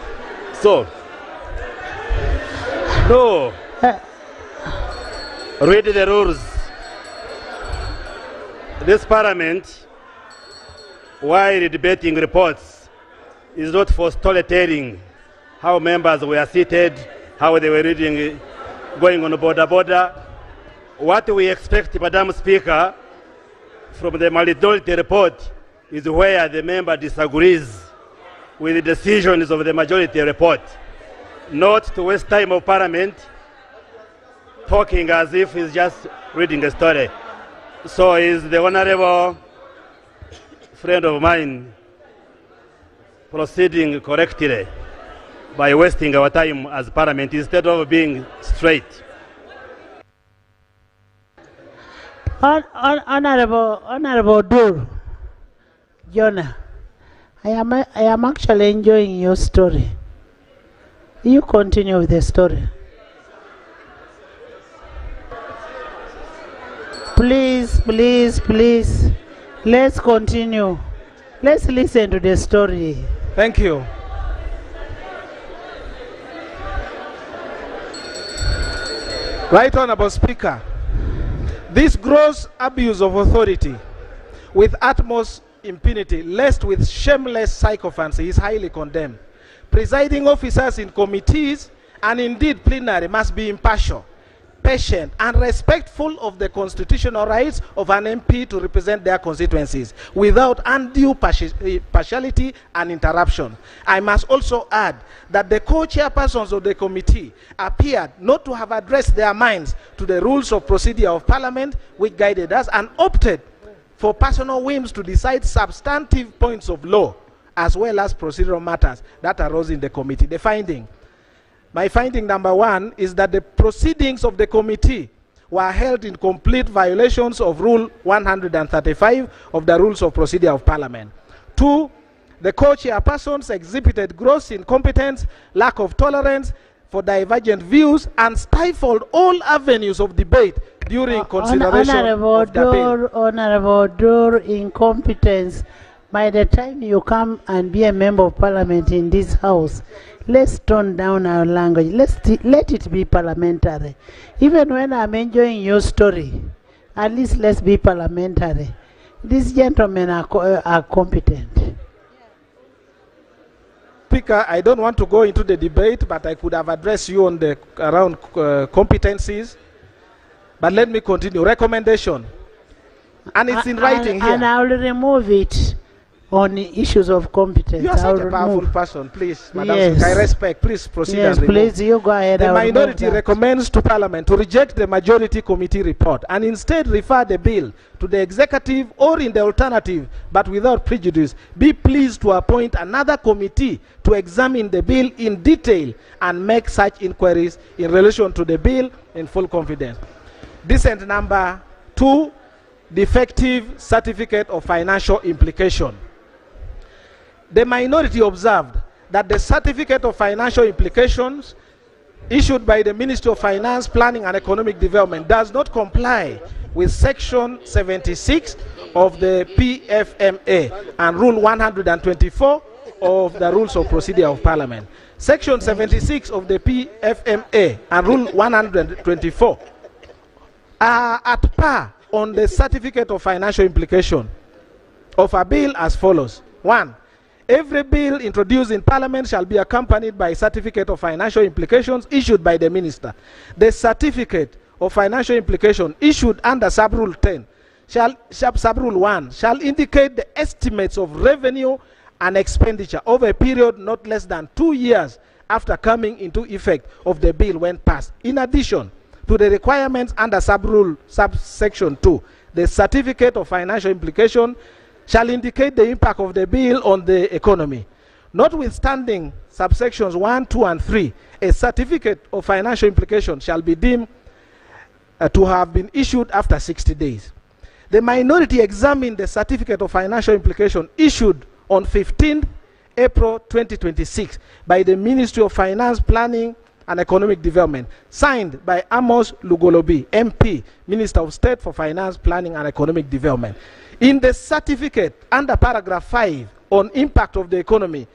So, no. Read the rules. This parliament, while debating reports, is not for storytelling how members were seated, how they were reading, going on border. What we expect, Madam Speaker, from the minority report is where the member disagrees with the decisions of the majority report, not to waste time of parliament talking as if he's just reading a story. So is the honorable friend of mine proceeding correctly by wasting our time as parliament instead of being straight? Honorable Dur, Jonah, I am actually enjoying your story. You continue with the story. Please. Let's continue. Let's listen to the story. Thank you. Right Honourable Speaker, this gross abuse of authority with utmost impunity, laced with shameless sycophancy, is highly condemned. Presiding officers in committees and indeed plenary must be impartial, patient and respectful of the constitutional rights of an MP to represent their constituencies without undue partiality and interruption. I must also add that the co-chairpersons of the committee appeared not to have addressed their minds to the rules of procedure of parliament which guided us, and opted for personal whims to decide substantive points of law as well as procedural matters that arose in the committee. My finding number one is that the proceedings of the committee were held in complete violations of Rule 135 of the Rules of Procedure of Parliament. 2, the co-chairpersons exhibited gross incompetence, lack of tolerance for divergent views, and stifled all avenues of debate during consideration of the bill. Honorable Dur, incompetence. By the time you come and be a member of parliament in this house, let's tone down our language. Let it be parliamentary. Even when I'm enjoying your story, at least let's be parliamentary. These gentlemen are competent. Speaker, I don't want to go into the debate, but I could have addressed you on the around competencies. But let me continue. Recommendation. And it's in writing here. And I will remove it. on issues of competence. You are such I'll a powerful remove. person. Please, Madam Yes. Speaker, I respect. Please proceed Yes, and remove. please, you go ahead. The I'll remove minority that. recommends to Parliament to reject the majority committee report and instead refer the bill to the executive, or in the alternative, but without prejudice, be pleased to appoint another committee to examine the bill in detail and make such inquiries in relation to the bill in full confidence. Dissent number 2, defective certificate of financial implication. The minority observed that the certificate of financial implications issued by the Ministry of Finance, Planning and Economic Development does not comply with Section 76 of the PFMA and Rule 124 of the Rules of Procedure of Parliament. Section 76 of the PFMA and Rule 124 are at par on the certificate of financial implication of a bill as follows. 1. Every bill introduced in Parliament shall be accompanied by a certificate of financial implications issued by the Minister. The certificate of financial implication issued under Sub-Rule 10 Sub-Rule 1 shall indicate the estimates of revenue and expenditure over a period not less than 2 years after coming into effect of the bill when passed. In addition to the requirements under Sub-Rule Subsection 2, the certificate of financial implication shall indicate the impact of the bill on the economy. Notwithstanding subsections 1, 2, and 3, a certificate of financial implication shall be deemed to have been issued after 60 days. The minority examined the certificate of financial implication issued on 15 April 2026 by the Ministry of Finance, Planning and Economic Development, signed by Amos Lugolobi, MP, Minister of State for Finance, Planning and Economic Development. In the certificate, under paragraph 5 on impact of the economy,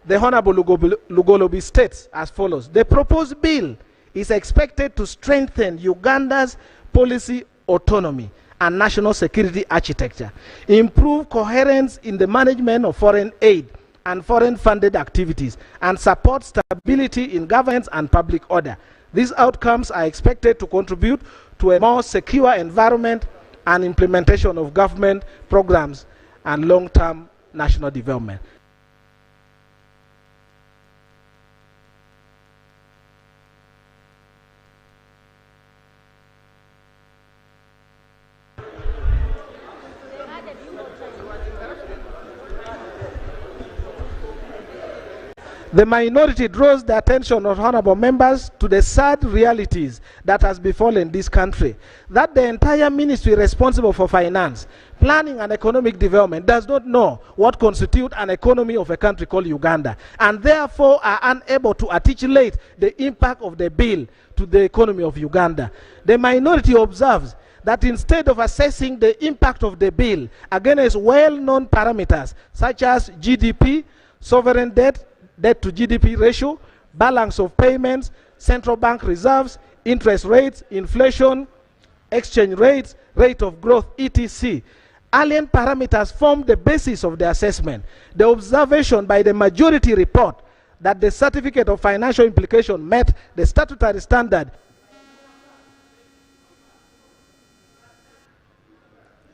the Honorable Lugolobi states as follows: the proposed bill is expected to strengthen Uganda's policy autonomy and national security architecture, improve coherence in the management of foreign aid and foreign funded activities, and support stability in governance and public order. These outcomes are expected to contribute to a more secure environment and implementation of government programs and long-term national development. The minority draws the attention of honorable members to the sad realities that has befallen this country, that the entire ministry responsible for finance, planning and economic development does not know what constitutes an economy of a country called Uganda, and therefore are unable to articulate the impact of the bill to the economy of Uganda. The minority observes that instead of assessing the impact of the bill against well-known parameters such as GDP, sovereign debt, debt to GDP ratio, balance of payments, central bank reserves, interest rates, inflation, exchange rates, rate of growth, etc. Alien parameters form the basis of the assessment. The observation by the majority report that the certificate of financial implication met the statutory standard.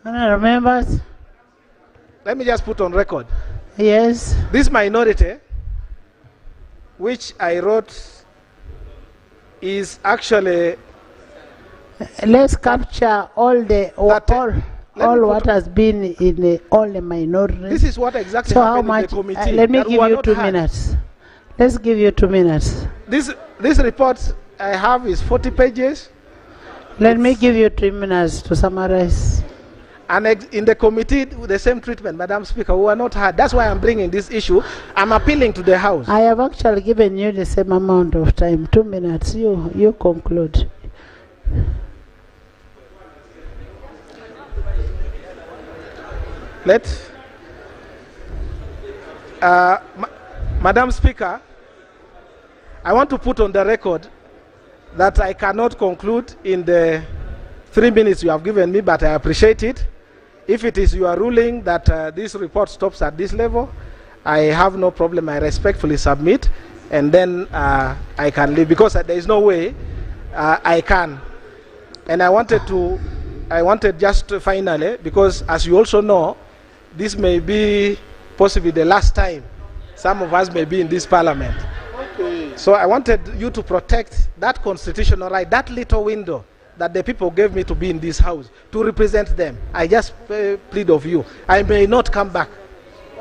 Honourable members. Let me just put on record. Yes. This minority, which I wrote, is actually. Let's capture all the all what has been in all the minorities. This is what exactly so happened how much, in the committee. let me give you 2 minutes. Let's give you 2 minutes. This report I have is 40 pages. Let me give you 3 minutes to summarize. And in the committee, with the same treatment, Madam Speaker, we were not heard. That's why I'm bringing this issue. I'm appealing to the House. I have actually given you the same amount of time, 2 minutes. You conclude. Madam Speaker, I want to put on the record that I cannot conclude in the 3 minutes you have given me, but I appreciate it. If it is your ruling that this report stops at this level, I have no problem. I respectfully submit, and then I can leave, because there is no way I can. And I wanted just to finally, because as you also know, this may be possibly the last time some of us may be in this parliament. Okay. So I wanted you to protect that constitutional right, that little window that the people gave me to be in this house, to represent them. I just plead of you. I may not come back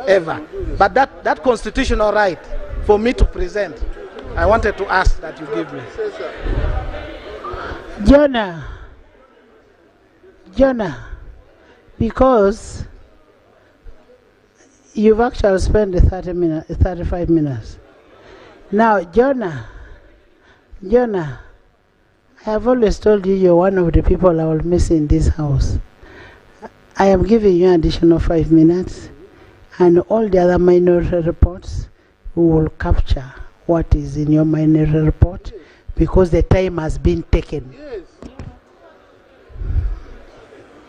ever, but that constitutional right for me to present, I wanted to ask that you give me. Jonah, because you've actually spent the 35 minutes. Now, Jonah, I have always told you you're one of the people I will miss in this house. I am giving you an additional 5 minutes, and all the other minority reports, we will capture what is in your minority report, because the time has been taken. Yes.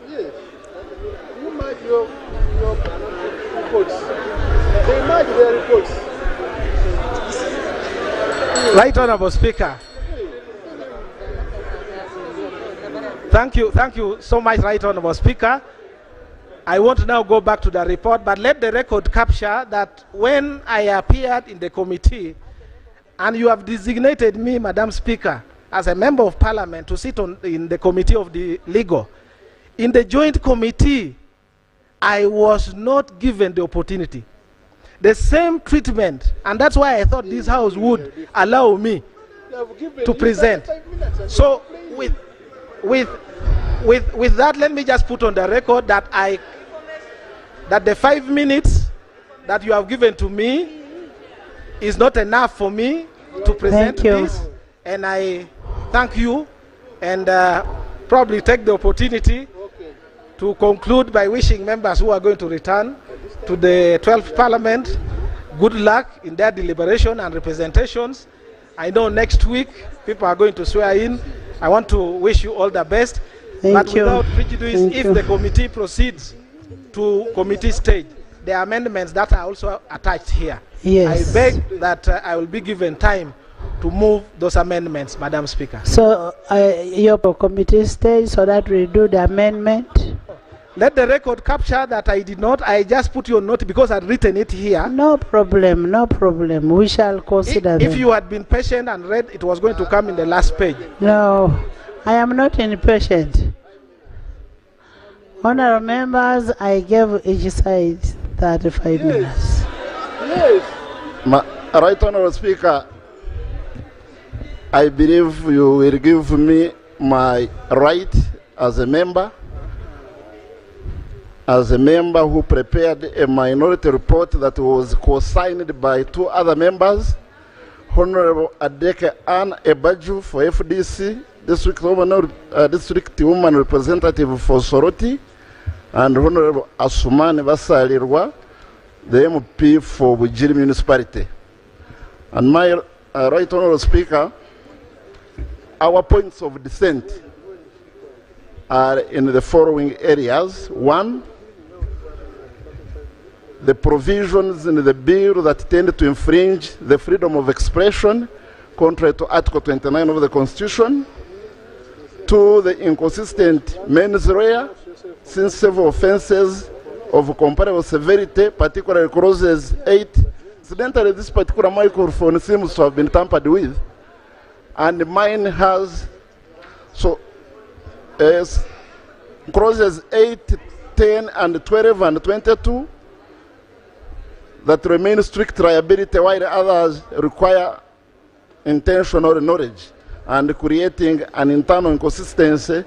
Yes. You might your reports. They might their reports. Right Honorable Speaker. Thank you so much, Right Honorable Speaker. I want to now go back to the report, but let the record capture that when I appeared in the committee, and you have designated me, Madam Speaker, as a member of Parliament to sit in the committee of the legal. In the joint committee, I was not given the opportunity. The same treatment, and that's why I thought this house would allow me to present. So with that, let me just put on the record that that the 5 minutes that you have given to me is not enough for me to present this, and I thank you, and probably take the opportunity to conclude by wishing members who are going to return to the 12th Parliament good luck in their deliberation and representations. I know next week people are going to swear in. I want to wish you all the best. But without prejudice, if the committee proceeds to committee stage, there are amendments that are also attached here. Yes. I beg that I will be given time to move those amendments, Madam Speaker. So your committee stage so that we do the amendment? Let the record capture that I did not. I just put your note because I'd written it here. No problem, no problem. We shall consider If you had been patient and read, it was going to come in the last page. No, I am not impatient. Honourable members, I gave each side 35 minutes. Yes. Right Honourable Speaker, I believe you will give me my right as a member who prepared a minority report that was co-signed by 2 other members, Honorable Adeke Ann Ebaju for FDC, District Woman Representative for Soroti, and Honorable Asumani Basalirwa, the MP for Bujiri Municipality. And my Right Honorable Speaker, our points of dissent are in the following areas. 1, the provisions in the bill that tend to infringe the freedom of expression, contrary to Article 29 of the Constitution. 2, the inconsistent mens rea, since several offenses of comparable severity, particularly clauses 8. Incidentally, this particular microphone seems to have been tampered with, and mine has, so clauses 8, 10, and 12, and 22 that remain strict liability, while others require intentional knowledge, and creating an internal inconsistency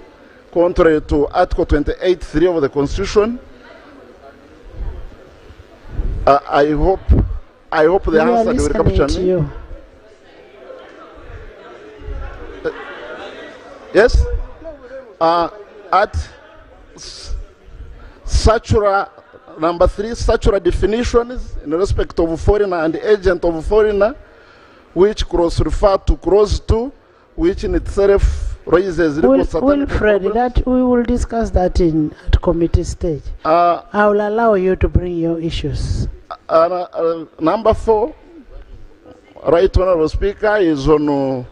contrary to Article 28(3) of the Constitution. I hope the answer will capture me. Yes? At statutory number 3, statutory definitions in respect of foreigner and agent of foreigner, which cross-refer to clause 2, which in itself raises Wilfred, that we will discuss that at committee stage. I will allow you to bring your issues. Number 4, Right Honourable Speaker, is on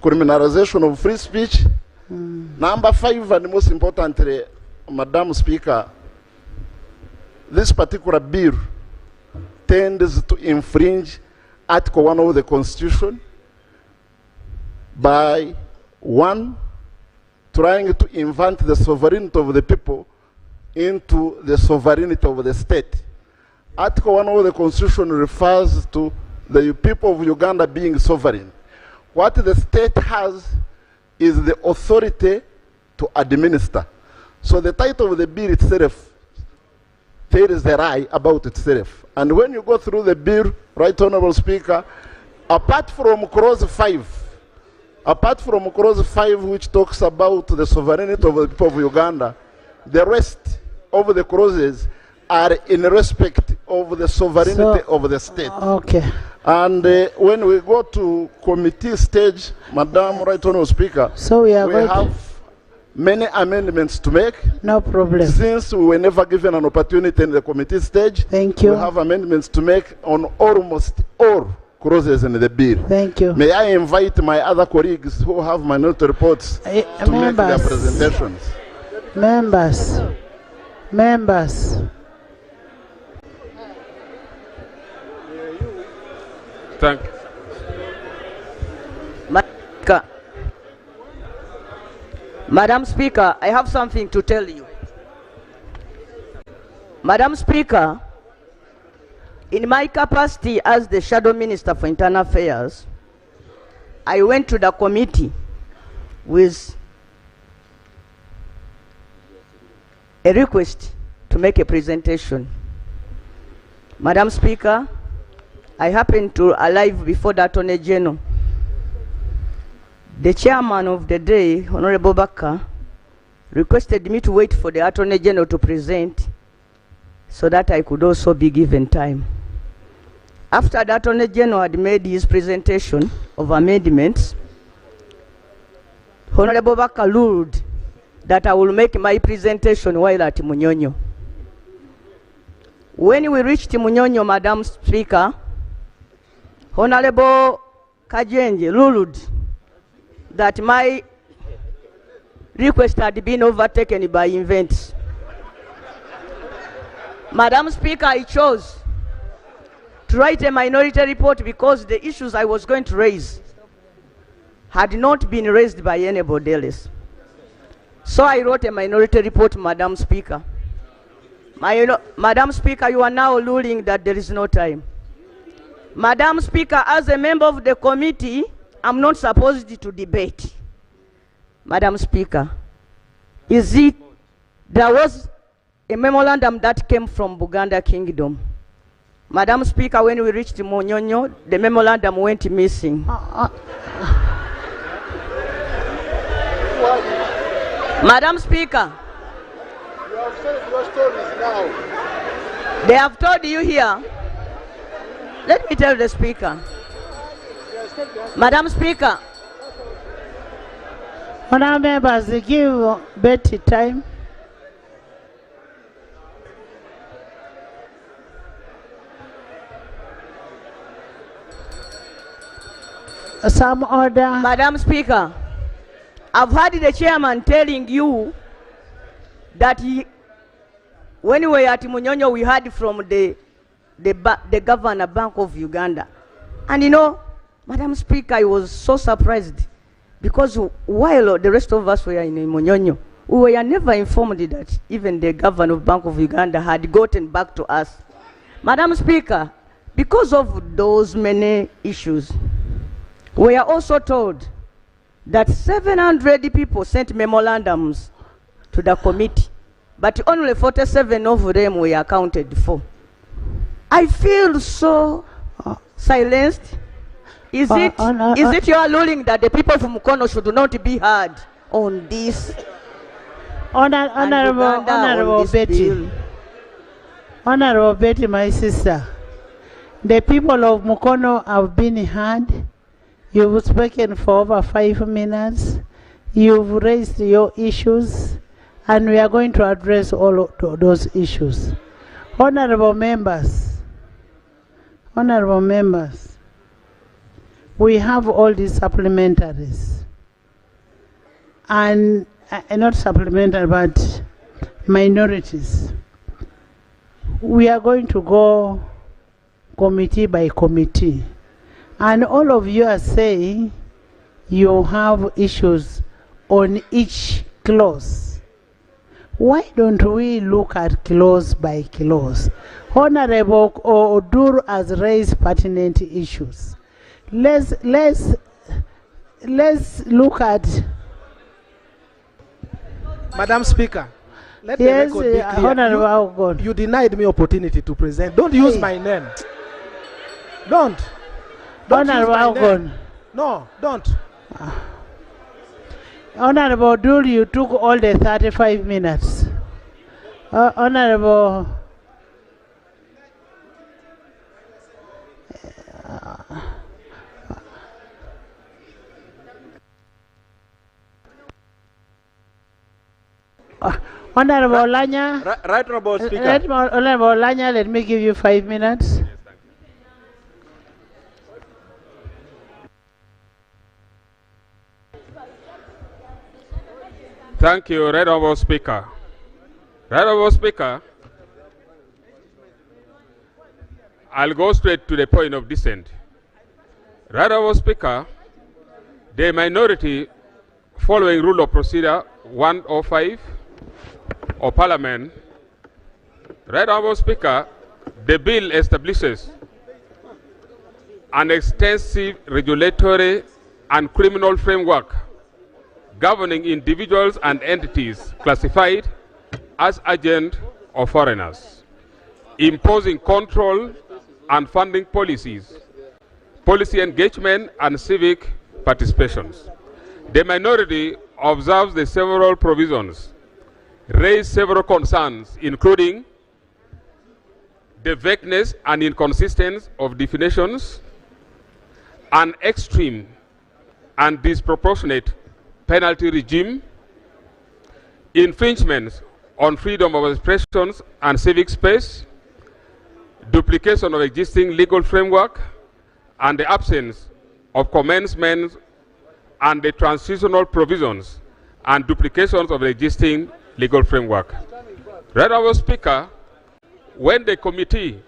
criminalization of free speech. Number 5, and most importantly, Madam Speaker, this particular bill tends to infringe Article 1 of the Constitution by, one, trying to invert the sovereignty of the people into the sovereignty of the state. Article 1 of the Constitution refers to the people of Uganda being sovereign. What the state has is the authority to administer. So the title of the bill itself tells the lie about itself. And when you go through the bill, Right Honorable Speaker, apart from clause 5, which talks about the sovereignty of the people of Uganda, the rest of the clauses are in respect of the sovereignty of the state. Okay. And when we go to committee stage, Madam Right Honorable Speaker, so we have many amendments to make. No problem. Since we were never given an opportunity in the committee stage, thank you. We have amendments to make on almost all clauses in the bill. Thank you. May I invite my other colleagues who have minority reports to make their presentations. Members. Thank you. Madam Speaker, I have something to tell you. Madam Speaker, in my capacity as the Shadow Minister for Internal Affairs, I went to the committee with a request to make a presentation. Madam Speaker, I happened to arrive before the Attorney General. The chairman of the day, Honorable Baka, requested me to wait for the Attorney General to present so that I could also be given time. After the Attorney General had made his presentation of amendments, Honorable Baka ruled that I will make my presentation while at Munyonyo. When we reached Munyonyo, Madam Speaker, Honorable Kajenje ruled that my request had been overtaken by events. Madam Speaker, I chose to write a minority report because the issues I was going to raise had not been raised by anybody else. So I wrote a minority report, Madam Speaker. Madam Speaker, you are now ruling that there is no time. Madam Speaker, as a member of the committee, I'm not supposed to debate. Madam Speaker, there was a memorandum that came from Buganda Kingdom. Madam Speaker, when we reached Munyonyo, the memorandum went missing. Madam Speaker, you have said your stories now. They have told you here. Let me tell the Speaker. Madam Speaker. Honourable members, they give Betty time. Some order. Madam Speaker, I've heard the chairman telling you that when we were at Munyonyo, we heard from the Governor Bank of Uganda. And you know, Madam Speaker, I was so surprised because while the rest of us were in Munyonyo, we were never informed that even the Governor of Bank of Uganda had gotten back to us. Madam Speaker, because of those many issues, we are also told that 700 people sent memorandums to the committee, but only 47 of them were accounted for. I feel so silenced. Is it your ruling that the people from Mukono should not be heard on this? Honorable Betty. Honorable Betty, my sister, the people of Mukono have been heard. You've spoken for over 5 minutes. You've raised your issues, and we are going to address all of those issues. Honorable members, we have all these supplementaries, and not supplementary, but minorities. we are going to go committee by committee. And all of you are saying you have issues on each clause. Why don't we look at clause by clause? Honorable Odur has raised pertinent issues. Let's look at. Madam Speaker, let Yes, the record be clear. Honorable You denied me opportunity to present. Don't use my name. Don't use my name. No, don't. Honorable Dul, you took all the 35 minutes. Honorable. Honorable Lanya. Right, Honorable Speaker. Honorable Lanya, let me give you 5 minutes. Thank you, Right Honourable Speaker. Right Honourable Speaker, I'll go straight to the point of dissent. Right Honourable Speaker, the minority, following Rule of Procedure 105 of Parliament, Right Honourable Speaker, the bill establishes an extensive regulatory and criminal framework governing individuals and entities classified as agents of foreigners, imposing control and funding policies, policy engagement, and civic participations. The minority observes the several provisions, raise several concerns, including the vagueness and inconsistency of definitions, an extreme and disproportionate penalty regime, infringements on freedom of expressions and civic space, duplication of existing legal framework, and the absence of commencement and the transitional provisions and duplications of the existing legal framework. Right Honourable Speaker, when the committee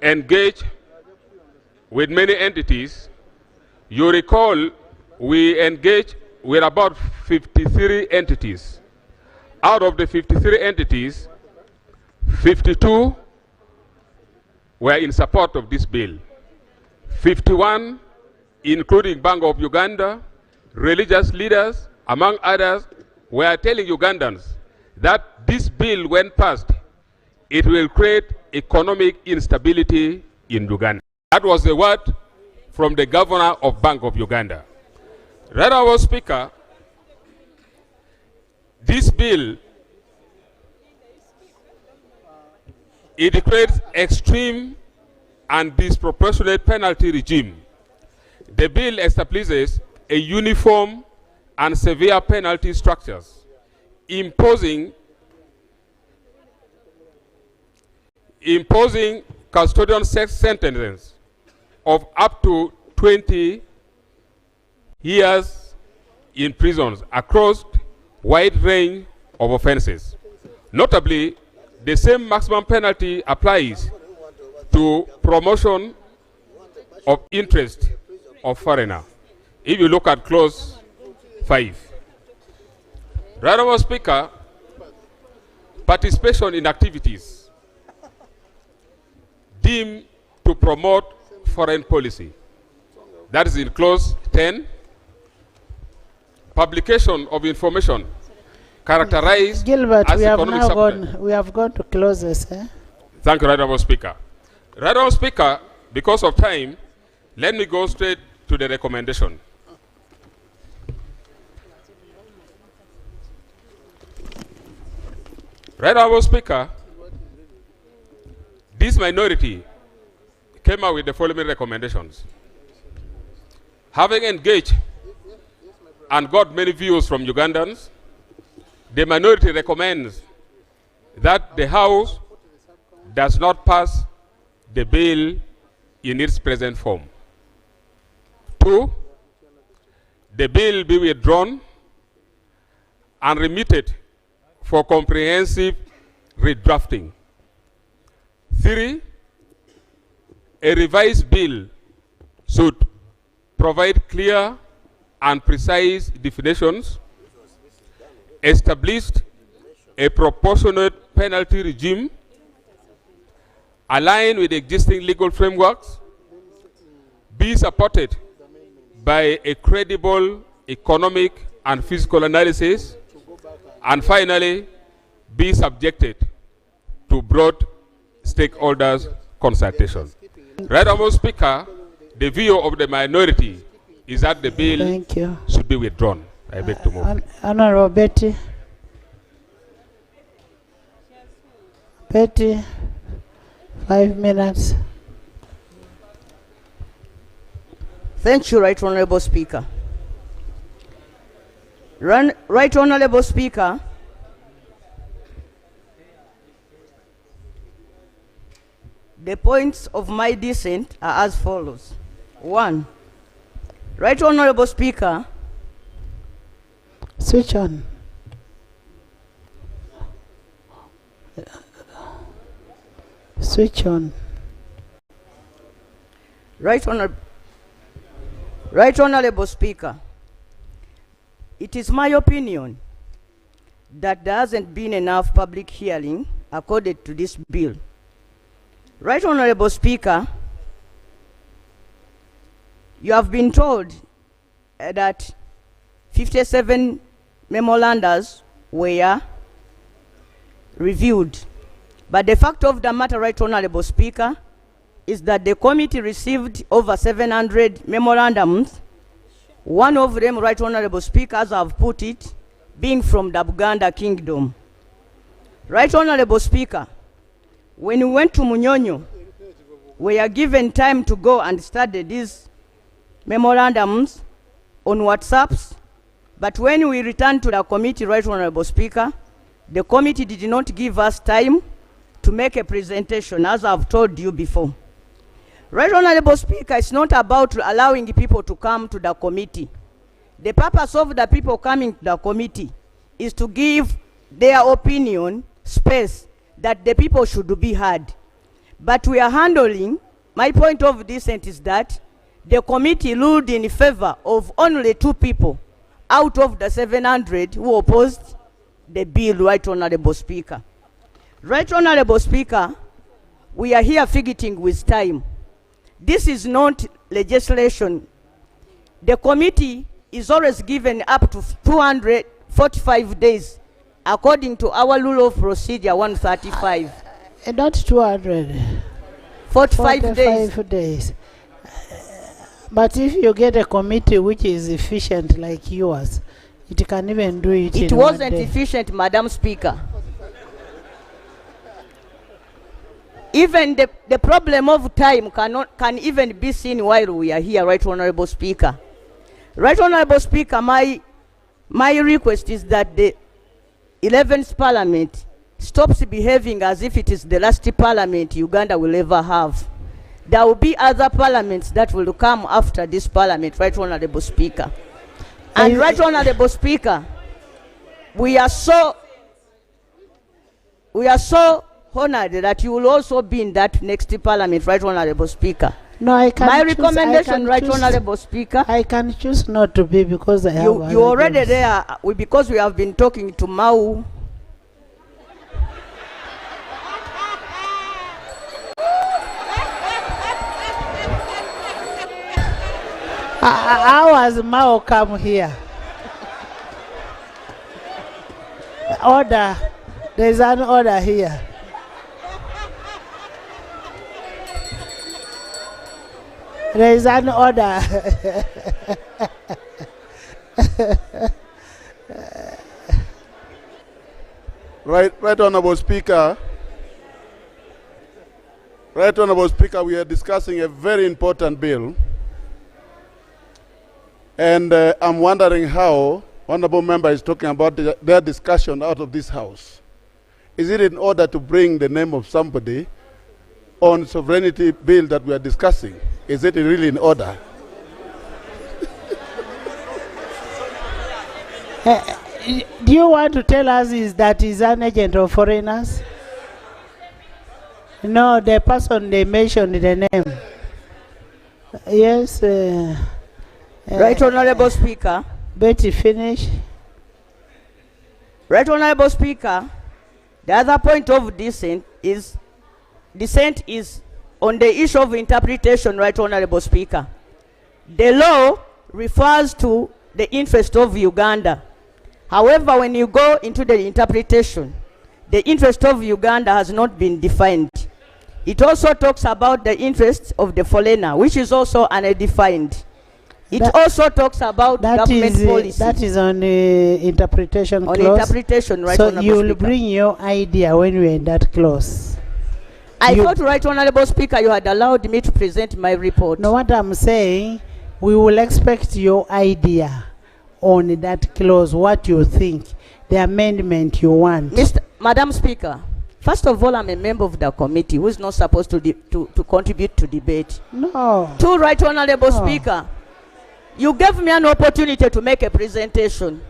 engaged with many entities, you recall we engaged with about 53 entities. Out of the 53 entities, 52 were in support of this bill. 51, including Bbago of Uganda, religious leaders, among others, were telling Ugandans that this bill, when passed, it will create economic instability in Uganda. That was the word from the governor of Bbago of Uganda. Right Honourable Speaker, this bill, it creates extreme and disproportionate penalty regime. The bill establishes a uniform and severe penalty structures, imposing custodial sex sentences of up to 20 years in prisons across wide range of offenses. Notably, the same maximum penalty applies to promotion of interest of foreigner. If you look at clause 5. Right Honourable Speaker, participation in activities deemed to promote foreign policy. That is in clause 10. Publication of information characterized Gilbert, as we have economic now supplement. we have gone to clauses. Thank you, Right Honourable Speaker. Right Honourable Speaker, because of time, let me go straight to the recommendation. Right Honourable Speaker, this minority came out with the following recommendations. Having engaged and got many views from Ugandans, the minority recommends that the House does not pass the bill in its present form. 2, the bill be withdrawn and remitted for comprehensive redrafting. 3, a revised bill should provide clear and precise definitions, establish a proportionate penalty regime, align with existing legal frameworks, be supported by a credible economic and physical analysis, and finally, be subjected to broad stakeholders' consultation. Right Honourable Speaker, the view of the minority is that the bill should be withdrawn. I beg to move. Honourable Betty. Betty, 5 minutes. Thank you, Right Honourable Speaker. Right Honourable Speaker, the points of my dissent are as follows. 1, Right Honourable Speaker. Switch on. Switch on. Right Honourable Speaker, it is my opinion that there hasn't been enough public hearing accorded to this bill. Right Honourable Speaker, you have been told that 57 memorandums were reviewed. But the fact of the matter, Right Honourable Speaker, is that the committee received over 700 memorandums. One of them, Right Honourable Speaker, as I've put it, being from the Buganda Kingdom. Right Honourable Speaker, when we went to Munyonyo, we are given time to go and study these memorandums on WhatsApps, but when we returned to the committee, Right Honourable Speaker, the committee did not give us time to make a presentation, as I've told you before. Right Honourable Speaker, it's not about allowing people to come to the committee. The purpose of the people coming to the committee is to give their opinion space that the people should be heard. But we are handling, my point of dissent is that the committee ruled in favor of only 2 people out of the 700 who opposed the bill, Right Honourable Speaker. Right Honourable Speaker, we are here fidgeting with time. This is not legislation. The committee is always given up to 245 days, according to our rule of procedure 135. Not 200. 45 days. But if you get a committee which is efficient like yours, it can even do it in 1 day. It wasn't efficient, Madam Speaker. Even the problem of time can even be seen while we are here, Right Honourable Speaker. Right Honourable Speaker, my request is that the 11th Parliament stops behaving as if it is the last Parliament Uganda will ever have. There will be other parliaments that will come after this Parliament, Right Honourable Speaker. And Right Honourable Speaker, we are so honored that you will also be in that next Parliament, Right Honourable Speaker. No, I can. My recommendation, Right Honourable Speaker. I can choose not to be because I have. You already there because we have been talking to Mau. How has Mao come here? Order. There's an order here. There is an order. Right Honourable Speaker. Right Honourable Speaker, we are discussing a very important bill. And I'm wondering how Honourable Member is talking about their discussion out of this House. Is it in order to bring the name of somebody on sovereignty bill that we are discussing? Is it really in order? Do you want to tell us is that he's an agent of foreigners? No, the person they mentioned the name. Yes. Right Honorable Speaker. Betty, finish. Right Honorable Speaker, the other point of dissent is on the issue of interpretation, Right Honorable Speaker. The law refers to the interest of Uganda. However, when you go into the interpretation, the interest of Uganda has not been defined. It also talks about the interest of the foreigner, which is also undefined. It also talks about government policy. That is on the interpretation clause. On interpretation, Right Honorable Speaker. So you will Speaker. bring your idea when we are in that clause. I thought, Right Honorable Speaker, you had allowed me to present my report. No, what I'm saying, we will expect your idea on that clause, what you think, the amendment you want. Madam Speaker, first of all, I'm a member of the committee who is not supposed to contribute to debate. No. Two, Right Honorable Speaker, you gave me an opportunity to make a presentation.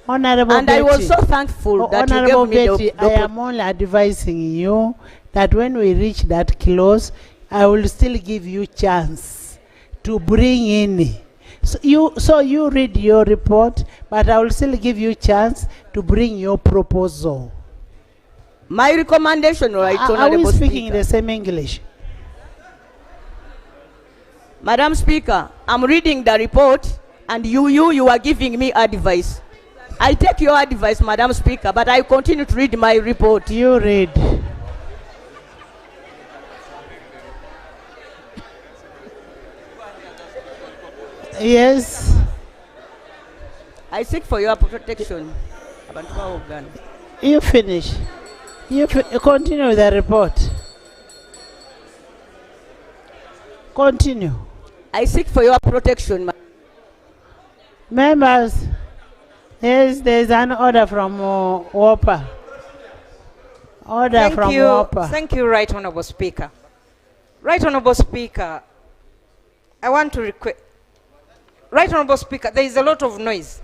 Honorable and Betty, I was so thankful that Honorable you gave me Betty, the I am only advising you that when we reach that clause, I will still give you chance to bring in. So you read your report, but I will still give you chance to bring your proposal. My recommendation, Right Honorable Are we speaking Speaker. the same English? Madam Speaker, I'm reading the report and you are giving me advice. I take your advice, Madam Speaker, but I continue to read my report. You read. Yes. I seek for your protection. You finish. You continue with the report. Continue. I seek for your protection. Members, yes, there's an order from WOPA. Order from WOPA. Thank you, Right Honorable Speaker. Right Honorable Speaker, I want to request. Right Honorable Speaker, there is a lot of noise,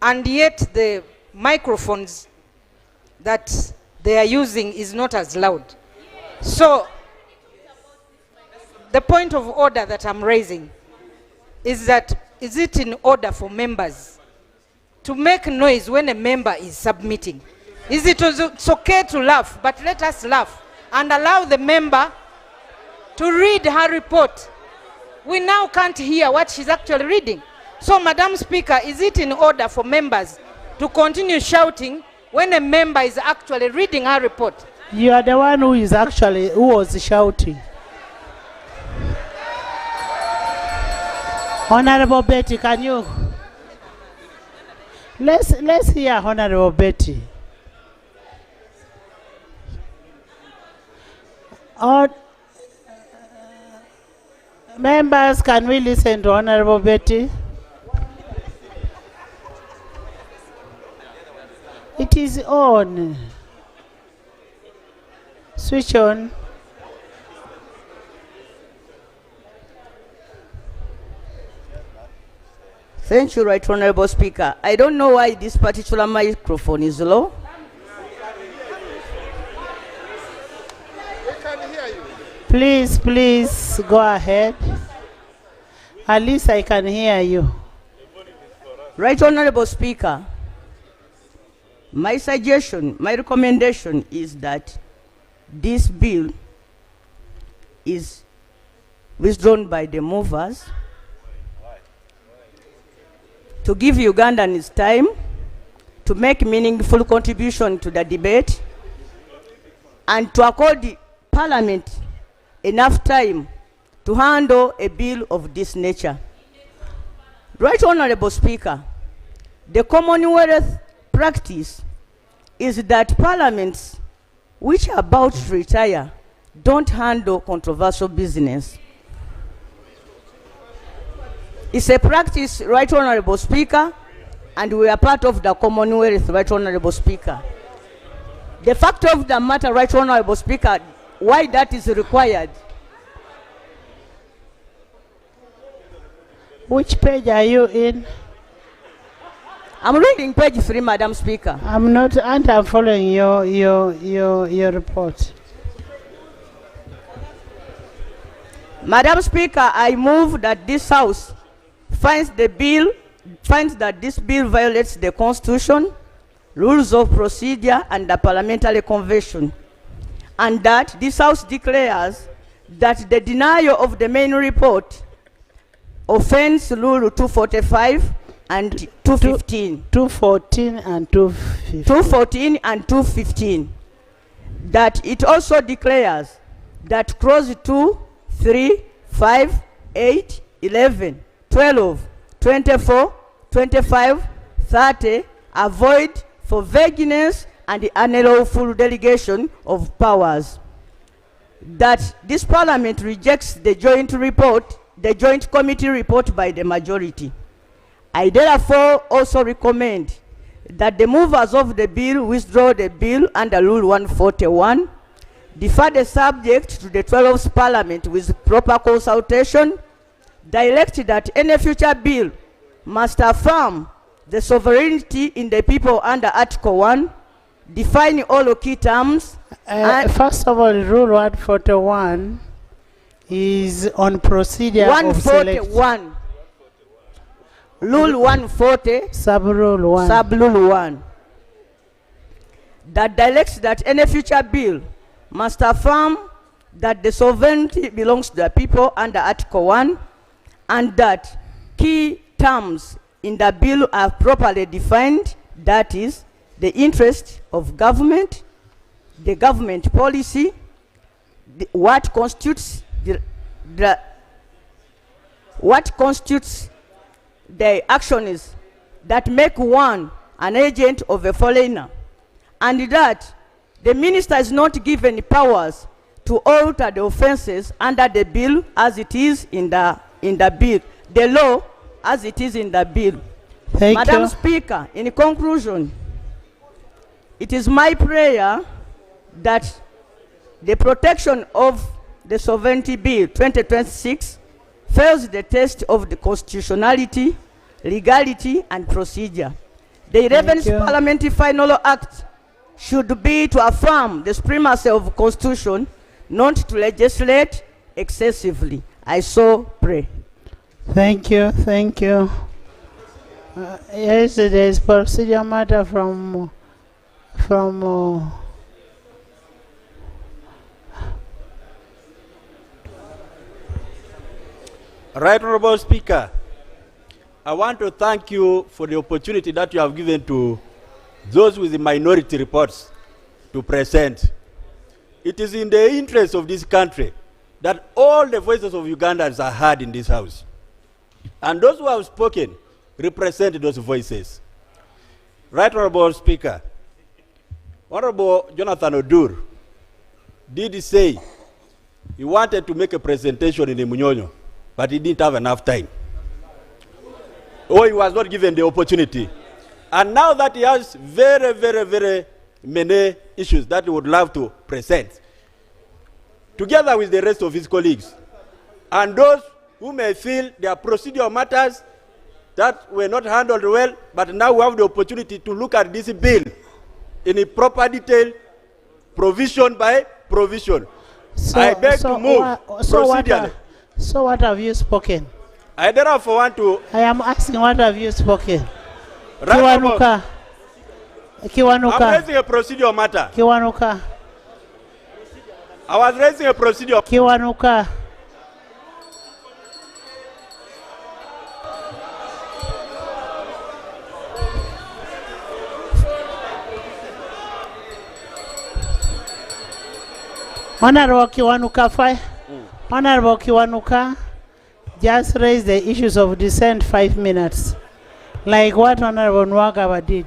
and yet the microphones that they are using is not as loud. So, the point of order that I'm raising is that, is it in order for members to make noise when a member is submitting? Is it it's okay to laugh, but let us laugh and allow the member to read her report? We now can't hear what she's actually reading. So, Madam Speaker, is it in order for members to continue shouting when a member is actually reading her report? You are the one who was shouting. Honorable Betty, can you? Let's hear Honorable Betty. Members, can we listen to Honorable Betty? It is on. Switch on. Thank you, Right Honorable Speaker. I don't know why this particular microphone is low. Please go ahead. At least I can hear you. Right Honorable Speaker, my suggestion, my recommendation is that this bill is withdrawn by the movers to give Ugandans time to make meaningful contribution to the debate and to accord the Parliament enough time to handle a bill of this nature. Right Honorable Speaker, the Commonwealth practice is that parliaments which are about to retire don't handle controversial business. It's a practice, Right Honorable Speaker, and we are part of the Commonwealth, Right Honorable Speaker. The fact of the matter, Right Honorable Speaker, why that is required. Which page are you in? I'm reading page 3, Madam Speaker. I'm not, and I'm following your report. Madam Speaker, I move that this House finds that this bill violates the Constitution, rules of procedure, and the Parliamentary Convention, and that this House declares that the denial of the main report offends Rule 245 and 215. 214 and 215. 214 and 215. That it also declares that clause 2, 3, 5, 8, 11, 12, 24, 25, 30 are void for vagueness and the unlawful delegation of powers. That this Parliament rejects the joint committee report by the majority. I therefore also recommend that the movers of the bill withdraw the bill under Rule 141, defer the subject to the 12th Parliament with proper consultation, direct that any future bill must affirm the sovereignty in the people under Article 1, define all key terms. First of all, Rule 141 is on procedure of select. 141. Rule 140. Sub-Rule 1. Sub-Rule 1. That directs that any future bill must affirm that the sovereignty belongs to the people under Article 1, and that key terms in the bill are properly defined, that is, the interest of government, the government policy, what constitutes the actions that make one an agent of a foreigner, and that the minister is not given powers to alter the offenses under the bill as it is in the bill, the law as it is in the bill. Madam Speaker, in conclusion, it is my prayer that the protection of the Sovereignty Bill 2026 fails the test of the constitutionality, legality, and procedure. The 11th Parliamentary Final Act should be to affirm the supremacy of the Constitution, not to legislate excessively. I so pray. Thank you, thank you. Yes, there is procedure matter from Right Honorable Speaker, I want to thank you for the opportunity that you have given to those with the minority reports to present. It is in the interest of this country that all the voices of Ugandans are heard in this House. And those who have spoken represent those voices. Right Honorable Speaker, Honorable Jonathan Odur did say he wanted to make a presentation in the Munyonyo, but he didn't have enough time. Or he was not given the opportunity. And now that he has very, very, very many issues that he would love to present, together with the rest of his colleagues, and those who may feel there are procedural matters that were not handled well, but now we have the opportunity to look at this bill in a proper detail, provision by provision. I beg to move procedurally. So what have you spoken? I therefore want to... I am asking, what have you spoken? Right, Kiwanuka. I'm raising a procedural matter. Kiwanuka. I was raising a procedure. Kiwanuka. Honorable Kiwanuka, Honorable Kiwanuka, just raise the issues of dissent 5 minutes, like what Honorable Nwagaba did.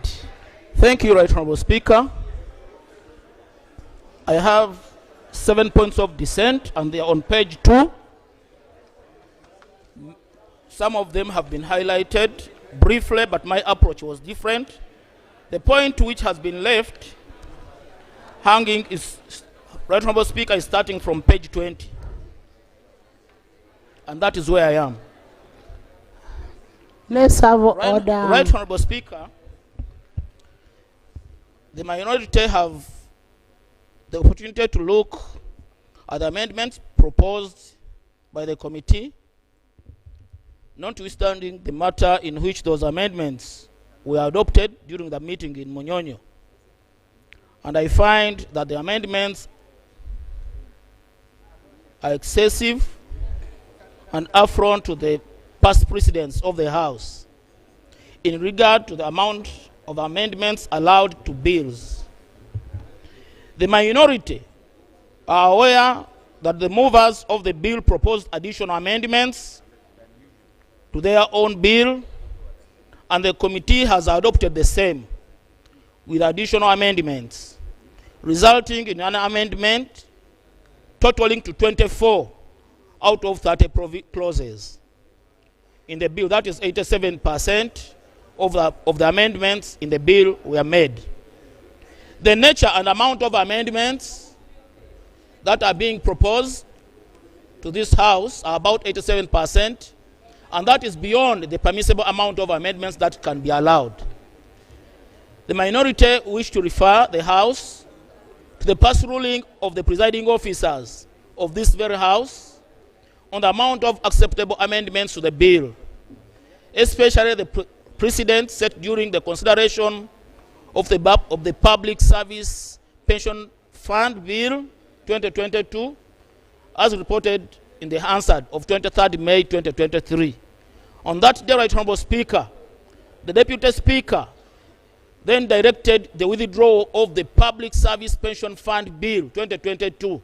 Thank you, Right Honorable Speaker. I have 7 points of dissent, and they are on page 2. Some of them have been highlighted briefly, but my approach was different. The point which has been left hanging is, Right Honorable Speaker, is starting from page 20. And that is where I am. Let's have order. Right Honorable Speaker, the minority have the opportunity to look at the amendments proposed by the committee, notwithstanding the matter in which those amendments were adopted during the meeting in Munyonyo. And I find that the amendments are excessive and affront to the past precedents of the House in regard to the amount of amendments allowed to bills. The minority are aware that the movers of the bill proposed additional amendments to their own bill, and the committee has adopted the same with additional amendments, resulting in an amendment totaling to 24 out of 30 clauses in the bill. That is 87% of the amendments in the bill were made. The nature and amount of amendments that are being proposed to this House are about 87%, and that is beyond the permissible amount of amendments that can be allowed. The minority wish to refer the House to the past ruling of the presiding officers of this very House on the amount of acceptable amendments to the bill, especially the precedent set during the consideration of the Public Service Pension Fund Bill 2022, as reported in the Hansard of 23rd May 2023. On that day, Right Honourable Speaker, the Deputy Speaker then directed the withdrawal of the Public Service Pension Fund Bill 2022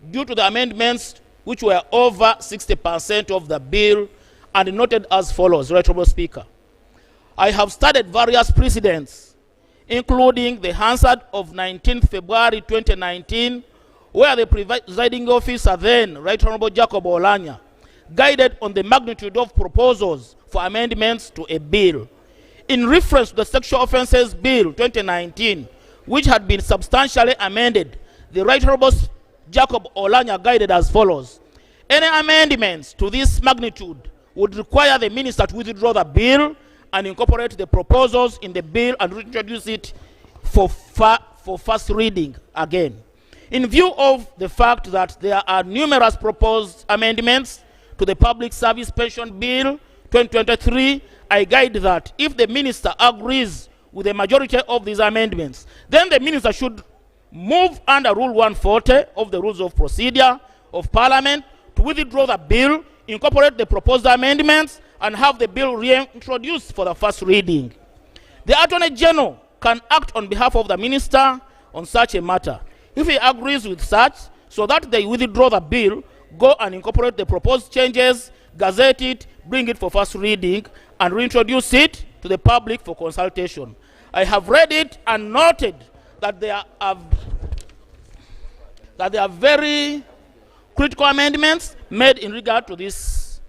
due to the amendments which were over 60% of the bill, and noted as follows. Right Honourable Speaker, I have studied various precedents, including the Hansard of 19 February 2019, where the presiding officer then, Right Honourable Jacob Olanya, guided on the magnitude of proposals for amendments to a bill. In reference to the Sexual Offences Bill 2019, which had been substantially amended, the Right Honourable Jacob Olanya guided as follows. Any amendments to this magnitude would require the minister to withdraw the bill and incorporate the proposals in the bill and reintroduce it for first reading again. In view of the fact that there are numerous proposed amendments to the Public Service Pension Bill 2023, I guide that if the minister agrees with the majority of these amendments, then the minister should move under Rule 140 of the Rules of Procedure of Parliament to withdraw the bill, incorporate the proposed amendments, and have the bill reintroduced for the first reading. The Attorney General can act on behalf of the minister on such a matter. If he agrees with such, so that they withdraw the bill, go and incorporate the proposed changes, gazette it, bring it for first reading, and reintroduce it to the public for consultation. I have read it and noted that there are very critical amendments made in regard to this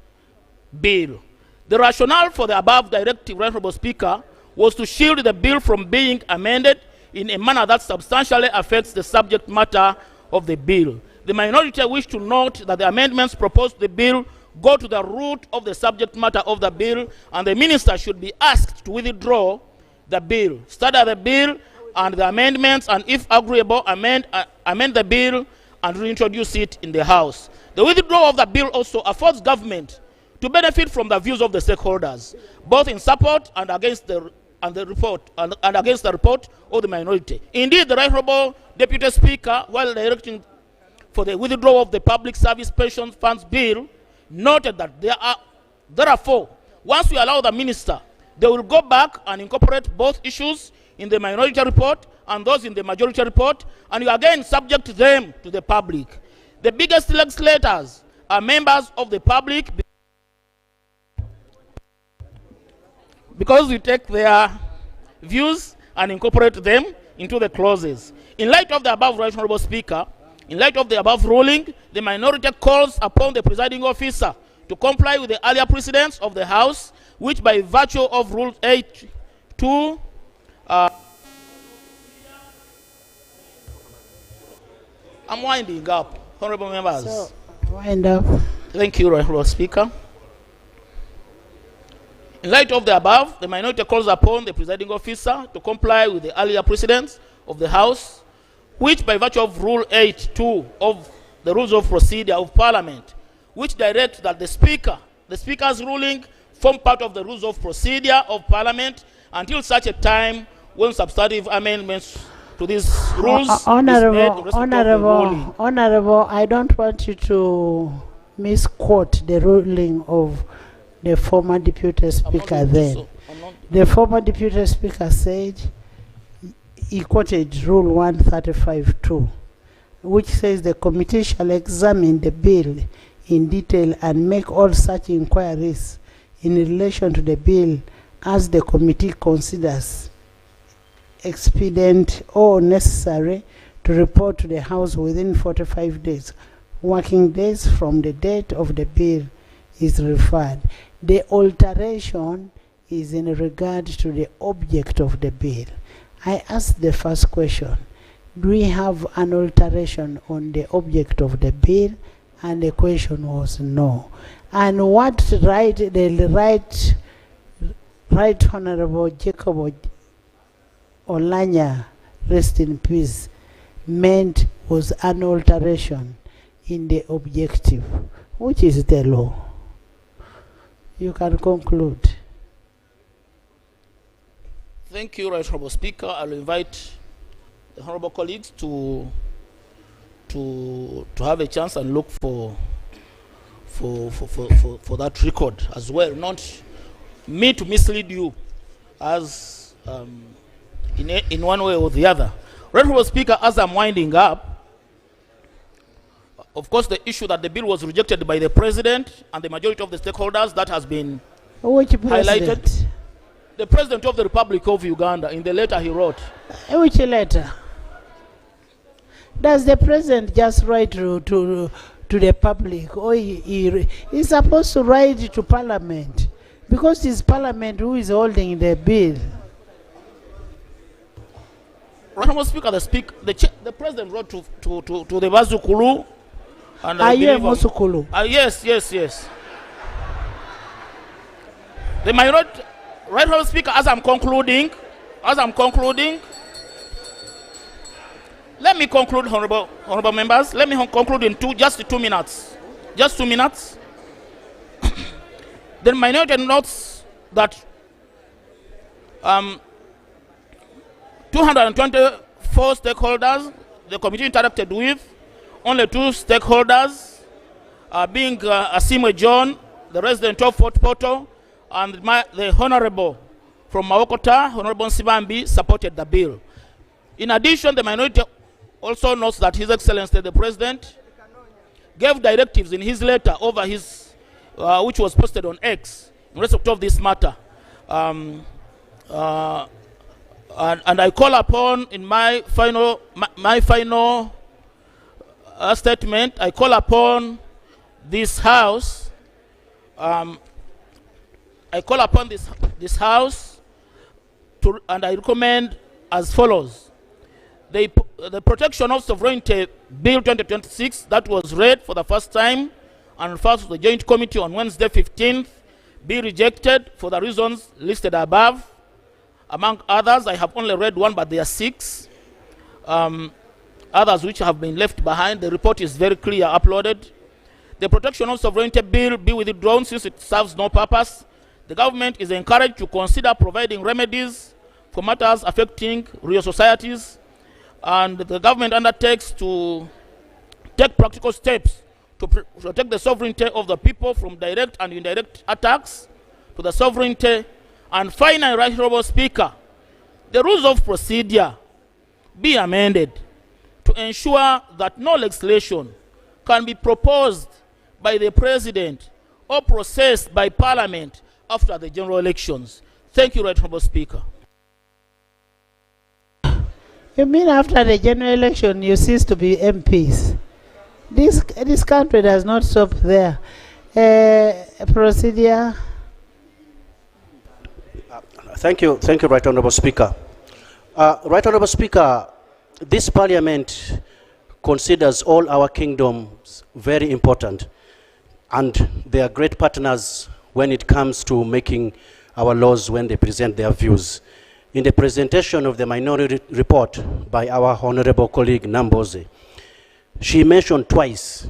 bill. The rationale for the above directive, Honourable Speaker, was to shield the bill from being amended in a manner that substantially affects the subject matter of the bill. The minority wish to note that the amendments proposed to the bill go to the root of the subject matter of the bill, and the minister should be asked to withdraw the bill, study the bill and the amendments, and if agreeable, amend the bill and reintroduce it in the House. The withdrawal of the bill also affords government to benefit from the views of the stakeholders, both in support and against the report of the minority. Indeed, the Right Honourable Deputy Speaker, while directing for the withdrawal of the Public Service Pension Funds Bill, noted that therefore, once we allow the minister, they will go back and incorporate both issues in the minority report and those in the majority report, and you again subject them to the public. The biggest legislators are members of the public because we take their views and incorporate them into the clauses. In light of the above, Right Honourable Speaker, in light of the above ruling, the minority calls upon the presiding officer to comply with the earlier precedents of the House, which by virtue of Rule 8.2 I'm winding up, honourable members. So, wind up. Thank you, Honourable Speaker. In light of the above, the minority calls upon the presiding officer to comply with the earlier precedents of the House, which by virtue of Rule 8.2 of the Rules of Procedure of Parliament, which direct that the Speaker's ruling form part of the rules of procedure of Parliament until such a time when substantive amendments to these rules is made in respect of the ruling. Honorable, I don't want you to misquote the ruling of the former Deputy Speaker then. The former Deputy Speaker said, he quoted Rule 135(2), which says the committee shall examine the bill in detail and make all such inquiries in relation to the bill as the committee considers expedient or necessary to report to the House within 45 days, working days from the date of the bill is referred. The alteration is in regard to the object of the bill. I asked the first question, do we have an alteration on the object of the bill? And the question was no. And what the Right Honorable Jacob Olanya, rest in peace, meant was an alteration in the objective, which is the law. You can conclude. Thank you, Right Honorable Speaker. I'll invite the honorable colleagues to have a chance and look for that record as well, not me to mislead you as in one way or the other. Right Honorable Speaker, as I'm winding up, of course the issue that the bill was rejected by the President and the majority of the stakeholders, that has been highlighted. The President of the Republic of Uganda, in the letter he wrote. Which letter? Does the President just write to the public, or he's supposed to write to Parliament? Because it's Parliament who is holding the bill. Honorable Speaker, the President wrote to the Bazukulu. And are you a Musukulu? Yes. The minority, Right Honorable Speaker, as I'm concluding, let me conclude, honorable members. Let me conclude in just 2 minutes. Just 2 minutes. The minority notes that 224 stakeholders the committee interacted with, only 2 stakeholders, being Asimwe John, the resident of Fort Portal, and the Honorable from Mawokota, Honorable Nsibambi, supported the bill. In addition, the minority also notes that His Excellency the President gave directives in his letter over his, which was posted on X, in respect of this matter. And I call upon, in my final statement, I call upon this House, this House, and I recommend as follows. The Protection of Sovereignty Bill 2026 that was read for the first time and referred to the Joint Committee on Wednesday 15th be rejected for the reasons listed above. Among others, I have only read one, but there are 6 others which have been left behind. The report is very clear, uploaded. The Protection of Sovereignty Bill be withdrawn since it serves no purpose. The government is encouraged to consider providing remedies for matters affecting real societies, and the government undertakes to take practical steps to protect the sovereignty of the people from direct and indirect attacks to the sovereignty. And finally, Right Honorable Speaker, the rules of procedure be amended to ensure that no legislation can be proposed by the President or processed by Parliament after the general elections. Thank you, Right Honorable Speaker. You mean after the general election you cease to be MPs? This country does not stop there. Procedure. Thank you, Right Honorable Speaker. Right Honorable Speaker, this Parliament considers all our kingdoms very important, and they are great partners when it comes to making our laws when they present their views. In the presentation of the minority report by our honorable colleague Namboze, she mentioned twice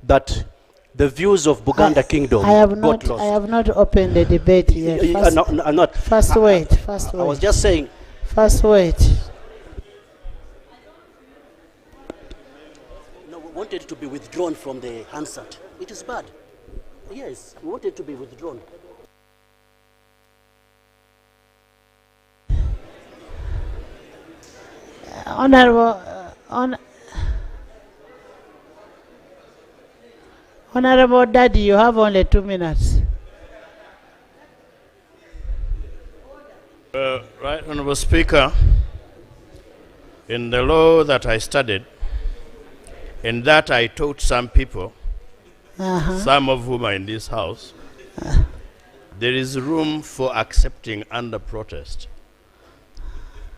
that the views of Buganda Kingdom I have got not. lost. I have not opened the debate yet. First, I'm not. First wait. First wait. I was just saying. First wait. No, we wanted to be withdrawn from the Hansard. It is bad. Yes, we wanted to be withdrawn. Honorable, Honorable Daddy, you have only 2 minutes. Right, Honorable Speaker, in the law that I studied, in that I taught some people, some of whom are in this house, there is room for accepting under protest.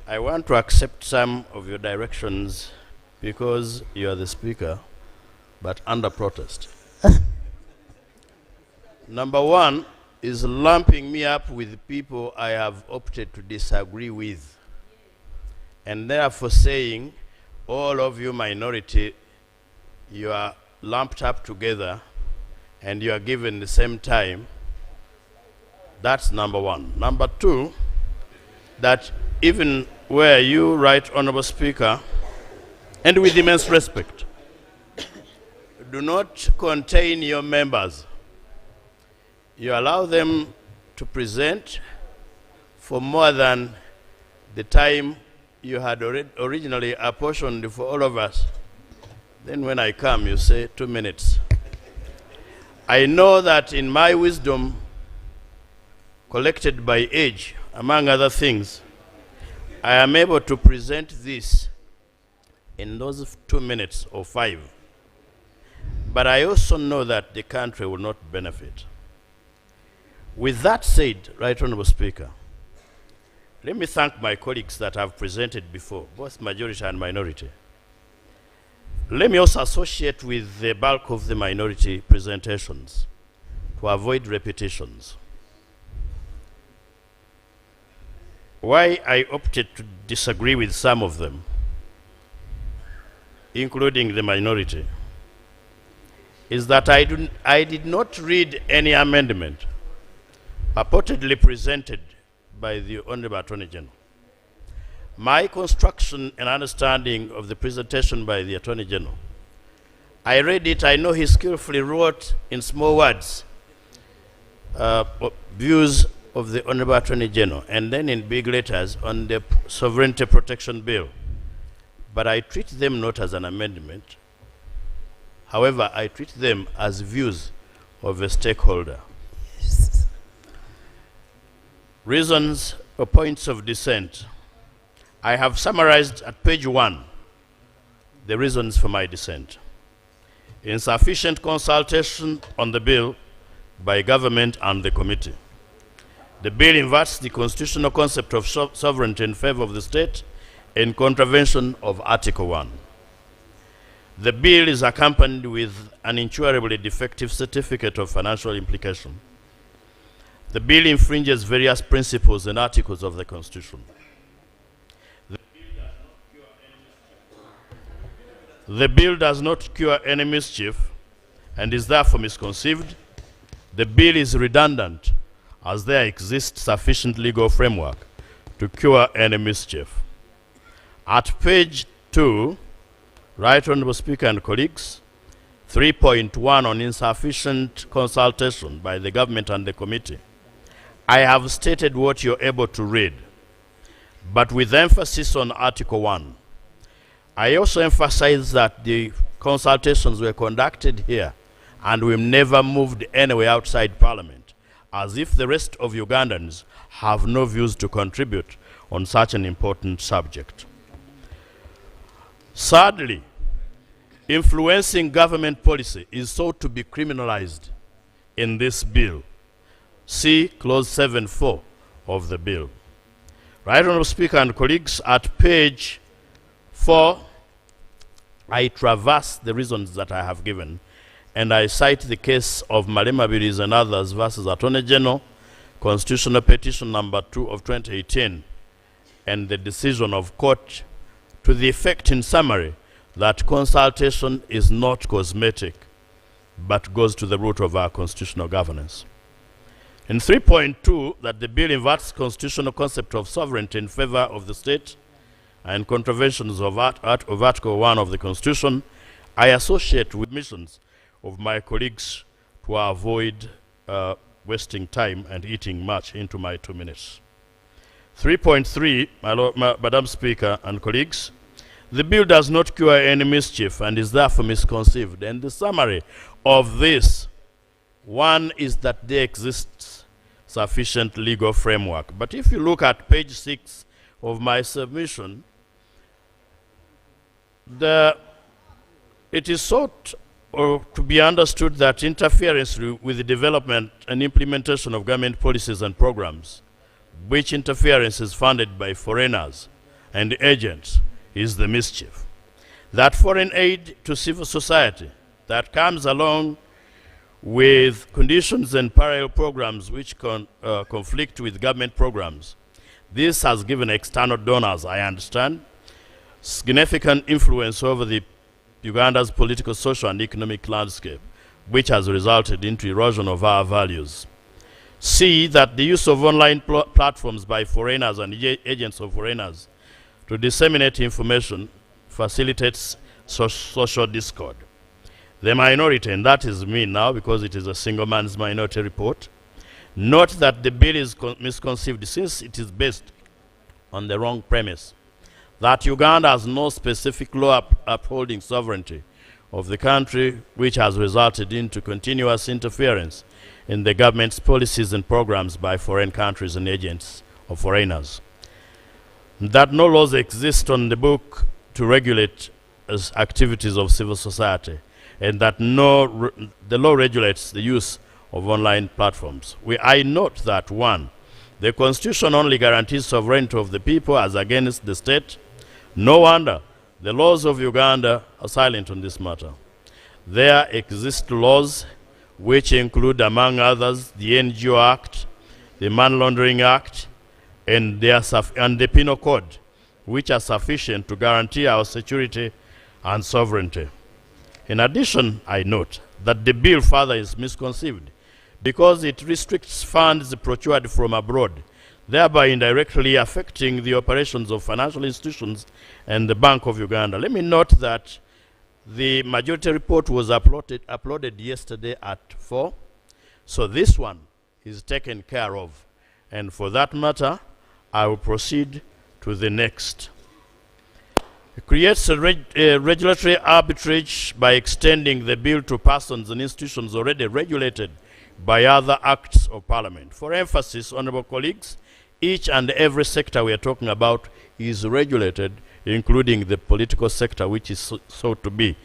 I want to accept some of your directions because you are the Speaker, but under protest. Number one is lumping me up with people I have opted to disagree with, and therefore saying, all of you minority, you are lumped up together and you are given the same time. That's number one. Number two, that even where you, Right Honorable Speaker, and with immense respect, do not contain your members. You allow them to present for more than the time you had originally apportioned for all of us. Then when I come, you say 2 minutes. I know that in my wisdom, collected by age, among other things, I am able to present this in those 2 minutes or 5. But I also know that the country will not benefit. With that said, Right Honorable Speaker, let me thank my colleagues that have presented before, both majority and minority. Let me also associate with the bulk of the minority presentations to avoid repetitions. Why I opted to disagree with some of them, including the minority, is that I did not read any amendment purportedly presented by the Honorable Attorney General. My construction and understanding of the presentation by the Attorney General, I read it, I know he skillfully wrote in small words views of the Honorable Attorney General, and then in big letters on the Sovereignty Protection Bill. But I treat them not as an amendment. However, I treat them as views of a stakeholder. Yes. Reasons or points of dissent. I have summarized at page 1 the reasons for my dissent. Insufficient consultation on the bill by government and the committee. The bill inverts the constitutional concept of sovereignty in favor of the state in contravention of Article 1. The bill is accompanied with an incurably defective certificate of financial implication. The bill infringes various principles and articles of the Constitution. The bill does not cure any mischief and is therefore misconceived. The bill is redundant as there exists sufficient legal framework to cure any mischief. At page 2, Right Honorable Speaker and colleagues, 3.1 on insufficient consultation by the government and the committee, I have stated what you're able to read, but with emphasis on Article 1. I also emphasize that the consultations were conducted here and we've never moved anywhere outside Parliament, as if the rest of Ugandans have no views to contribute on such an important subject. Sadly, influencing government policy is sought to be criminalized in this bill. See clause 7.4 of the bill. Right Honorable Speaker and colleagues, at page 4, I traverse the reasons that I have given, and I cite the case of Malema Biris and others versus Attorney General, Constitutional Petition number 2 of 2018, and the decision of court to the effect, in summary, that consultation is not cosmetic, but goes to the root of our constitutional governance. In 3.2, that the bill inverts constitutional concept of sovereignty in favor of the state and contraventions of Article 1 of the Constitution, I associate with missions of my colleagues to avoid wasting time and eating much into my 2 minutes. 3.3, Madam Speaker and colleagues, the bill does not cure any mischief and is therefore misconceived. And the summary of this, one is that there exists sufficient legal framework. But if you look at page 6 of my submission, it is sought or to be understood that interference with the development and implementation of government policies and programs, which interference is funded by foreigners and agents, is the mischief. That foreign aid to civil society that comes along with conditions and parallel programs which conflict with government programs, this has given external donors, I understand, significant influence over the Uganda's political, social, and economic landscape, which has resulted into erosion of our values. See that the use of online platforms by foreigners and agents of foreigners to disseminate information facilitates social discord. The minority, and that is me now because it is a single man's minority report, note that the bill is misconceived since it is based on the wrong premise, that Uganda has no specific law upholding sovereignty of the country, which has resulted into continuous interference in the government's policies and programs by foreign countries and agents of foreigners. That no laws exist on the book to regulate activities of civil society, and that the law regulates the use of online platforms. I note that, 1, the Constitution only guarantees sovereignty of the people as against the state. No wonder the laws of Uganda are silent on this matter. There exist laws which include, among others, the NGO Act, the Man Laundering Act, and the Penal Code, which are sufficient to guarantee our security and sovereignty. In addition, I note that the bill further is misconceived because it restricts funds procured from abroad, thereby indirectly affecting the operations of financial institutions and the Bank of Uganda. Let me note that the majority report was uploaded yesterday at 4, so this one is taken care of. And for that matter, I will proceed to the next. It creates a regulatory arbitrage by extending the bill to persons and institutions already regulated by other acts of Parliament. For emphasis, honorable colleagues, each and every sector we are talking about is regulated, including the political sector, which is sought to be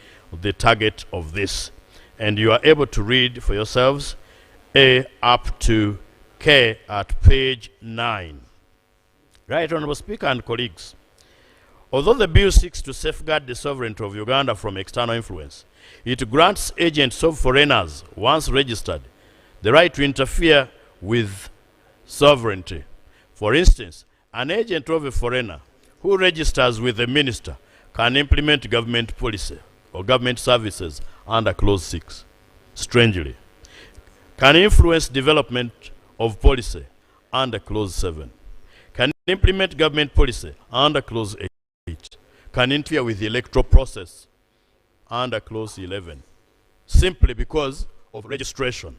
the target of this. And you are able to read for yourselves A up to K at page 9. Right, Honorable Speaker and colleagues, although the bill seeks to safeguard the sovereignty of Uganda from external influence, it grants agents of foreigners, once registered, the right to interfere with sovereignty. For instance, an agent of a foreigner who registers with the minister can implement government policy or government services under Clause 6, strangely, can influence development of policy under Clause 7, can implement government policy under Clause 8, can interfere with the electoral process under Clause 11, simply because of registration.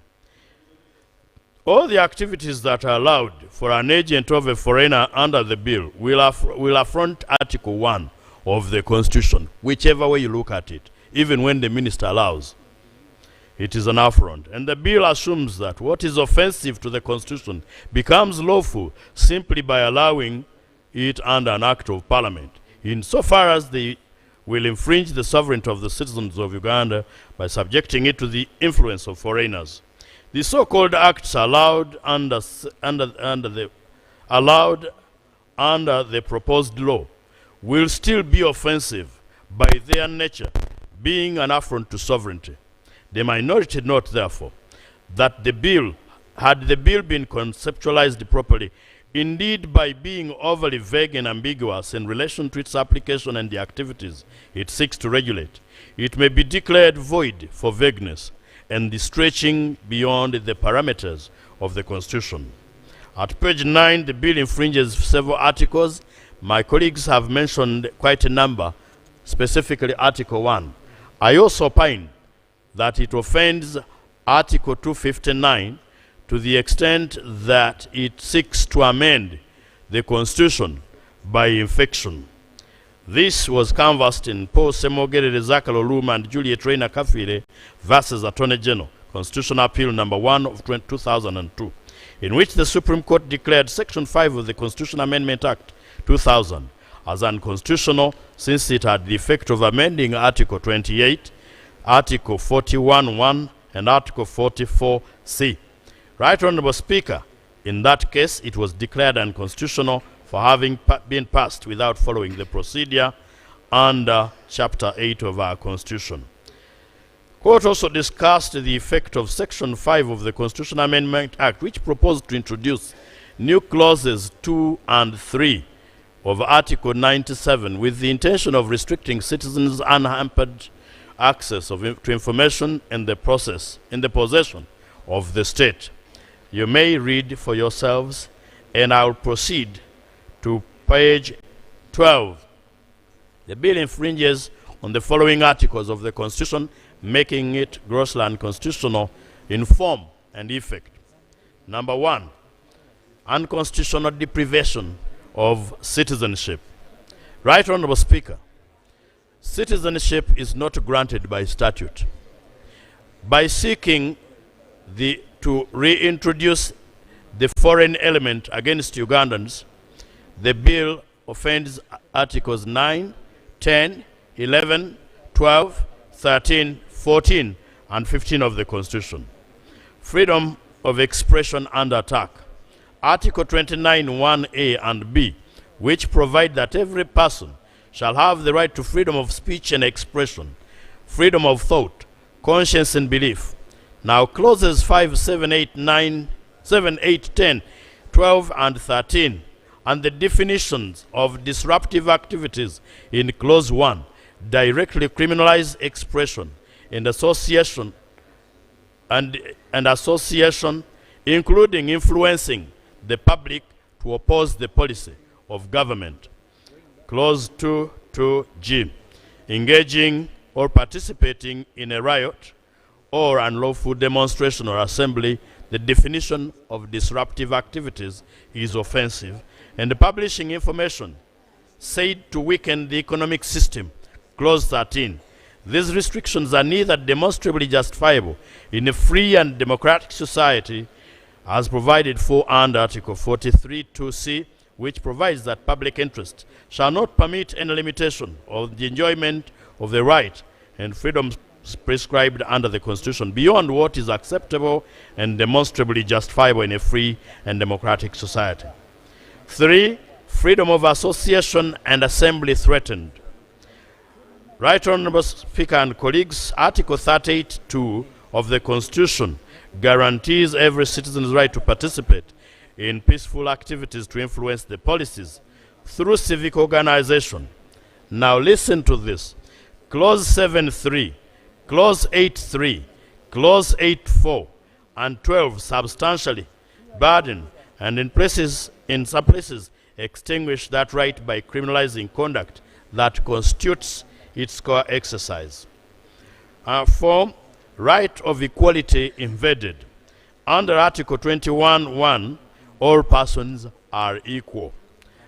All the activities that are allowed for an agent of a foreigner under the bill will affront Article 1 of the Constitution, whichever way you look at it, even when the minister allows. It is an affront. And the bill assumes that what is offensive to the Constitution becomes lawful simply by allowing it under an act of Parliament, insofar as they will infringe the sovereignty of the citizens of Uganda by subjecting it to the influence of foreigners. The so-called acts allowed under the proposed law will still be offensive by their nature, being an affront to sovereignty. The minority note, therefore, that the bill, had the bill been conceptualized properly, indeed by being overly vague and ambiguous in relation to its application and the activities it seeks to regulate, it may be declared void for vagueness and the stretching beyond the parameters of the Constitution. At page 9, the bill infringes several articles. My colleagues have mentioned quite a number, specifically Article 1. I also opine that it offends Article 259 to the extent that it seeks to amend the Constitution by infection. This was canvassed in Paul Semogere Zakalo Luma and Juliet Reina Kafire versus Attorney General, Constitutional Appeal number 1 of 2002, in which the Supreme Court declared Section 5 of the Constitutional Amendment Act 2000 as unconstitutional since it had the effect of amending Article 28, Article 41(1), and Article 44(c). Right Honorable Speaker, in that case, it was declared unconstitutional for having been passed without following the procedure under Chapter 8 of our Constitution. Court also discussed the effect of Section 5 of the Constitutional Amendment Act, which proposed to introduce new clauses 2 and 3 of Article 97 with the intention of restricting citizens' unhampered access to information in the possession of the state. You may read for yourselves, and I'll proceed to page 12. The bill infringes on the following articles of the Constitution, making it grossly unconstitutional in form and effect. Number 1, unconstitutional deprivation of citizenship. Right Honorable Speaker, citizenship is not granted by statute. By seeking to reintroduce the foreign element against Ugandans, the bill offends Articles 9, 10, 11, 12, 13, 14, and 15 of the Constitution. Freedom of expression under attack. Article 29, 1A and B, which provide that every person shall have the right to freedom of speech and expression, freedom of thought, conscience and belief. Now clauses 5, 7, 8, 9, 7, 8, 10, 12, and 13, and the definitions of disruptive activities in Clause 1 directly criminalize expression and association, including influencing the public to oppose the policy of government. Clause 2(2)(g), engaging or participating in a riot or unlawful demonstration or assembly. The definition of disruptive activities is offensive, and publishing information said to weaken the economic system. Clause 13. These restrictions are neither demonstrably justifiable in a free and democratic society as provided for under Article 43(2)(c), which provides that public interest shall not permit any limitation of the enjoyment of the right and freedoms prescribed under the Constitution beyond what is acceptable and demonstrably justifiable in a free and democratic society. 3. Freedom of association and assembly threatened. Right Honorable Speaker and colleagues, Article 38(2) of the Constitution guarantees every citizen's right to participate in peaceful activities to influence the policies through civic organization. Now listen to this. Clause 7(3), Clause 8(3), Clause 8(4), and 12 substantially burden and in some places extinguish that right by criminalizing conduct that constitutes its core exercise. 4. Right of equality invaded. Under Article 21(1), all persons are equal.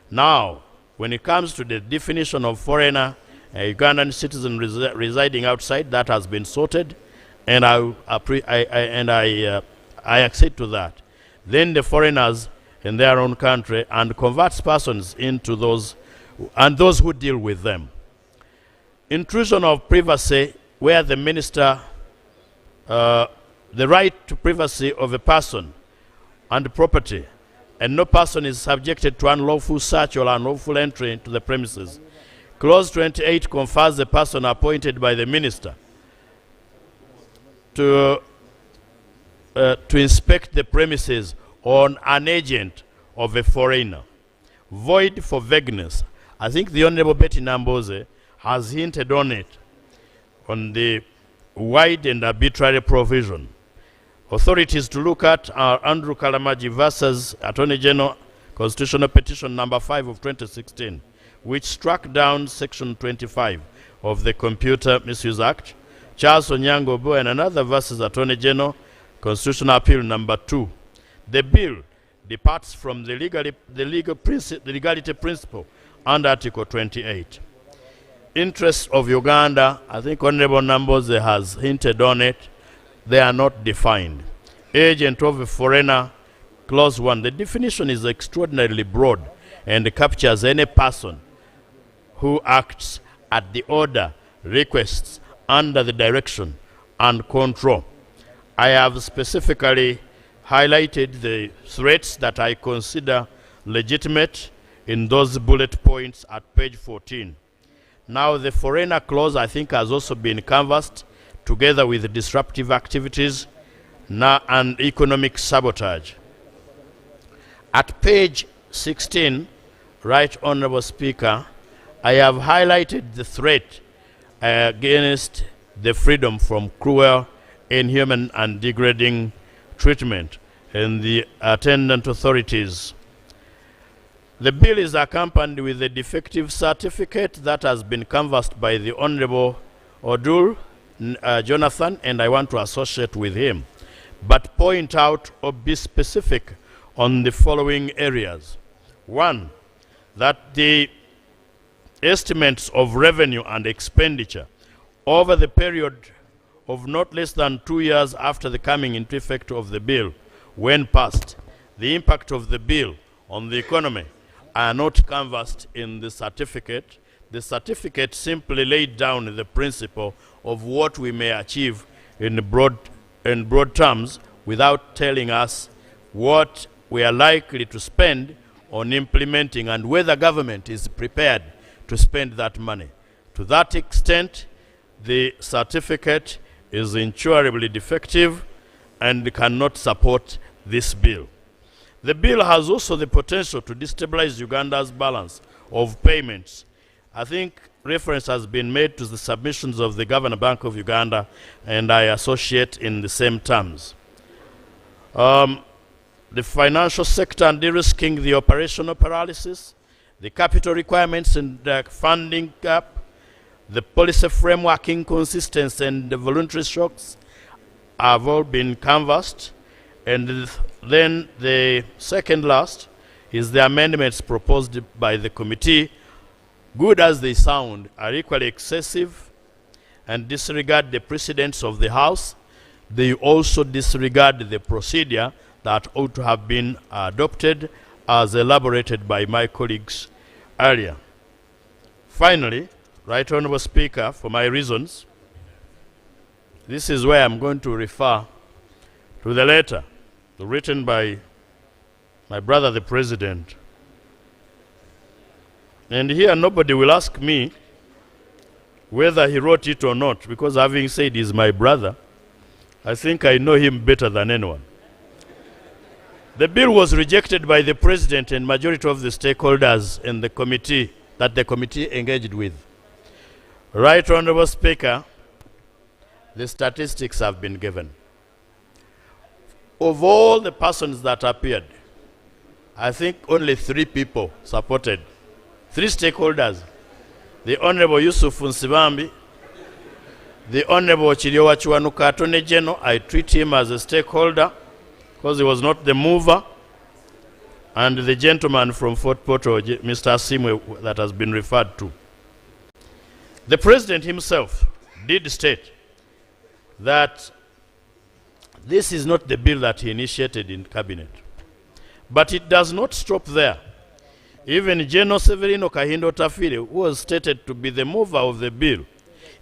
Now, when it comes to the definition of foreigner, a Ugandan citizen residing outside, that has been sorted, and I accede to that. Then the foreigners in their own country, and converts persons into those who deal with them. Intrusion of privacy, where the minister, the right to privacy of a person and property, and no person is subjected to unlawful search or unlawful entry into the premises. Clause 28 confers the person appointed by the minister to inspect the premises on an agent of a foreigner. Void for vagueness. I think the Honorable Betty Namboze has hinted on it wide and arbitrary provision. Authorities to look at are Andrew Kalamaji versus Attorney General Constitutional Petition number 5 of 2016, which struck down Section 25 of the Computer Misuse Act, Charles Onyango-Bo and another versus Attorney General Constitutional Appeal number 2. The bill departs from the legality principle under Article 28. Interests of Uganda, I think Honorable Namboze has hinted on it, they are not defined. Agent of a foreigner, clause 1. The definition is extraordinarily broad and captures any person who acts at the order, requests, under the direction and control. I have specifically highlighted the threats that I consider legitimate in those bullet points at page 14. Now the foreigner clause I think has also been canvassed together with disruptive activities and economic sabotage. At page 16, Right Honorable Speaker, I have highlighted the threat against the freedom from cruel, inhuman and degrading treatment and the attendant authorities. The bill is accompanied with a defective certificate that has been canvassed by the Honorable Odul Jonathan, and I want to associate with him, but point out or be specific on the following areas. 1, that the estimates of revenue and expenditure over the period of not less than 2 years after the coming into effect of the bill, when passed, the impact of the bill on the economy are not canvassed in the certificate. The certificate simply laid down the principle of what we may achieve in broad terms without telling us what we are likely to spend on implementing and whether government is prepared to spend that money. To that extent, the certificate is incurably defective and cannot support this bill. The bill has also the potential to destabilize Uganda's balance of payments. I think reference has been made to the submissions of the Governor Bank of Uganda, and I associate in the same terms. The financial sector and de-risking the operational paralysis, the capital requirements and the funding gap, the policy framework inconsistency and the voluntary shocks have all been canvassed. And then the second last is the amendments proposed by the committee, good as they sound, are equally excessive and disregard the precedents of the House. They also disregard the procedure that ought to have been adopted as elaborated by my colleagues earlier. Finally, Right Honorable Speaker, for my reasons, this is where I'm going to refer to the letter written by my brother, the President. And here nobody will ask me whether he wrote it or not, because having said he's my brother, I think I know him better than anyone. The bill was rejected by the President and majority of the stakeholders in the committee that the committee engaged with. Right Honorable Speaker, the statistics have been given. Of all the persons that appeared, I think only 3 people supported, 3 stakeholders. The Honorable Yusuf Nsibambi, the Honorable Chiriowa Chiwanuka Attorney General, I treat him as a stakeholder because he was not the mover, and the gentleman from Fort Portal, Mr. Asimwe, that has been referred to. The President himself did state that this is not the bill that he initiated in Cabinet. But it does not stop there. Even General Severino Kahindo Tafire, who was stated to be the mover of the bill,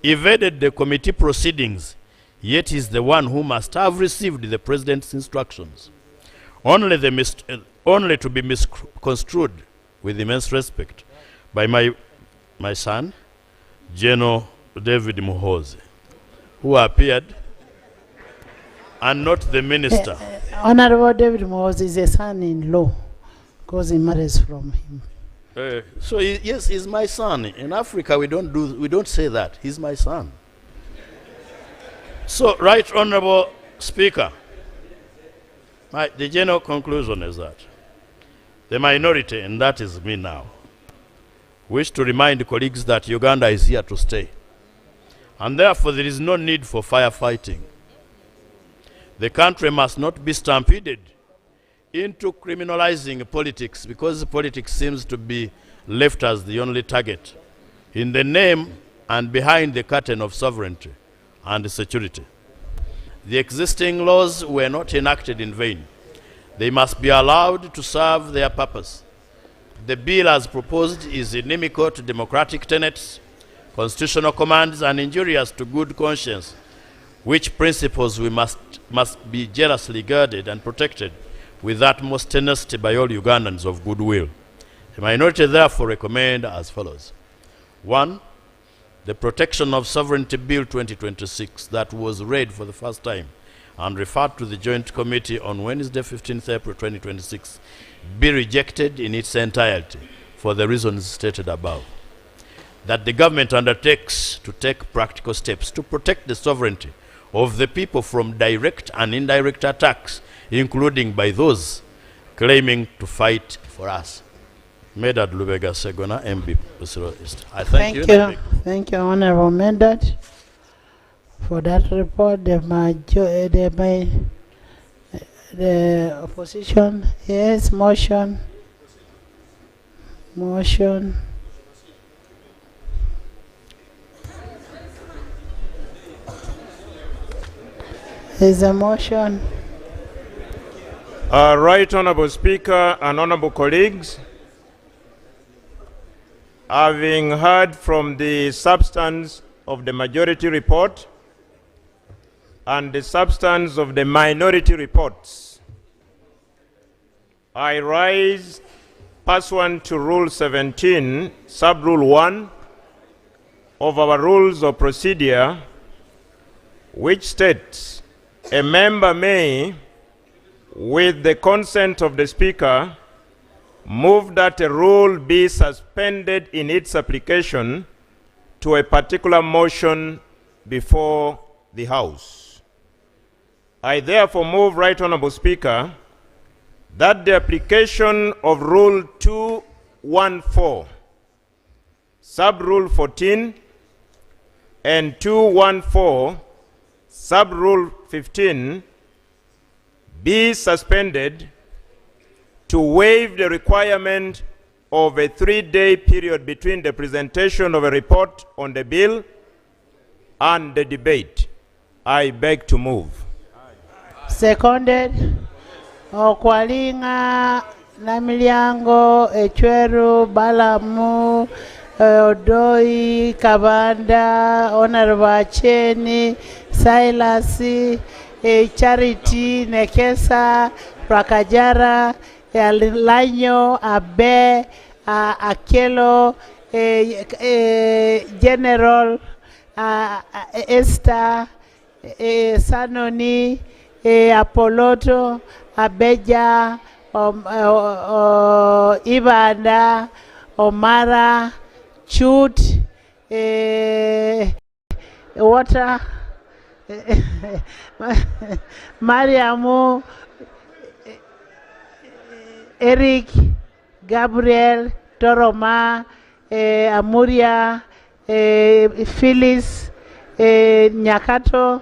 evaded the committee proceedings, yet is the one who must have received the President's instructions, only to be misconstrued with immense respect by my son, General David Muhoozi, who appeared, and not the minister. Honorable David Muhoozi is a son-in-law, because he marries from him. So yes, he's my son. In Africa, we don't say that. He's my son. So, Right Honourable Speaker, the general conclusion is that the minority, and that is me now, wish to remind colleagues that Uganda is here to stay. And therefore, there is no need for firefighting. The country must not be stampeded into criminalizing politics, because politics seems to be left as the only target in the name and behind the curtain of sovereignty and security. The existing laws were not enacted in vain. They must be allowed to serve their purpose. The bill as proposed is inimical to democratic tenets, constitutional commands, and injurious to good conscience, which principles we must be jealously guarded and protected with utmost tenacity by all Ugandans of goodwill. The minority therefore recommend as follows. 1. The Protection of Sovereignty Bill 2026 that was read for the first time and referred to the Joint Committee on Wednesday, 15th April 2026, be rejected in its entirety for the reasons stated above. That the government undertakes to take practical steps to protect the sovereignty of the people from direct and indirect attacks, including by those claiming to fight for us. Medad Lubega Segona, MB Busiro East. I thank you. Thank you, Honorable Medad, for that report. The opposition, yes, motion. There's a motion. Right Honourable Speaker and Honourable colleagues, having heard from the substance of the majority report and the substance of the minority reports, I rise pursuant to Rule 17, Sub-Rule 1 of our Rules of Procedure, which states, a member may, with the consent of the Speaker, move that a rule be suspended in its application to a particular motion before the House. I therefore move, Right Honourable Speaker, that the application of Rule 214, Sub-Rule 14, and 214, Sub-Rule 15, be suspended to waive the requirement of a 3-day period between the presentation of a report on the bill and the debate. I beg to move. Seconded. Okwalinga, Namilyango, Echweru, Balamu, Odoi, Kabanda, Honorable Acheni, Silas, Charity, Nekesa, Prakajara, Lanyo, Abe, Akelo, General, Esther, Sanoni, Apoloto, Abeja, Ibanda, Omara, Chut, Water, Mariamu, Eric, Gabriel, Toroma, Amuria, Phyllis, Nyakato,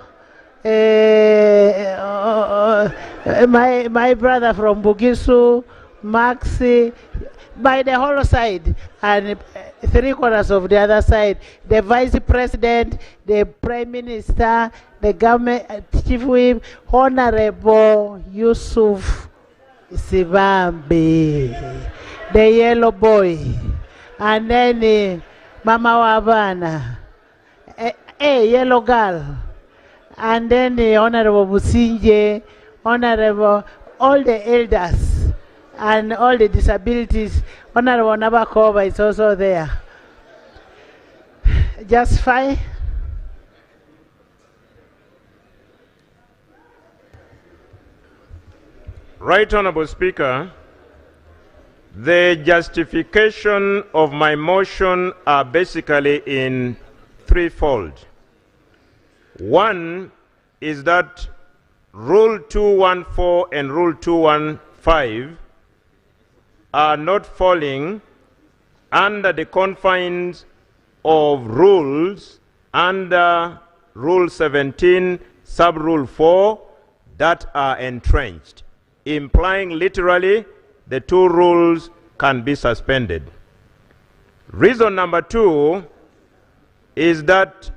my brother from Bugisu, Maxi, by the whole side, and 3/4 of the other side, the Vice President, the Prime Minister, the Government Chief Whip, Honorable Yusuf Sibambe, the Yellow Boy, and then Mama Wabana, Yellow Girl, and then the Honorable Musinje, Honorable, all the elders, and all the disabilities. Honorable Nabakova is also there. Just fine. Right Honourable Speaker, the justification of my motion are basically in threefold. One, is that Rule 214 and Rule 215 are not falling under the confines of rules under Rule 17, Sub-Rule 4, that are entrenched, implying literally the two rules can be suspended. Reason number 2 is that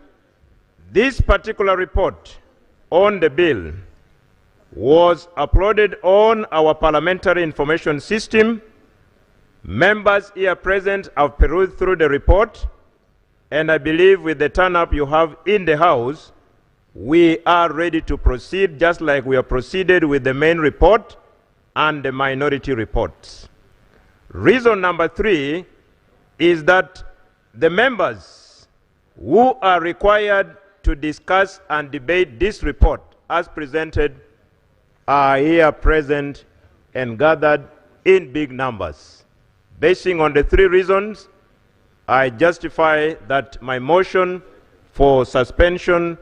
this particular report on the bill was uploaded on our parliamentary information system. Members here present have perused through the report, and I believe with the turn-up you have in the House, we are ready to proceed just like we have proceeded with the main report and the minority reports. Reason number 3 is that the members who are required to discuss and debate this report as presented are here present and gathered in big numbers. Basing on the 3 reasons, I justify that my motion for suspension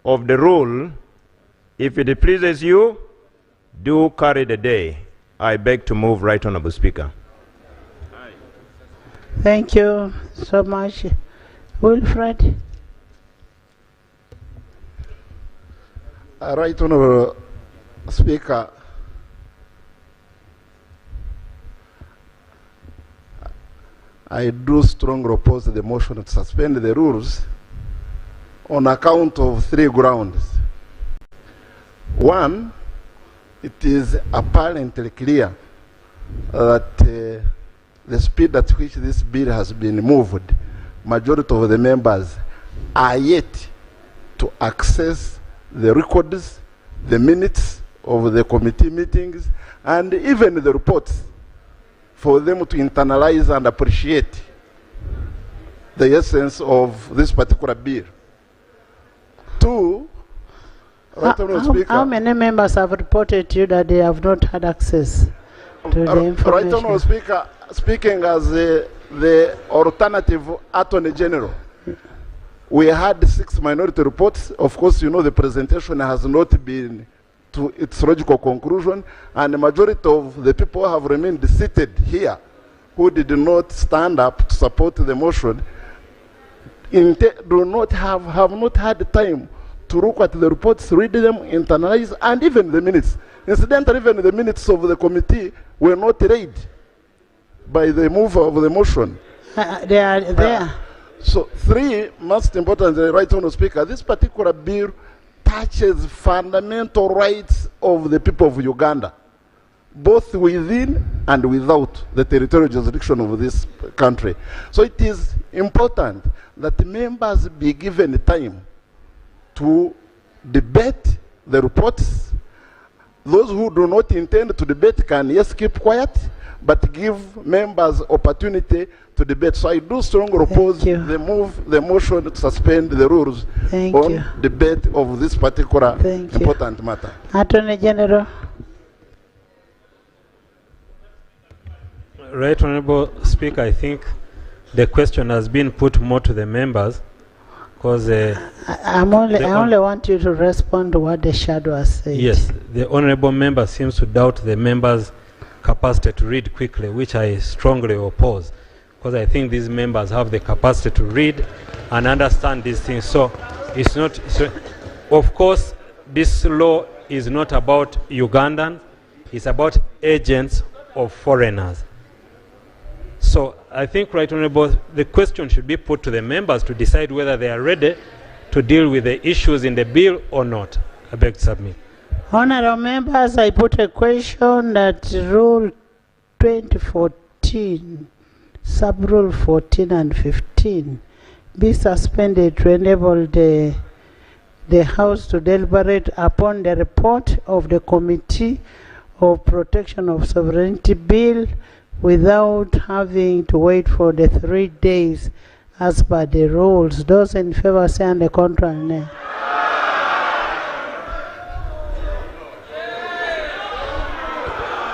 of the rule, if it pleases you, do carry the day. I beg to move, Right Honorable Speaker. Thank you so much. Wilfred? Right Honorable Speaker, I do strongly oppose the motion to suspend the rules on account of 3 grounds. 1, it is apparently clear that the speed at which this bill has been moved, majority of the members are yet to access the records, the minutes of the committee meetings, and even the reports for them to internalize and appreciate the essence of this particular bill. 2, how many members have reported to you that they have not had access to the information? Right Honorable Speaker, speaking as the alternative Attorney General, we had 6 minority reports. Of course, you know the presentation has not been to its logical conclusion, and the majority of the people have remained seated here who did not stand up to support the motion have not had the time to look at the reports, read them, internalize, and even the minutes. Incidentally, even the minutes of the committee were not read by the mover of the motion. They are there. So 3, most importantly, Right Honourable Speaker, this particular bill touches fundamental rights of the people of Uganda, both within and without the territorial jurisdiction of this country. So it is important that members be given time to debate the reports. Those who do not intend to debate can, yes, keep quiet, but give members opportunity to debate. So I do strongly oppose the motion to suspend the rules on debate of this particular important matter. Attorney General. Right Honorable Speaker, I think the question has been put more to the members because I only want you to respond to what the shadow has said. Yes, the honorable member seems to doubt the members' capacity to read quickly, which I strongly oppose, because I think these members have the capacity to read and understand these things. So it's not, of course, this law is not about Ugandan, it's about agents of foreigners. So I think, Right Honourable, the question should be put to the members to decide whether they are ready to deal with the issues in the bill or not. I beg to submit. Honourable members, I put a question that Rule 2014, Sub-Rule 14 and 15 be suspended to enable the House to deliberate upon the report of the Committee of Protection of Sovereignty Bill without having to wait for the 3 days as per the rules. Those in favor say on the contrary, nay.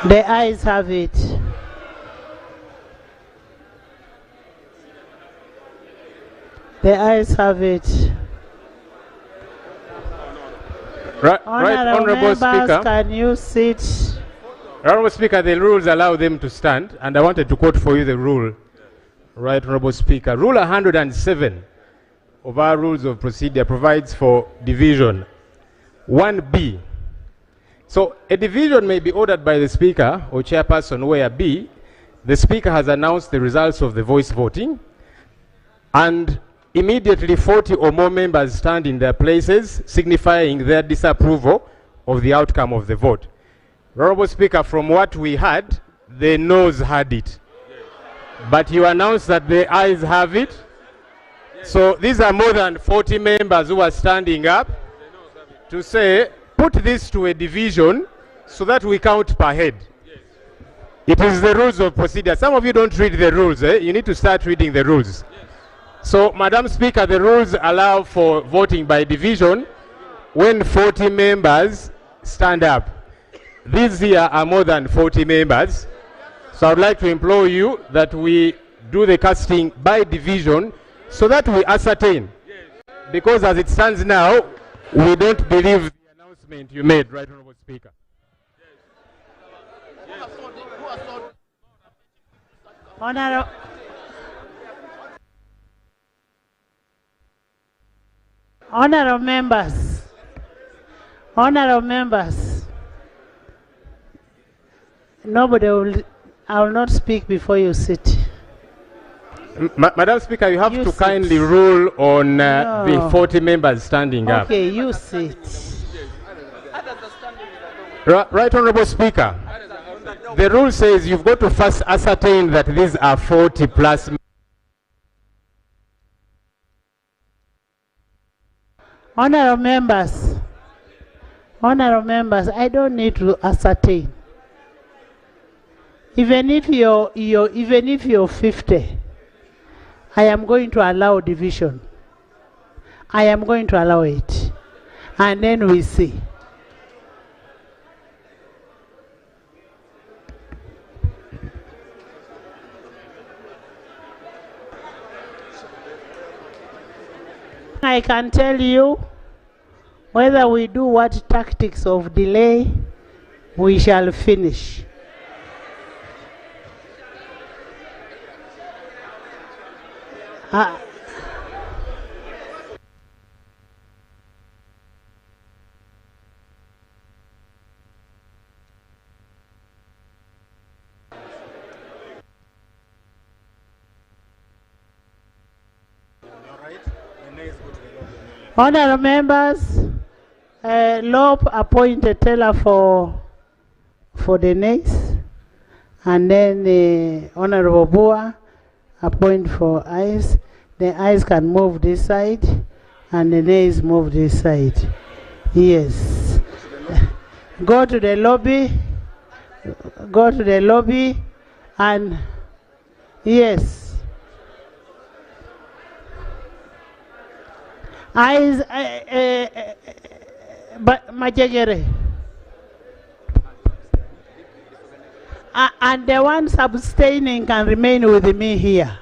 The ayes have it. The ayes have it. Right, Honorable Honorable members, Speaker. can you sit? Honorable Speaker, the rules allow them to stand, and I wanted to quote for you the rule. Right, Honorable Speaker. Rule 107 of our rules of procedure provides for division. 1B. So a division may be ordered by the Speaker or Chairperson where B, the Speaker has announced the results of the voice voting, and immediately 40 or more members stand in their places, signifying their disapproval of the outcome of the vote. Honorable Speaker, from what we had, the noes had it. But you announced that the ayes have it. So these are more than 40 members who are standing up to say, put this to a division so that we count per head. It is the rules of procedure. Some of you don't read the rules. You need to start reading the rules. So, Madam Speaker, the rules allow for voting by division when 40 members stand up. These here are more than 40 members. So I would like to implore you that we do the casting by division so that we ascertain. Because as it stands now, we don't believe the announcement you made, Right Honorable Speaker. Honorable members, I will not speak before you sit. Madam Speaker, you have to kindly rule on the 40 members standing up. Okay, you sit. Right Honorable Speaker, the rule says you've got to first ascertain that these are 40 plus. Honorable members, I don't need to ascertain. Even if you're 50, I am going to allow division. I am going to allow it. And then we see. I can tell you whether we do what tactics of delay, we shall finish. Honorable members, Lob appointed teller for the nays, and then Honorable Boa appoint for ayes. The ayes can move this side, and the nays move this side. Yes. Go to the lobby. Go to the lobby, and yes. Ayes, but Majegere. And the ones abstaining can remain with me here.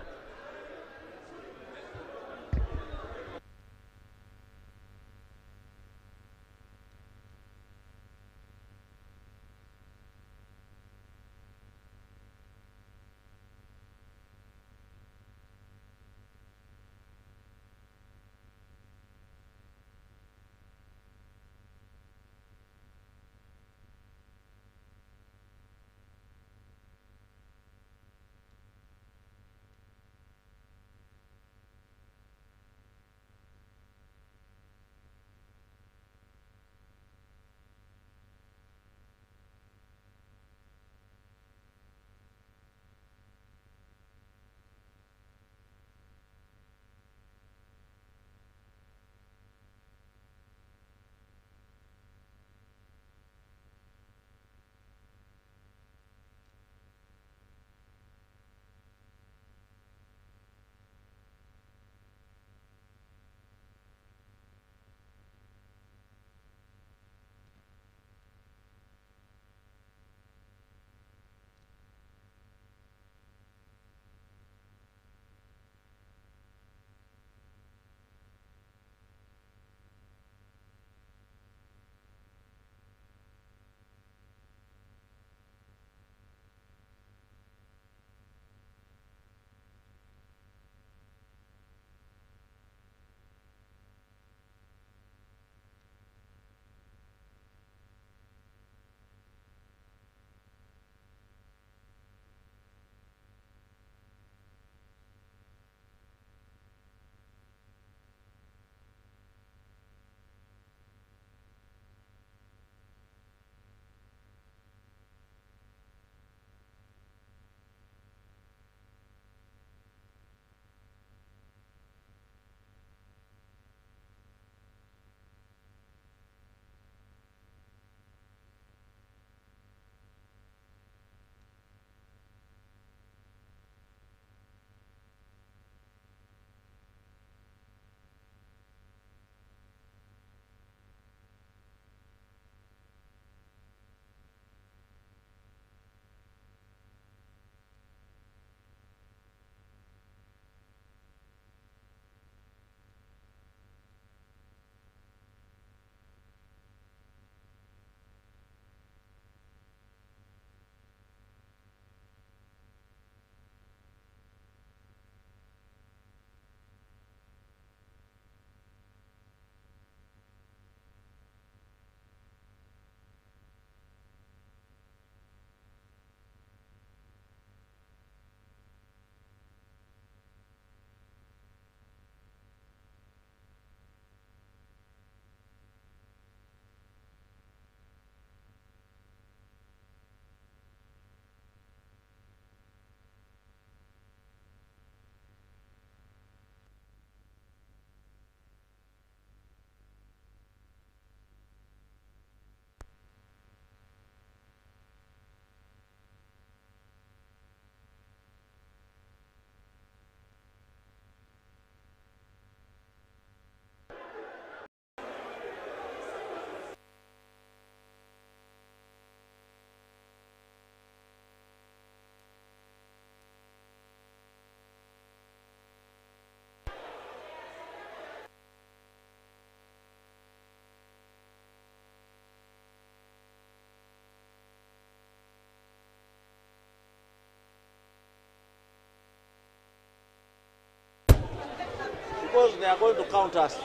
they are going to count us.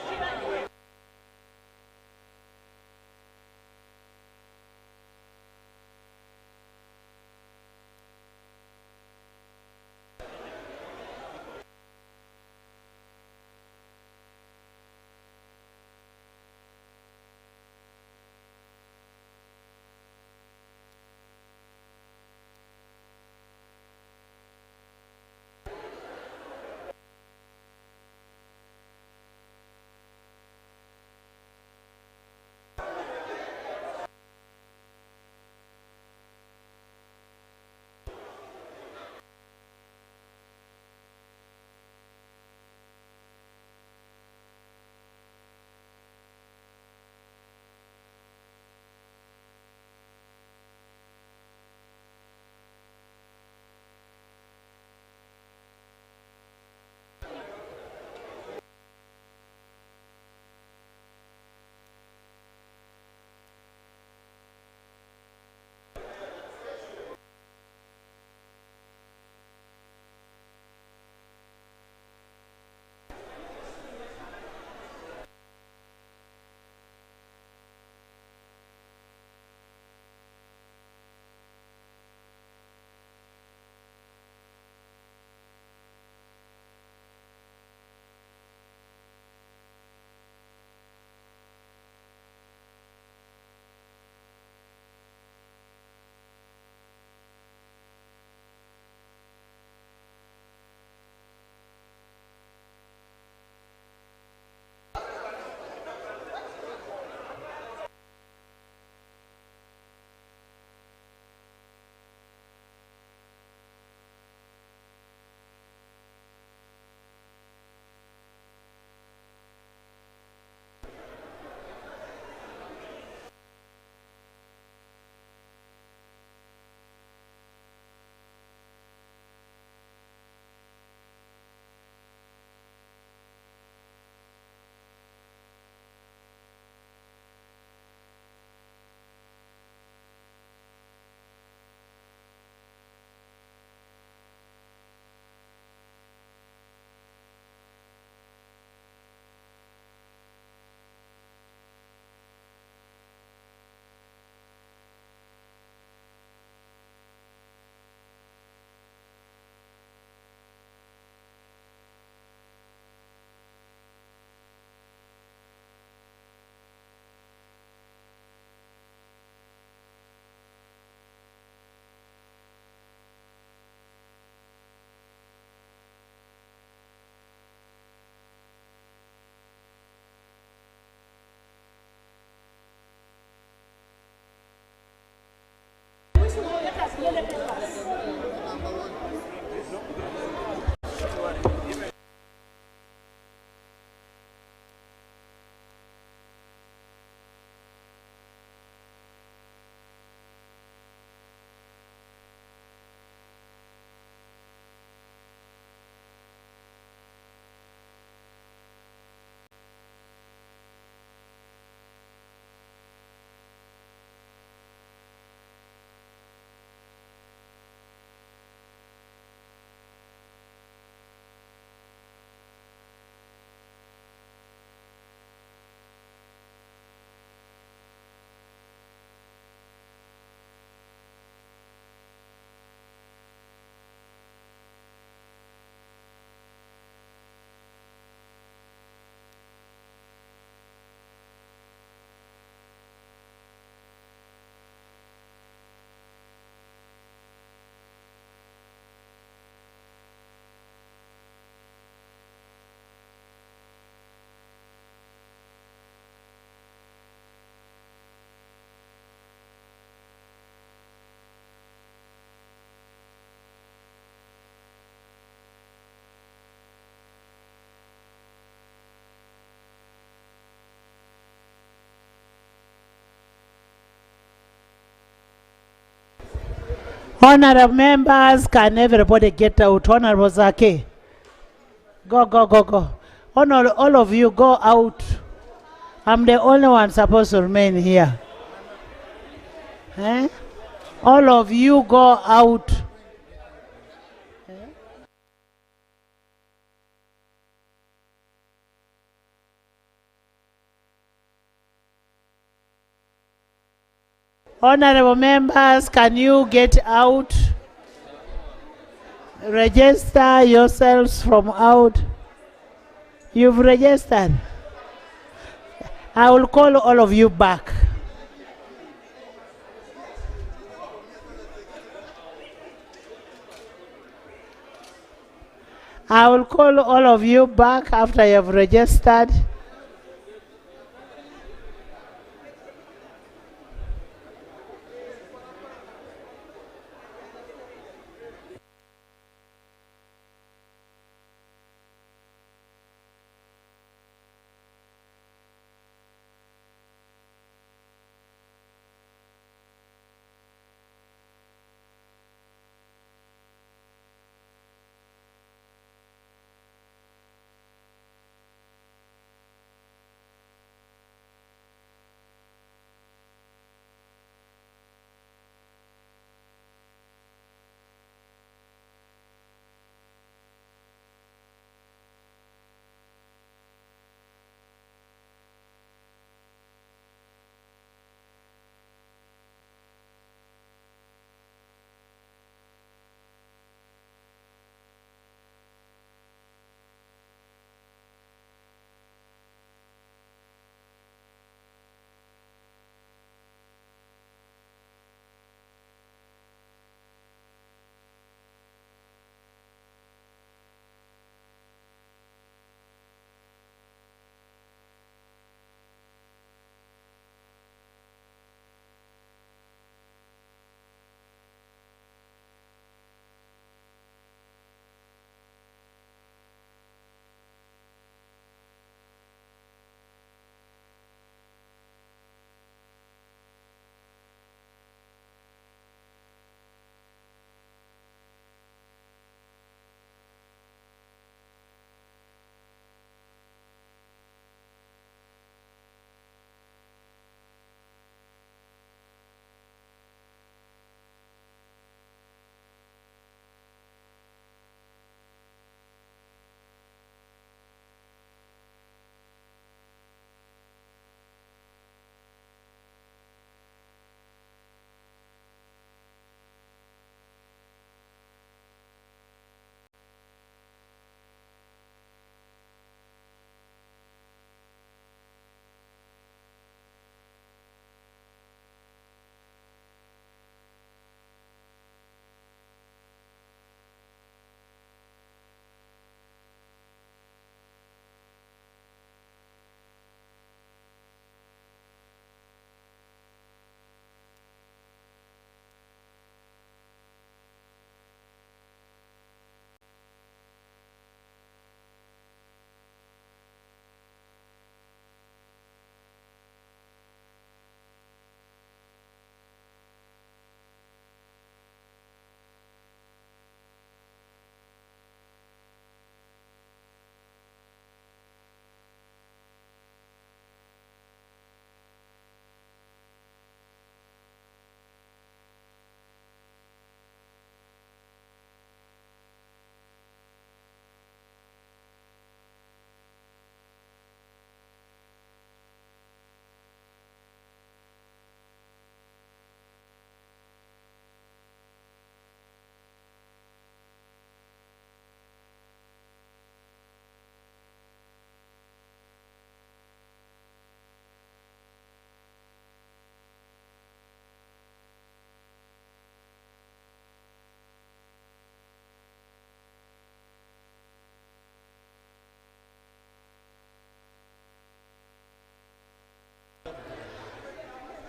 Honorable members, can everybody get out? Honorable Zake. Go, go, go, go. All of you go out. I'm the only one supposed to remain here. Eh? All of you go out. Honorable members, can you get out? Register yourselves from out. You've registered. I will call all of you back. I will call all of you back after you have registered.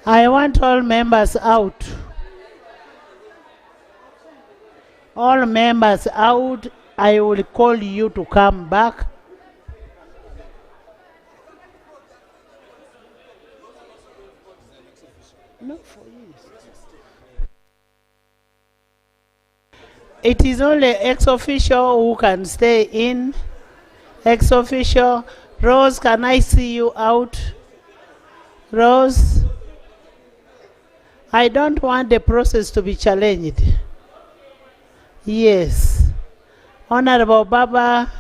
I want all members out. All members out. I will call you to come back. No, for you. It is only ex-official who can stay in. Ex-official. Rose, can I see you out? Rose? I don't want the process to be challenged. Yes. Honorable Baba,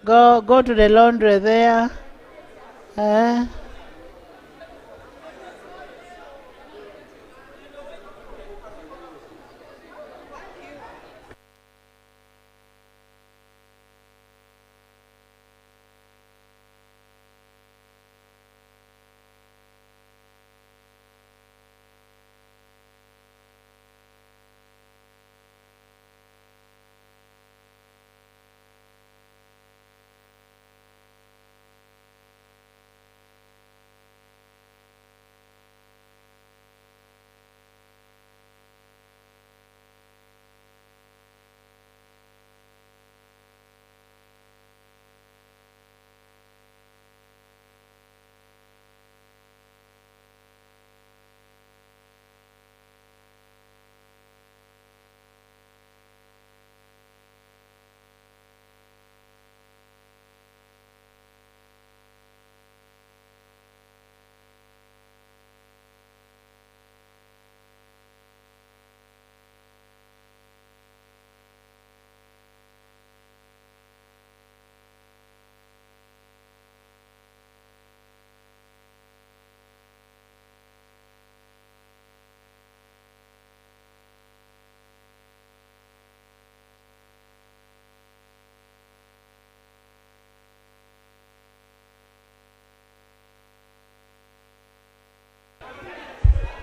go to the laundry there.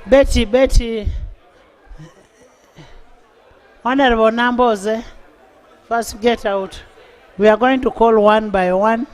Betty, Honorable Namboze, first get out. We are going to call one by one.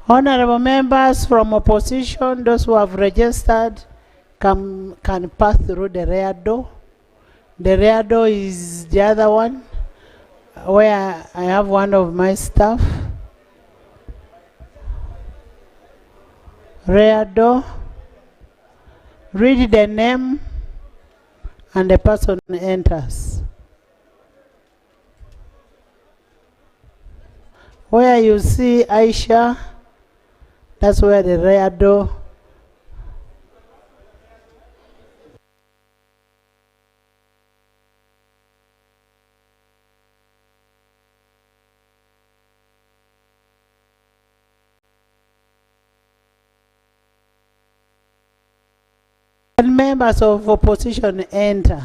Honorable members from opposition, those who have registered can pass through the rear door. The rear door is the other one where I have one of my staff. Rear door. Read the name and the person enters. Where you see Aisha, that's where the rear door. And members of opposition enter.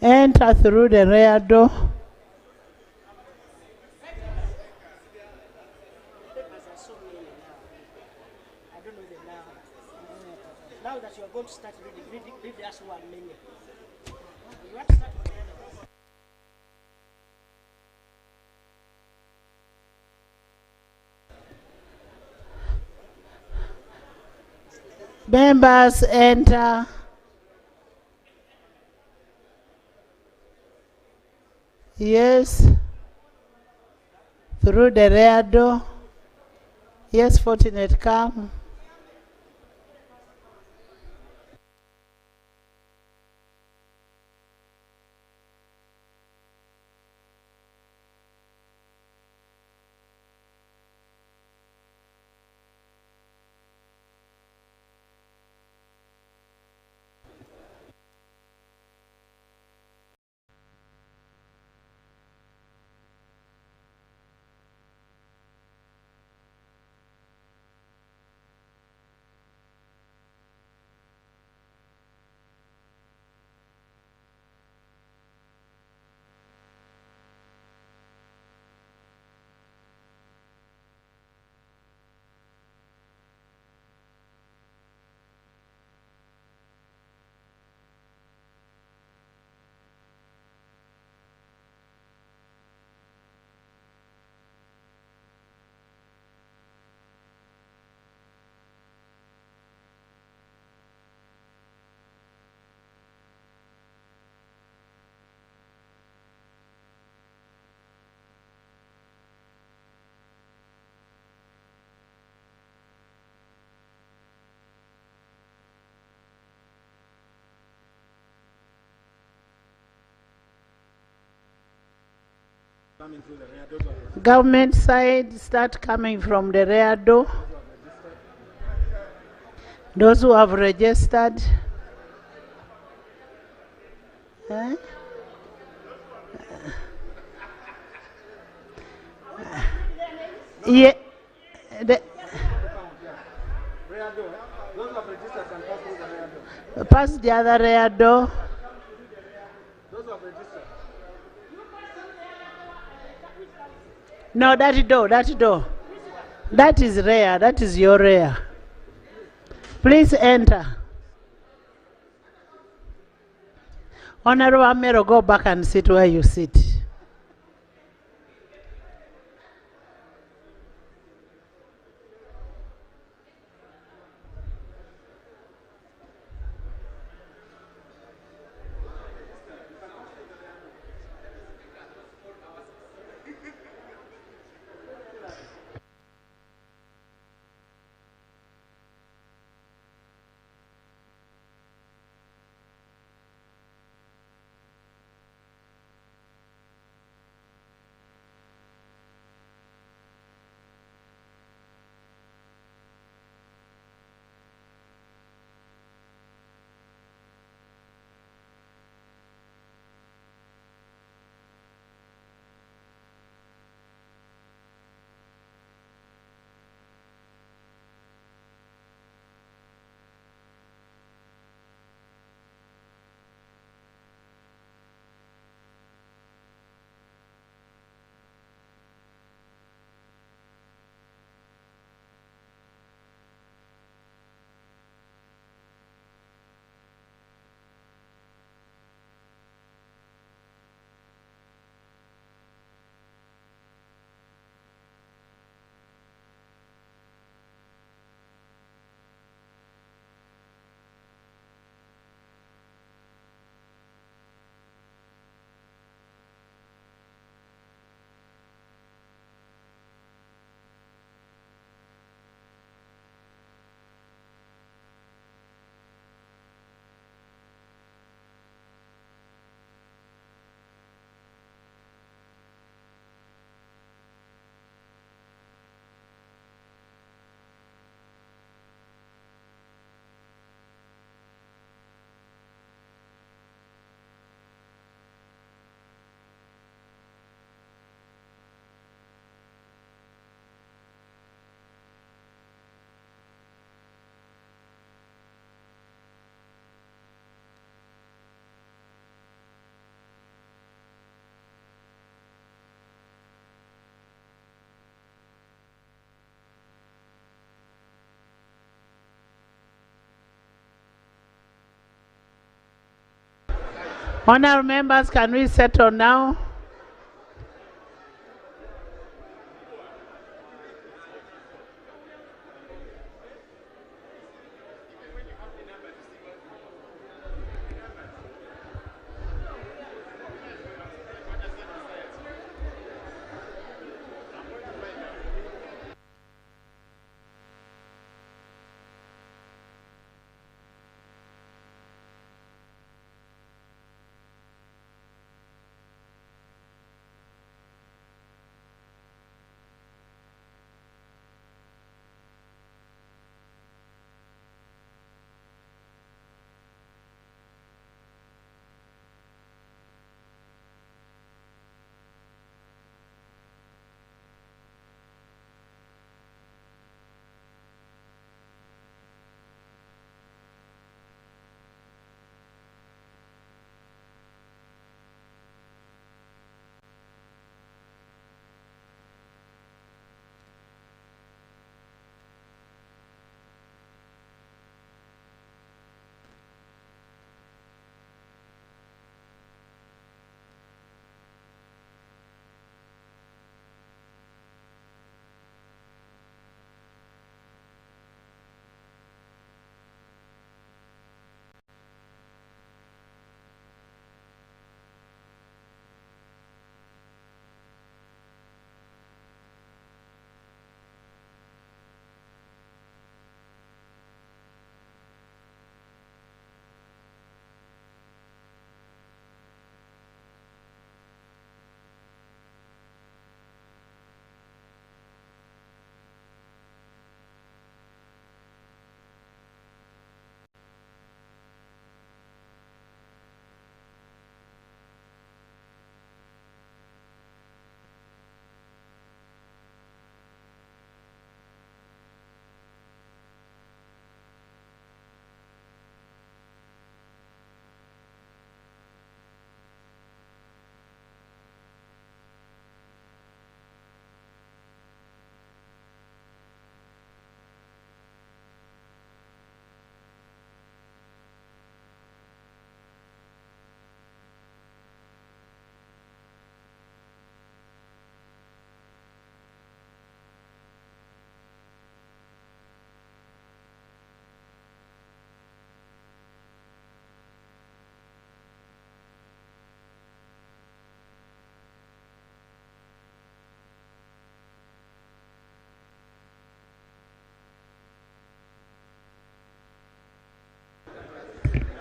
Enter through the rear door. Now that you are going to start reading, read the last one menu. Members enter. Yes. Through the rear door. Yes, Fortunate, come. Government side, start coming from the rear door. Those who have registered. Eh? Yeah. Pass the other rear door. No, that door, that door. That is rear, that is your rear. Please enter. Honorable Amero, go back and sit where you sit. Honourable members, can we settle now?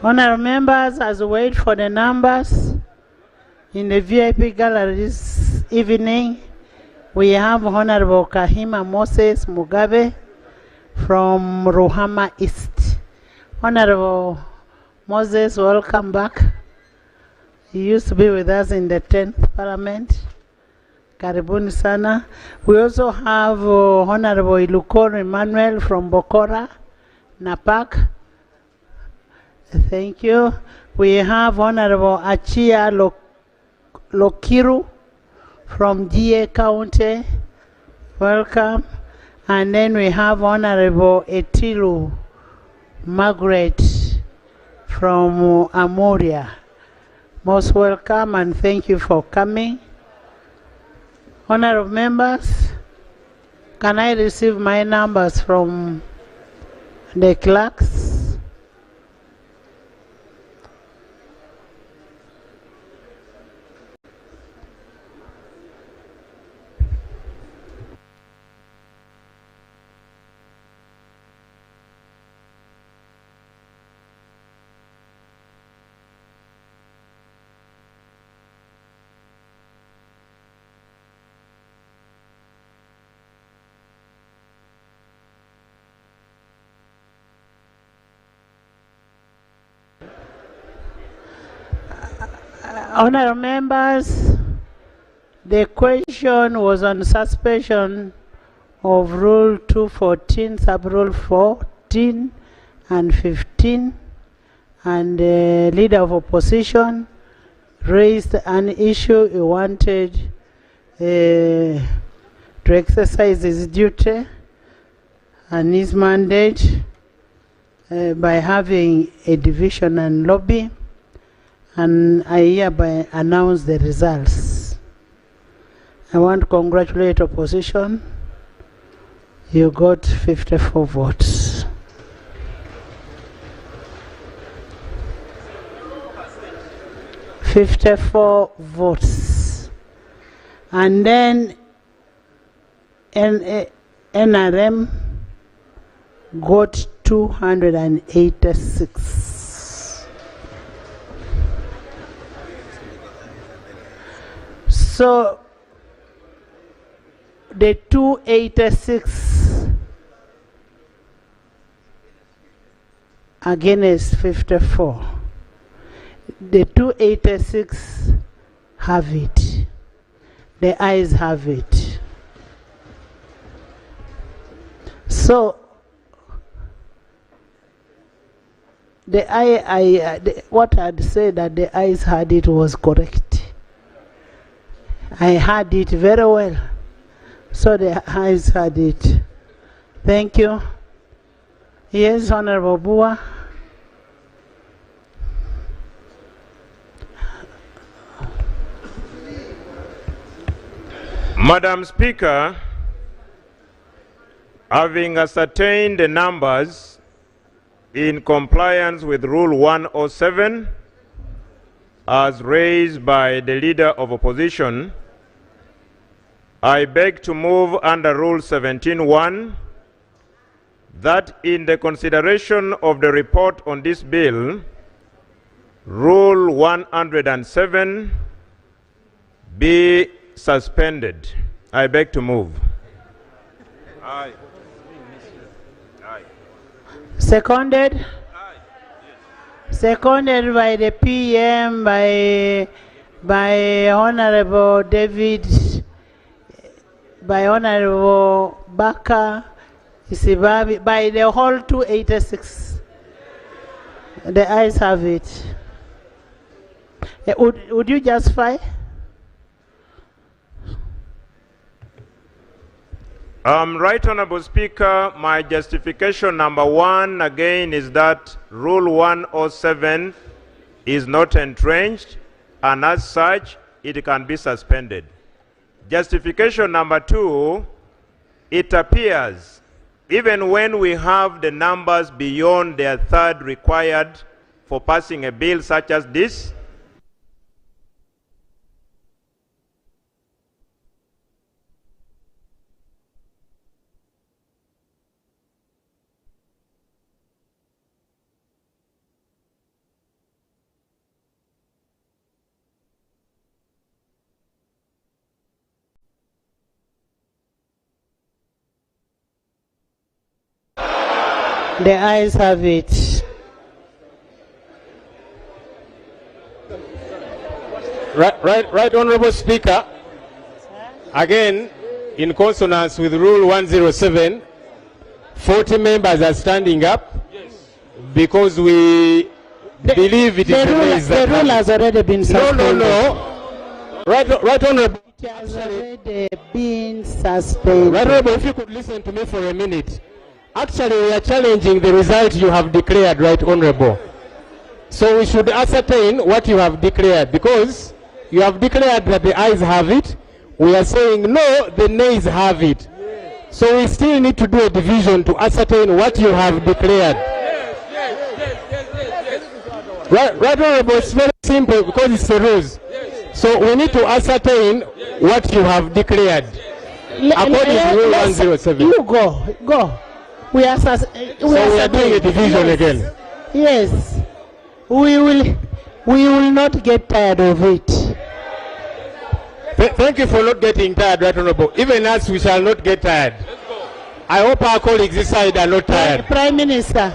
Honorable members, as we wait for the numbers in the VIP gallery this evening, we have Honorable Kahima Moses Mugabe from Ruhama East. Honorable Moses, welcome back. He used to be with us in the 10th Parliament. Karibuni sana. We also have Honorable Ilukoro Emmanuel from Bokora, Napak. Thank you. We have Honorable Achia Lokiru from GA County. Welcome. And then we have Honorable Etilu Margaret from Amoria. Most welcome and thank you for coming. Honorable members, can I receive my numbers from the clerks? Honorable members, the question was on suspension of Rule 214, Sub-Rule 14 and 15, and the Leader of Opposition raised an issue. He wanted to exercise his duty and his mandate by having a division and lobby. And I hereby announce the results. I want to congratulate opposition. You got 54 votes. $54 votes. And then NRM got 286. So the 286 against 54. The 286 have it. The ayes have it. So what I'd said that the ayes had it was correct. I had it very well. So the ayes had it. Thank you. Yes, Honorable Bua. Madam Speaker, having ascertained the numbers in compliance with Rule 107 as raised by the Leader of Opposition, I beg to move under Rule 17.1 that in the consideration of the report on this bill, Rule 107 be suspended. I beg to move. Aye. Aye. Seconded? Seconded by the PM, by Honorable David, by Honorable Baka, Isibabi, by the whole 286. The ayes have it. Would you justify? Right Honorable Speaker, my justification number one again is that Rule 107 is not entrenched, and as such, it can be suspended. Justification number two, it appears even when we have the numbers beyond their third required for passing a bill such as this, The ayes have it. Right, Honorable Speaker. Again, in consonance with Rule 107, 40 members are standing up because we believe it is The rule has already been suspended. No. Right, Honorable. It has already been suspended. Right, Honorable, if you could listen to me for a minute. Actually, we are challenging the result you have declared, Right, Honorable. So we should ascertain what you have declared, because you have declared that the ayes have it. We are saying no, the nays have it. So we still need to do a division to ascertain what you have declared. Right, Honorable, it's very simple because it's the rules. So we need to ascertain what you have declared according to Rule 107. You go. We are doing a division again. Yes. We will not get tired of it. Thank you for not getting tired, Right Honorable. Even us, we shall not get tired. I hope our colleagues this side are not tired. Prime Minister.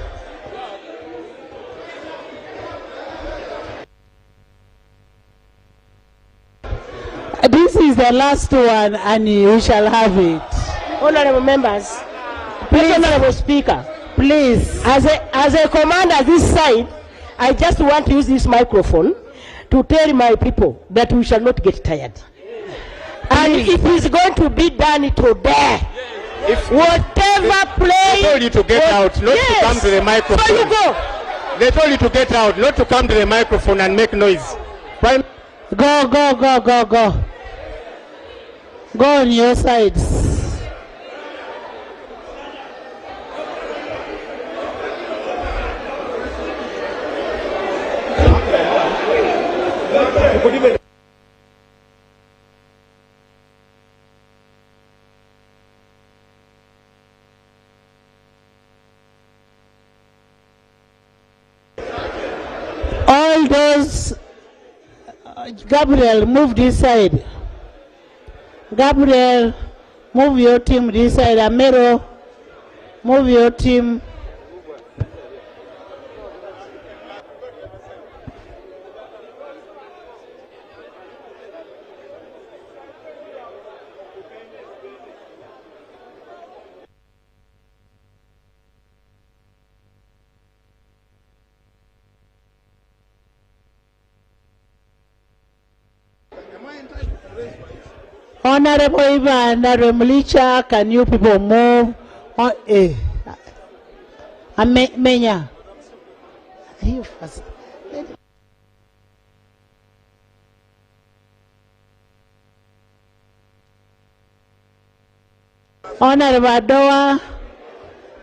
This is the last one, and we shall have it. Honorable members, Please. Honorable Speaker, please. As a commander this side, I just want to use this microphone to tell my people that we shall not get tired. And it is going to be done today. If whatever play. They told you to get out, not to come to the microphone. So you go. They told you to get out, not to come to the microphone and make noise. Go. Go on your sides. All those, Gabriel, move this side. Gabriel, move your team this side. Amero, move your team. Honorable Ivan Remlicha, can you people move? Menya. Are you fast? Honorable Adoa,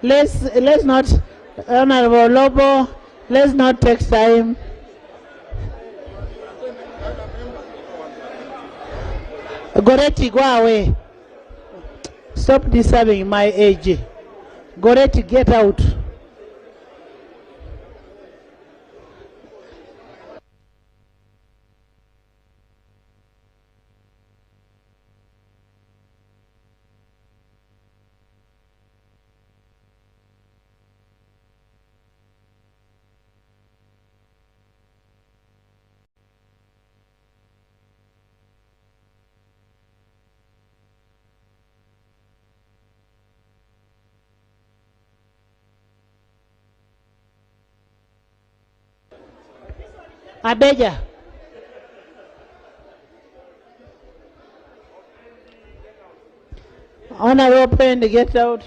let's not, Honorable Lobo, let's not take time. Goretti, go away. Stop disturbing my age. Goretti, get out. Abeja. Honorable Pen, get out.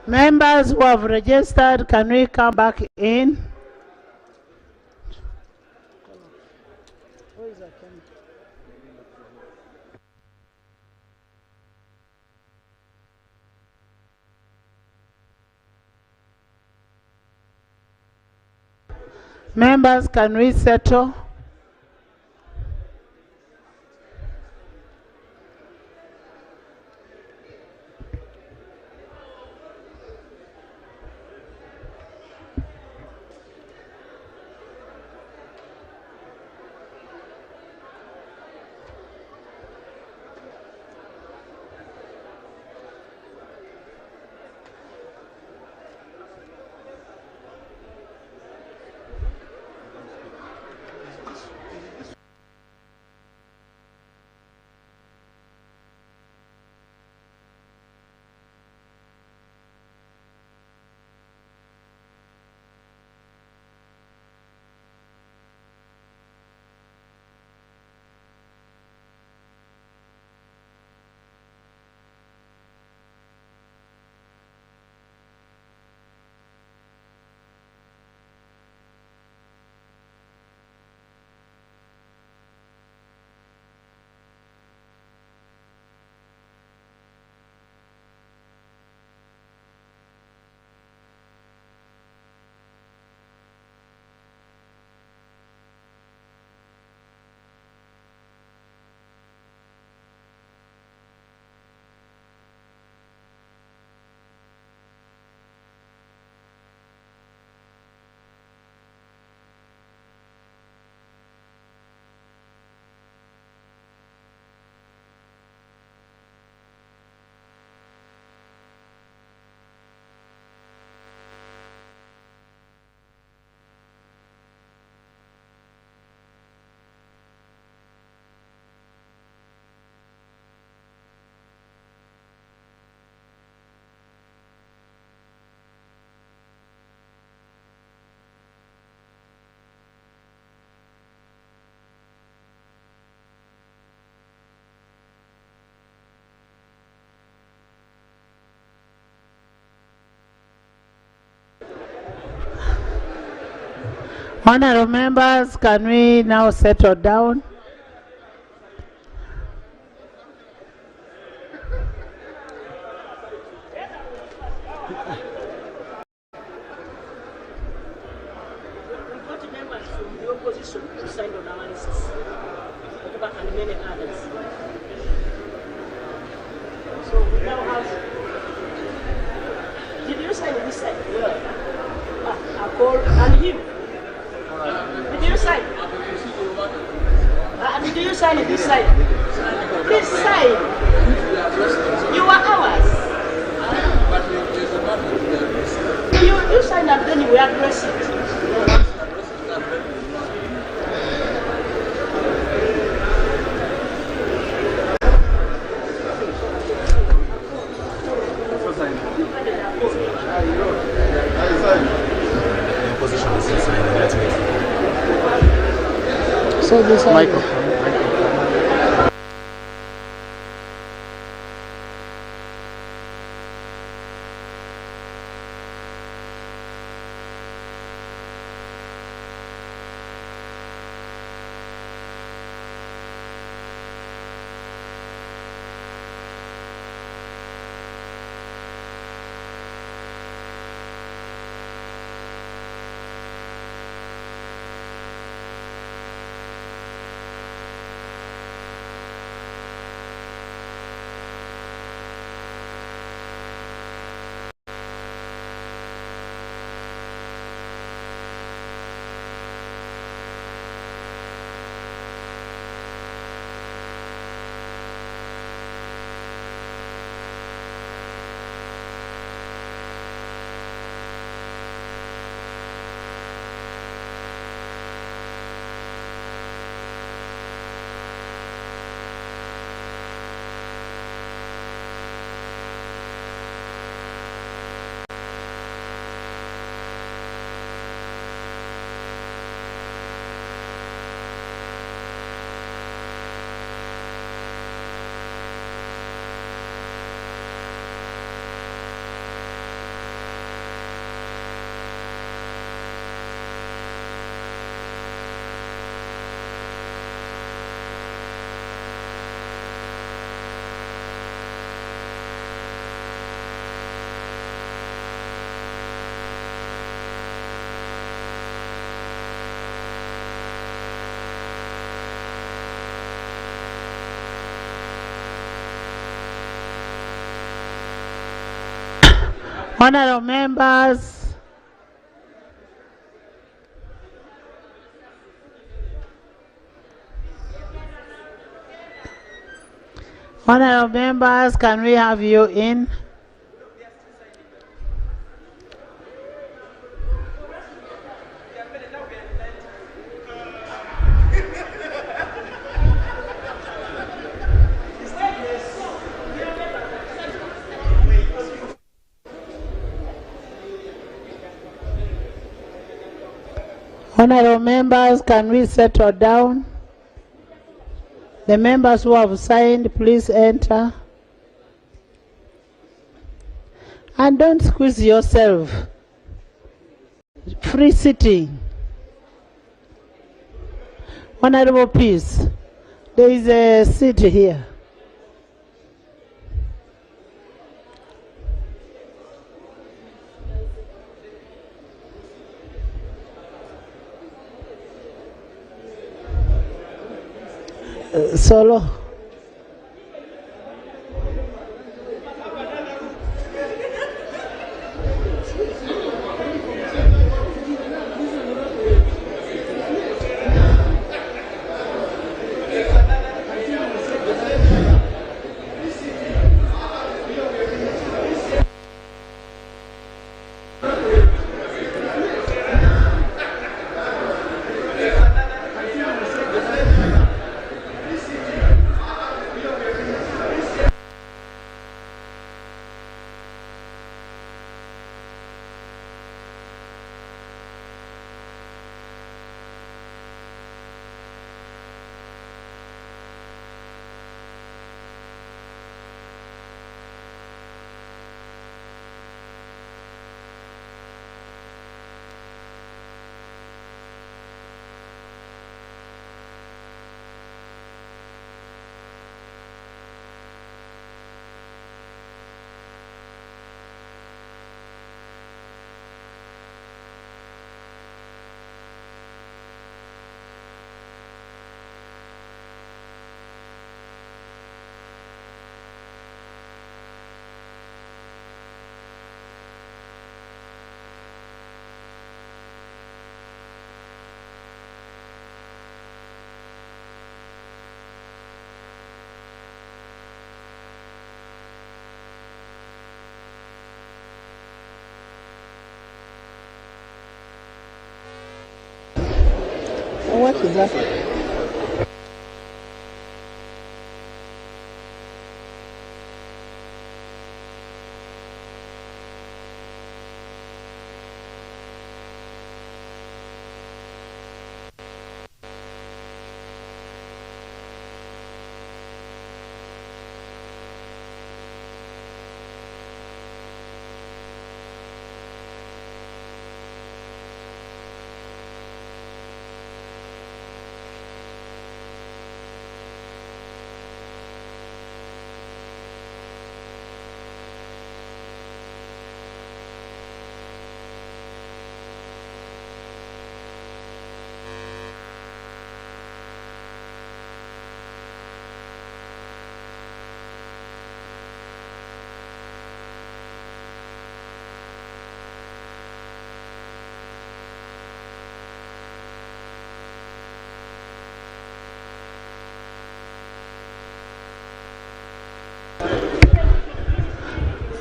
Members who have registered, can we come back in? Members, can we settle? Honorable members, can we now settle down? Did you sign this side? I call and him. Did you sign? Did you sign this side? Please sign. You are ours. You sign and then you will address it. So this Michael. Honorable members, honorable members, can we have you in? Honorable members, can we settle down? The members who have signed, please enter. And don't squeeze yourself. Free sitting. Honorable Peace, there is a seat here. Solo. What is that?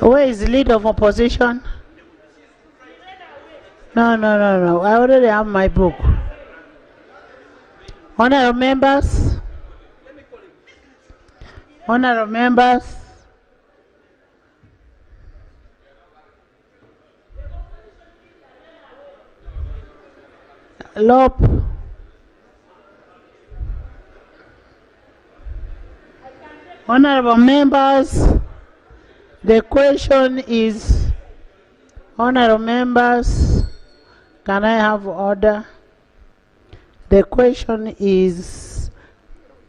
Where is the leader of opposition? No. I already have my book. Honorable members. Honorable members. Lop. Honorable members. The question is, honorable members, can I have order? The question is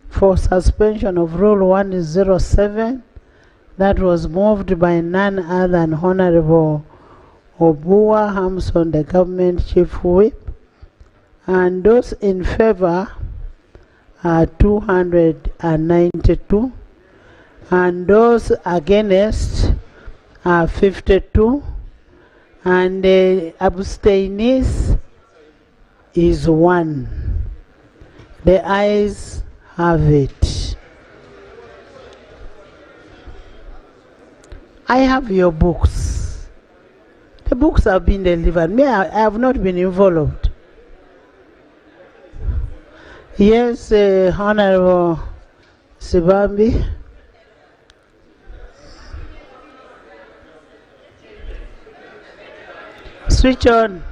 for suspension of Rule 107 that was moved by none other than Honorable Obua Hamson, the government chief whip, and those in favor are 292. And those against are 52. and abstainees is 1. The ayes have it. I have your books. The books have been delivered. Me, I have not been involved. Yes, Honorable Sibambi. Switch on.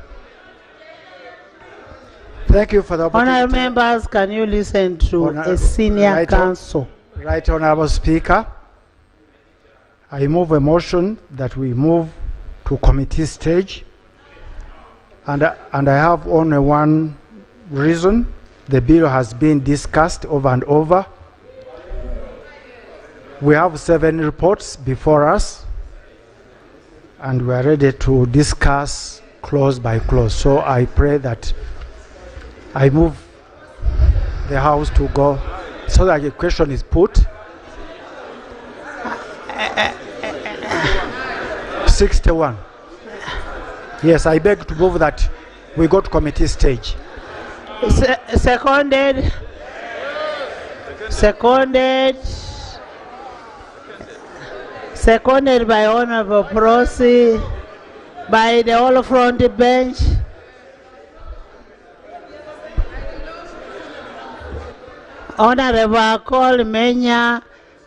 Thank you for the opportunity. Honorable members, can you listen to a senior counsel? Right, Honorable Speaker. I move a motion that we move to committee stage. And I have only one reason. The bill has been discussed over and over. We have 7 reports before us, and we are ready to discuss clause by clause. So I pray that I move the House to go so that the question is put. 61. Yes, I beg to move that we go to committee stage. Seconded. Seconded. Seconded by Honorable Prosi, by the all front bench. Honorable Akol Menya,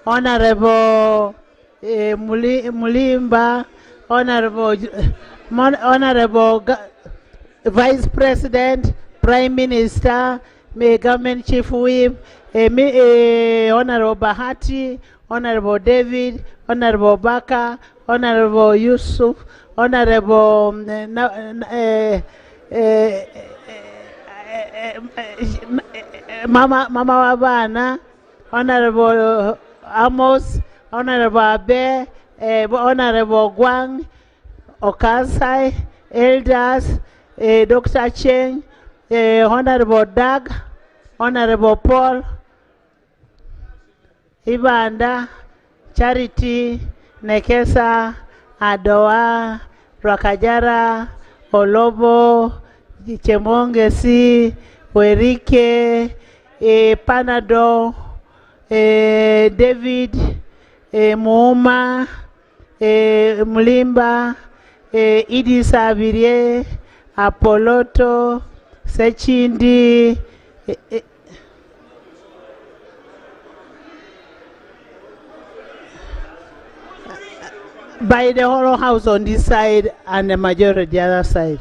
Honorable Mulimba, Honorable Vice President, Prime Minister, Government Chief Whip, Honorable Bahati, Honorable David, Honorable Baka, Honorable Yusuf, Honorable Mama Wabana, Honorable Amos, Honorable Abe, Honorable Guang, Okasai, Elders, Dr. Cheng, Honorable Doug, Honorable Paul, Ibanda, Charity, Nekesa, Adoa, Rakajara, Olobo, Chemongesi, Werike, Panado, David, Muuma, Mulimba, Idi Sabirie, Apoloto, Sechindi, by the whole house on this side and the majority the other side.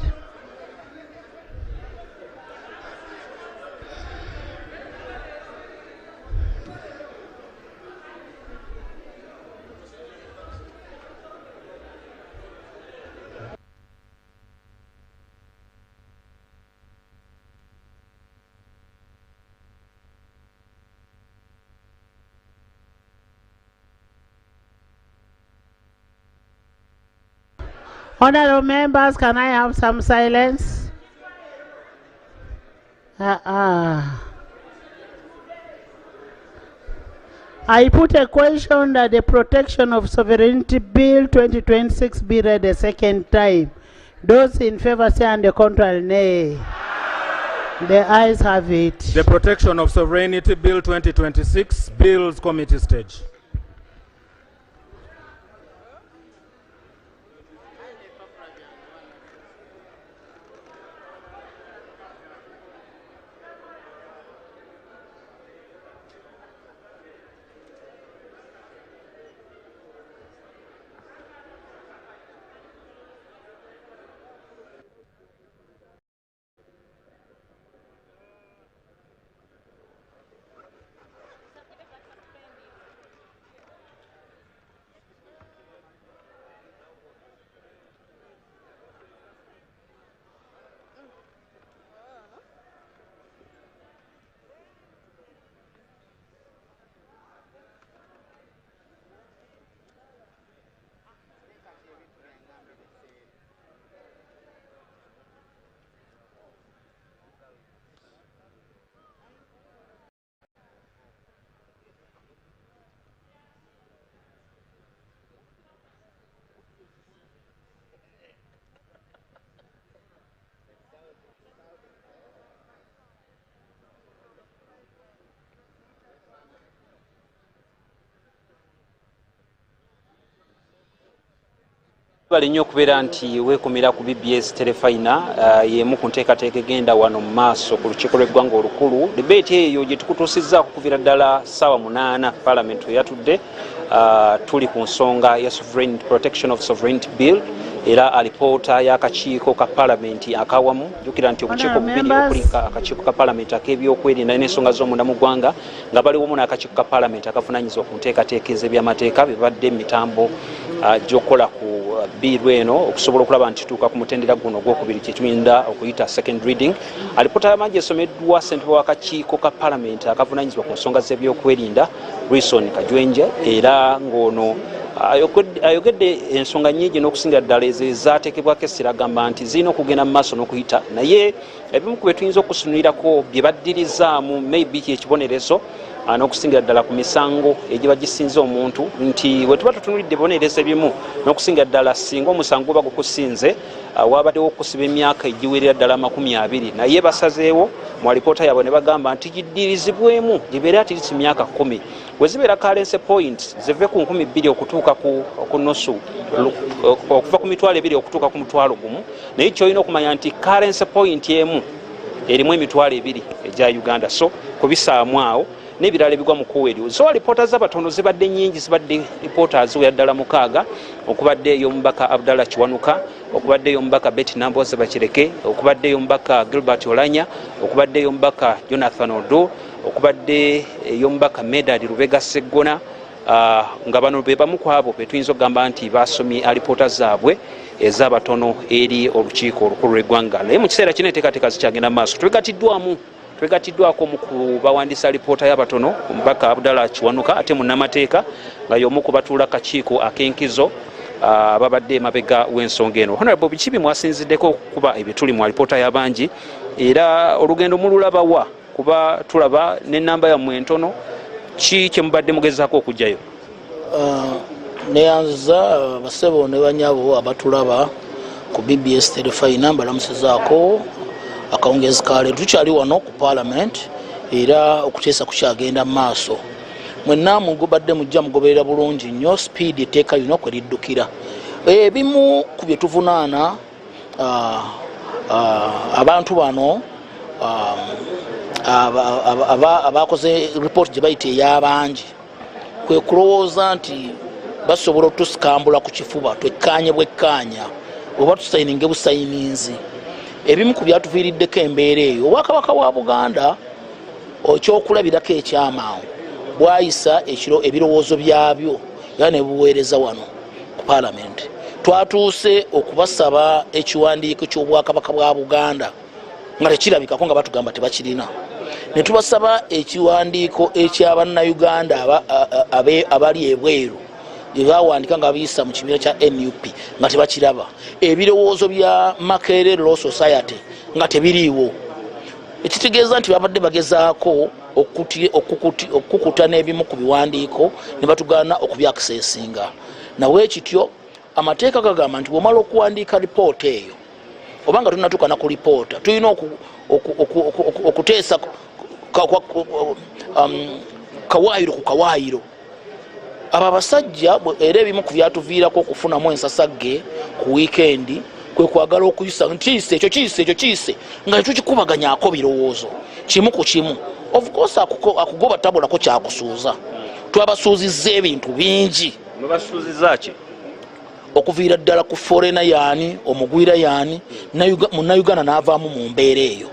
Honorable members, can I have some silence? I put a question that the Protection of Sovereignty Bill 2026 be read a second time. Those in favor say and the contrary nay. The ayes have it. The Protection of Sovereignty Bill 2026, Bills Committee stage. bali nnyo okubeera nti weekumira ku BBS telefayina y'emu ku nteekateeka egenda wano mu maaso ku lukiiko lw'eggwanga olukulu. Debate eyo gye tukutuusizzaako kuviira ddala ssaawa 8 Parliament we yatudde. Tuli ku nsonga ya protection of sovereignty bill era alipoota y'akakiiko ka Palamenti akawamu. Jjukira nti obukiiko bubiri okuli akakiiko ka Palamenti ak'ebyokwerinda n'ensonga z'omunda mu ggwanga nga baliwo mu n'akakiiko ka Palamenti akavunaanyizibwa ku nteekateeka ez'ebyamateeka bibadde emitambo gy'okola ku biiru eno okusobola okulaba nti tutuuka ku mutendera guno ogwokubiri kye tuyinza okuyita second reading. Alipoota y'amaanyi esomeddwa ssentebe w'akakiiko ka Palamenti akavunaanyizibwa ku nsonga z'ebyokwerinda Wilson Kajwenje era ng'ono ayogedde ensonga nnyingi n'okusinga ddala ezo ezaateekebwako essira agamba nti zirina okugenda mu maaso n'okuyita naye ebimu ku bye tuyinza okusunulirako bye baddirizaamu maybe kyekibonerezo n'okusingira ddala ku misango egiba gisinze omuntu nti bwe tuba tutunulidde bonerezo ebimu n'okusingira ddala singa omusango oba gukusinze wabaddewo okusiba emyaka egiwerera ddala 20 naye basazeewo mu alipoota yaabwe ne bagamba nti giddirizibwemu gibeere ati lisi myaka 10 bwe zibeera kalense point zive ku 2000 okutuuka ku nusu okuva ku mitwalo 2 okutuuka ku mutwalo 1 naye kyolina okumanya nti kalense point emu erimu emitwalo 2 egya Uganda so kubisaamu awo n'ebirala ebigwa mu kuweeri. So alipoota z'abatono zibadde nnyingi, zibadde alipoota ziwera ddala 6 okubadde ey'omubaka Abdallah Kiwanuka, okubadde ey'omubaka Betty Namboze Bakireke, okubadde ey'omubaka Gilbert Olanya, okubadde ey'omubaka Jonathan Odo, okubadde ey'omubaka Medard Lubega Seggona, nga bano be bamu ku abo be tuyinza okugamba nti basomye alipoota zaabwe ez'abatono eri olukiiko olukulu lw'eggwanga. Naye mu kiseera kino enteekateeka zikyagenda mu maaso. Twegatiddwako mu kubawandiisa alipoota y'abatono omubaka Abdallah Kiwanuka ate munnamateeka nga y'omu ku batuula kakiiko ak'enkizo ababadde emabega w'ensonga eno. Honorable biki bimwasinziddeko kuba ebyo tuli mu alipoota y'abangi era olugendo mululabawa kuba tulaba n'ennamba yammwe entono ki kye mubadde mugezaako okugyayo? Neyanziza basebo ne banyabo abatulaba ku BBS telefayina mbalamusizaako akawungezi kale tukyali wano ku Parliament era okuteesa kukyagenda mu maaso. Mwenna mugobadde mujja mugoberera bulungi nnyo speed eteeka lino kwe liddukira. Ebimu ku bye tuvunaana abantu bano abakoze report gye bayita ey'abangi kwe kulowooza nti basobola otusikambula ku kifuba twekkaanye bwekkaanya oba tusayininge busayininzi. Ebimu ku byatuviiriddeko embeera eyo obwakabaka bwa Buganda ekyokulabirako ekyamangu bwayisa ebirowoozo byabyo era ne buweereza wano ku Parliament. Twatuuse okubasaba ekiwandiiko ky'obwakabaka bwa Buganda nga tekirabikako nga batugamba tebakirina. Ne tubasaba ekiwandiiko eky'abannayuganda abali ebweru bye baawandika nga biyisa mu kibiina kya NUP nga tebakiraba. Ebirowoozo bya Makerere Law Society nga tebiriiwo. Ekitegeeza nti babadde bagezaako okukuta n'ebimu ku biwandiiko ne batugaana okubyakisesinga. Nawe ekityo amateeka gagamba nti bw'omala okuwandiika lipoota eyo oba nga tunatuuka na ku lipoota tulina okuteesa kawaayiro ku kawaayiro. Abo abasajja era ebimu ku byatuviirako okufunamu ensasagge ku wiikendi kwe kwagala okuyisa nti ekyo kiise nga tukikubaganyaako birowoozo kimu ku kimu. Of course akugoba tabulako kyakusuuza. Twabasuuzizza ebintu bingi. Mubasuuziza ki? Okuviira ddala ku foreigner yaani omugwira yaani munnayuganda n'avaamu mu mbeera eyo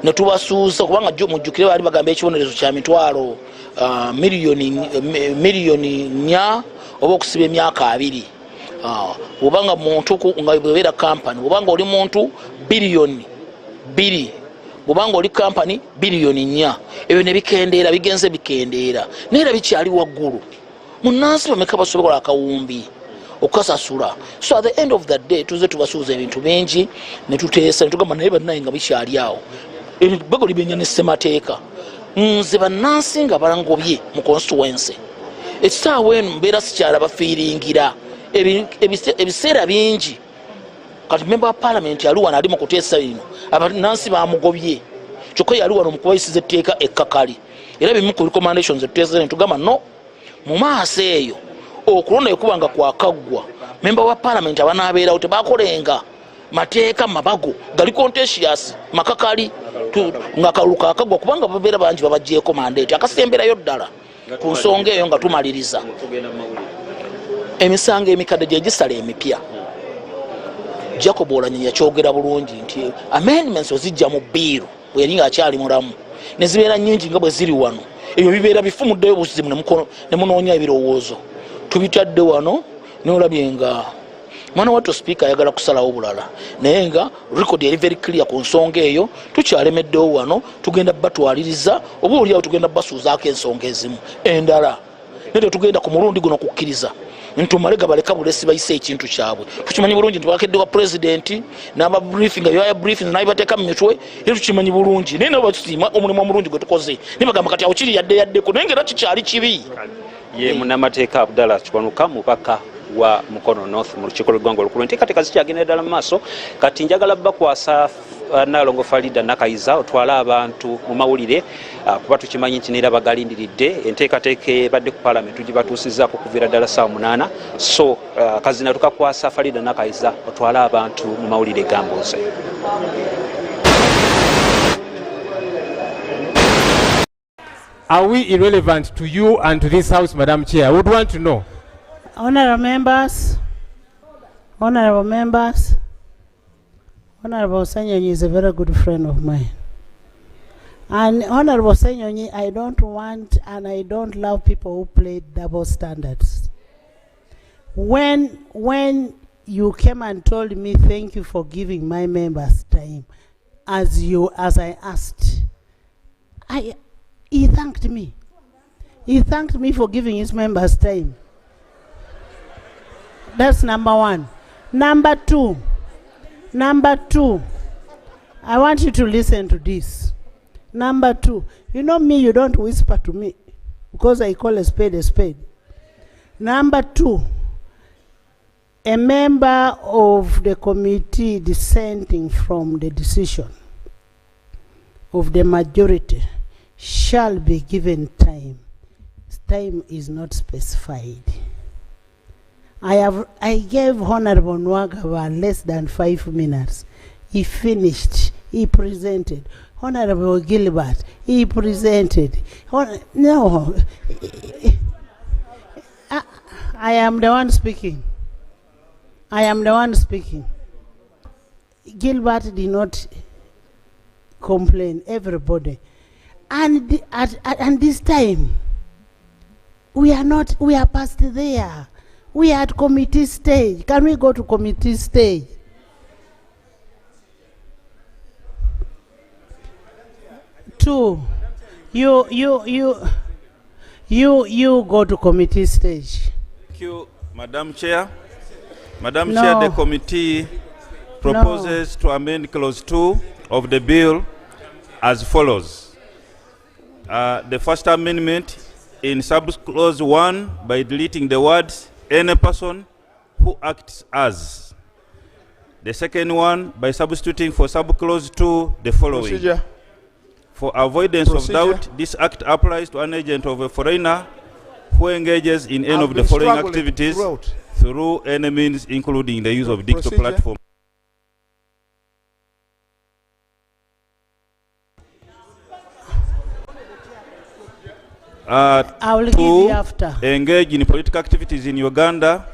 ne tubasuuza kubanga mujjukire baali bagamba ekibonerezo kya mitwalo miliyoni 4 oba okusiba emyaka 2. Bw'obanga muntu nga bwebeera kampani bw'obanga oli muntu biliyoni 2 bw'obanga oli kampani biliyoni 4 ebyo ne bikendeera bigenze bikendeera naye era bikyali waggulu. Munnansi bameka basobola akawumbi okukasasula. So at the end of the day tuze tubasuuza ebintu bingi ne tuteesa ne tugamba naye bannaye nga bikyali awo. Bbago libenya ne ssemateeka. Nze bannansi nga balangobye mu constituency. Ekisaawa eno mbeera sikyala bafiiringira ebiseera bingi. Kati member wa Parliament yali wano ali mu kuteesa bino abannansi bamugobye kyokka yali wano mu kubayisiza etteeka ekkakali era bimu ku recommendations etuteesa ne tugamba no mu maaso eyo okulonda ekubanga kwakaggwa member wa parliament abanabeerawo tebakolenga mateeka mabago gali contentious makakali nga kaluka akagwa kubanga babeera bangi babagyeeko mandate akasemberayo ddala ku nsonga eyo nga tumaliriza emisango emikadde gye gisala emipya. Jacob Oulanyah yakyogera bulungi nti amendments ozijja mu biiru bweri nga akyali mulamu ne zibeera nnyingi nga bwe ziri wano ebyo bibeera bifumuddeyo obuzibu ne munoonya ebirowoozo tubitadde wano n'olabye nga mwana wattu speaker ayagala kusalawo bulala naye nga record eri very clear ku nsonga eyo tukyalemeddewo wano tugenda batwaliriza oba oliawo tugenda basuuzaako ensonga ezimu endala naye tetugenda ku mulundi guno kukkiriza ntumale gabaleka bulesi bayise ekintu kyabwe tukimanyi bulungi nti bakedde wa president n'aba briefing yoya briefing naye bateeka mu mitwe era tukimanyi bulungi naye nabo batusiima omulimu omulungi gwe tukoze ne bagamba kati awo kiri yaddeko naye ngera kikyali kibi ye munnamateeka Abdallah Kikwanuka mubaka wa Mukono North mu lukiiko lw'eggwanga olukulu enteekateeka zikyagenda ddala mu maaso kati njagala bakwasa Nalongo Farida Nakayiza otwala abantu mu mawulire kuba tukimanyi nti neera bagalindiridde enteekateeka ebadde ku Palamenti gibatuusizzaako kuviira ddala ssaawa 8 so kazina tukakwasa Farida Nakayiza otwala abantu mu mawulire gambuuze. Are we irrelevant to you and to this house, Madam Chair? I would want to know. Honorable members, Honorable Senyonyi is a very good friend of mine. And Honorable Senyonyi, I don't want and I don't love people who play double standards. When you came and told me thank you for giving my members time, as I asked, he thanked me. He thanked me for giving his members time. That's number one. Number two, I want you to listen to this. Number two, you know me, you don't whisper to me because I call a spade a spade. Number two, a member of the committee dissenting from the decision of the majority shall be given time. Time is not specified. I gave Honorable Nwagaba less than 5 minutes. He finished. He presented. Honorable Gilbert, he presented. No. I am the one speaking. Gilbert did not complain. Everybody. And this time, we are past there. We are at committee stage. Can we go to committee stage? Two, you go to committee stage. Thank you, Madam Chair. Madam Chair, the committee proposes to amend clause 2 of the bill as follows. The first amendment in sub-clause 1 by deleting the words any person who acts as. The second one by substituting for sub-clause 2 the following. Procedure. For avoidance of doubt, this act applies to an agent of a foreigner who engages in any of the following activities through any means, including the use of digital platform. I will give you after. Engage in political activities in Uganda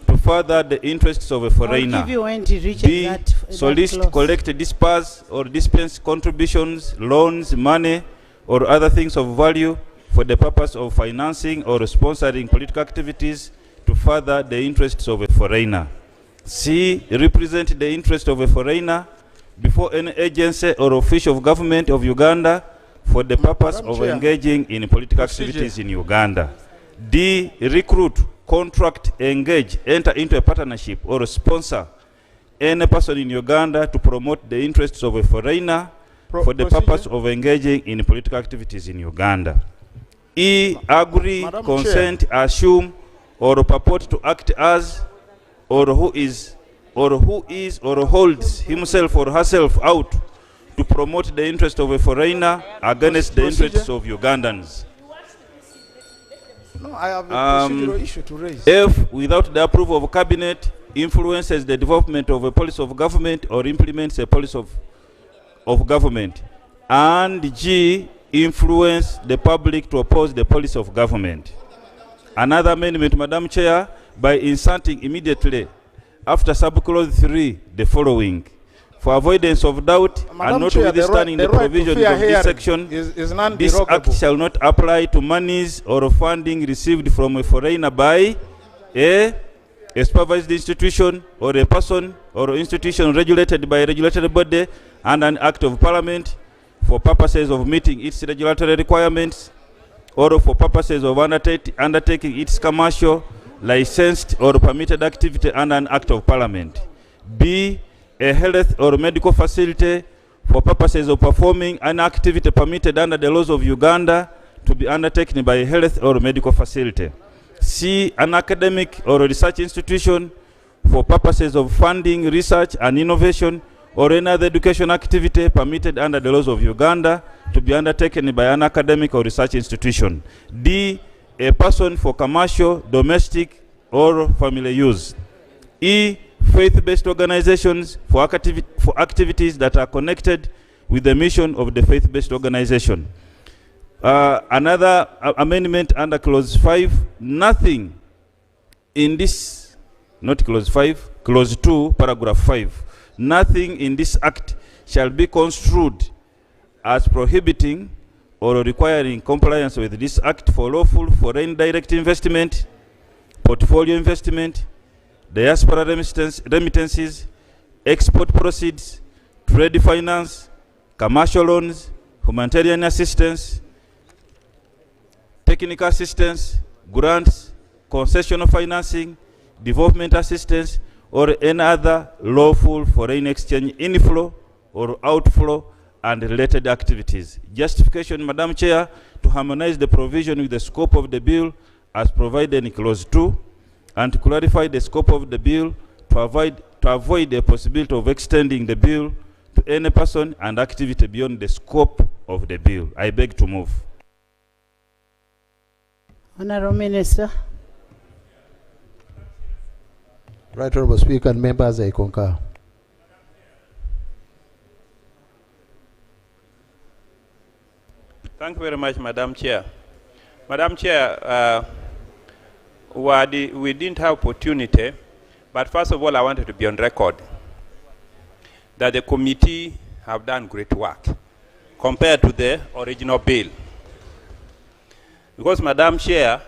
to further the interests of a foreigner. I'll give you when to reach B. that Solicit, collect, disperse, or dispense contributions, loans, money, or other things of value for the purpose of financing or sponsoring political activities to further the interests of a foreigner. C. Represent the interest of a foreigner before any agency or official of government of Uganda for the purpose of engaging in political activities in Uganda. D. Recruit, contract, engage, enter into a partnership or sponsor any person in Uganda to promote the interests of a foreigner for the purpose of engaging in political activities in Uganda. E. Agree, consent, assume, or purport to act as, or who is or holds himself or herself out to promote the interest of a foreigner against the interests of Ugandans. No, I have a procedural issue to raise. F, without the approval of cabinet, influences the development of a policy of government or implements a policy of government. And G, influence the public to oppose the policy of government. Another amendment, Madam Chair, by inserting immediately after subclause 3 the following. For avoidance of doubt, Madam and Chair, notwithstanding the right to provisions fair of this hearing section, is this non-derogable. act shall not apply to monies or funding received from a foreigner by a supervised institution or a person or institution regulated by a regulatory body and an act of parliament for purposes of meeting its regulatory requirements or for purposes of undertaking its commercial, licensed or permitted activity under an act of parliament. B, a health or medical facility for purposes of performing an activity permitted under the laws of Uganda to be undertaken by a health or medical facility. C, an academic or research institution for purposes of funding research and innovation or any other education activity permitted under the laws of Uganda to be undertaken by an academic or research institution. D, a person for commercial, domestic, or family use. E, faith-based organizations for activities that are connected with the mission of the faith-based organization. Another amendment under clause 5, nothing in this, not clause 5, clause 2, paragraph 5, nothing in this act shall be construed as prohibiting or requiring compliance with this act for lawful foreign direct investment, portfolio investment, diaspora remittances, export proceeds, trade finance, commercial loans, humanitarian assistance, technical assistance, grants, concessional financing, development assistance, or any other lawful foreign exchange inflow or outflow and related activities. Justification, Madam Chair, to harmonize the provision with the scope of the bill as provided in clause 2, and to clarify the scope of the bill to avoid the possibility of extending the bill to any person and activity beyond the scope of the bill. I beg to move. Honourable Minister. Right Honourable Speaker and members, I concur. Thank you very much, Madam Chair. Madam Chair, we didn't have opportunity, but first of all, I wanted to be on record that the committee have done great work compared to the original bill. Because, Madam Chair,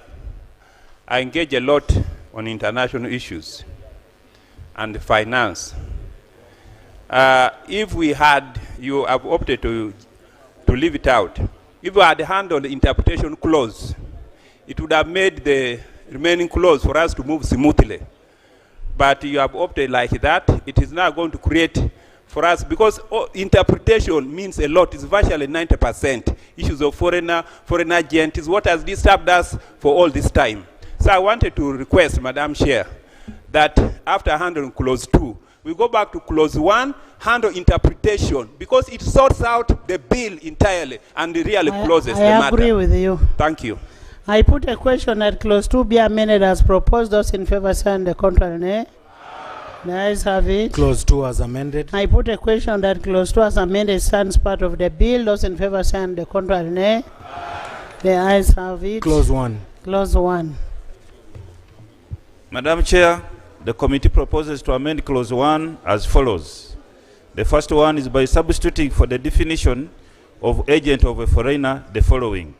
I engage a lot on international issues and finance. If we had, you have opted to leave it out. If we had handled the interpretation clause, it would have made the remaining clause for us to move smoothly. But you have opted like that. It is now going to create for us, because interpretation means a lot. It's virtually 90%. Issues of foreign agent is what has disturbed us for all this time. So I wanted to request, Madam Chair, that after handling clause 2, we go back to clause 1, handle interpretation, because it sorts out the bill entirely and really closes the matter. I agree with you. Thank you. I put a question that clause 2 be amended as proposed. Those in favor say and the contrary nay. The ayes have it. Clause 2 as amended. I put a question that clause 2 as amended stands part of the bill. Those in favor say and the contrary nay. The ayes have it. Clause 1. Clause 1. Madam Chair, the committee proposes to amend clause 1 as follows. The first one is by substituting for the definition of agent of a foreigner the following.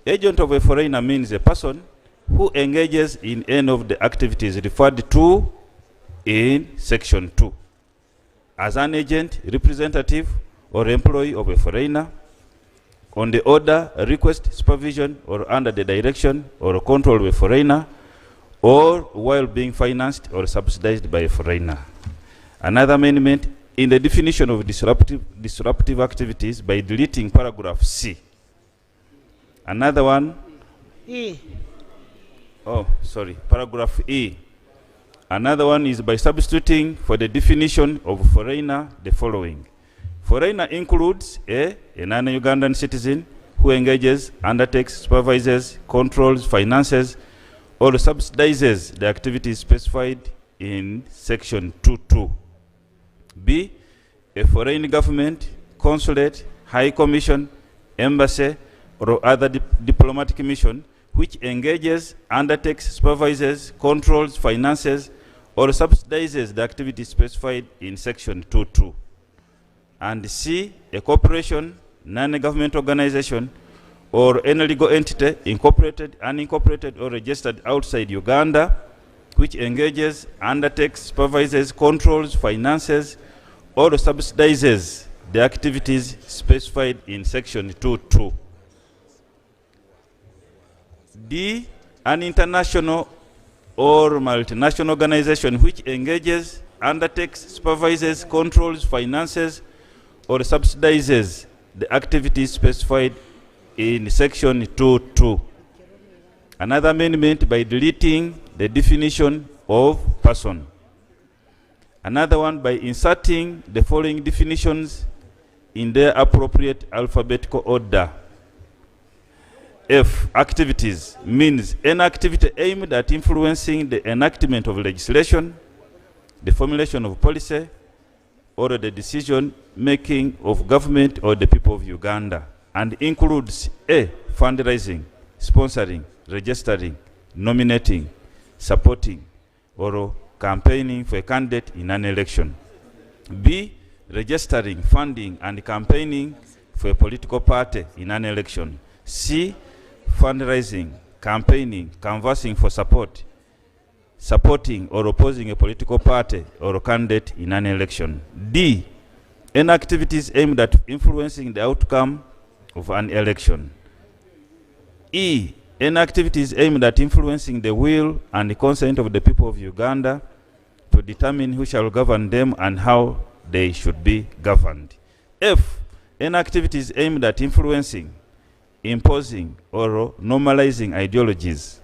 Agent of a foreigner means a person who engages in any of the activities referred to in section 2 as an agent, representative, or employee of a foreigner on the order, request, supervision, or under the direction or control of a foreigner, or while being financed or subsidized by a foreigner. Another amendment in the definition of disruptive activities by deleting paragraph C. Another one. E. Oh, sorry, paragraph E. Another one is by substituting for the definition of foreigner the following. Foreigner includes a non-Ugandan citizen who engages, undertakes, supervises, controls, finances, or subsidizes the activities specified in section 2.2. B, a foreign government, consulate, high commission, embassy, or other diplomatic mission which engages, undertakes, supervises, controls, finances, or subsidizes the activities specified in section 2.2. And C, a corporation, non-government organization, or any legal entity, incorporated, unincorporated, or registered outside Uganda, which engages, undertakes, supervises, controls, finances, or subsidizes the activities specified in section 2.2. D, an international or multinational organization which engages, undertakes, supervises, controls, finances, or subsidizes the activities specified in section 2.2. Another amendment by deleting the definition of person. Another one by inserting the following definitions in their appropriate alphabetical order. F, activities means any activity aimed at influencing the enactment of legislation, the formulation of policy, or the decision making of government or the people of Uganda, and includes A, fundraising, sponsoring, registering, nominating, supporting, or campaigning for a candidate in an election. B, registering, funding, and campaigning for a political party in an election. C, fundraising, campaigning, canvassing for support, supporting or opposing a political party or a candidate in an election. D, any activities aimed at influencing the outcome of an election. E, any activities aimed at influencing the will and the consent of the people of Uganda to determine who shall govern them and how they should be governed. F, any activities aimed at influencing, imposing, or normalizing ideologies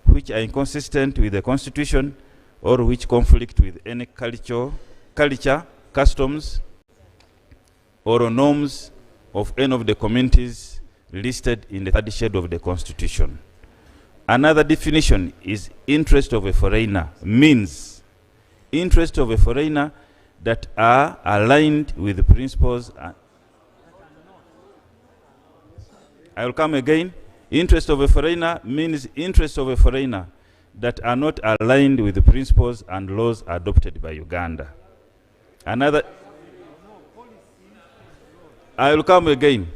which are inconsistent with the Constitution or which conflict with any culture, customs, or norms of any of the communities listed in the third schedule of the Constitution. Another definition is interest of a foreigner, means interest of a foreigner that are aligned with the principles. I will come again. Interest of a foreigner means interest of a foreigner that are not aligned with the principles and laws adopted by Uganda. Another, I will come again.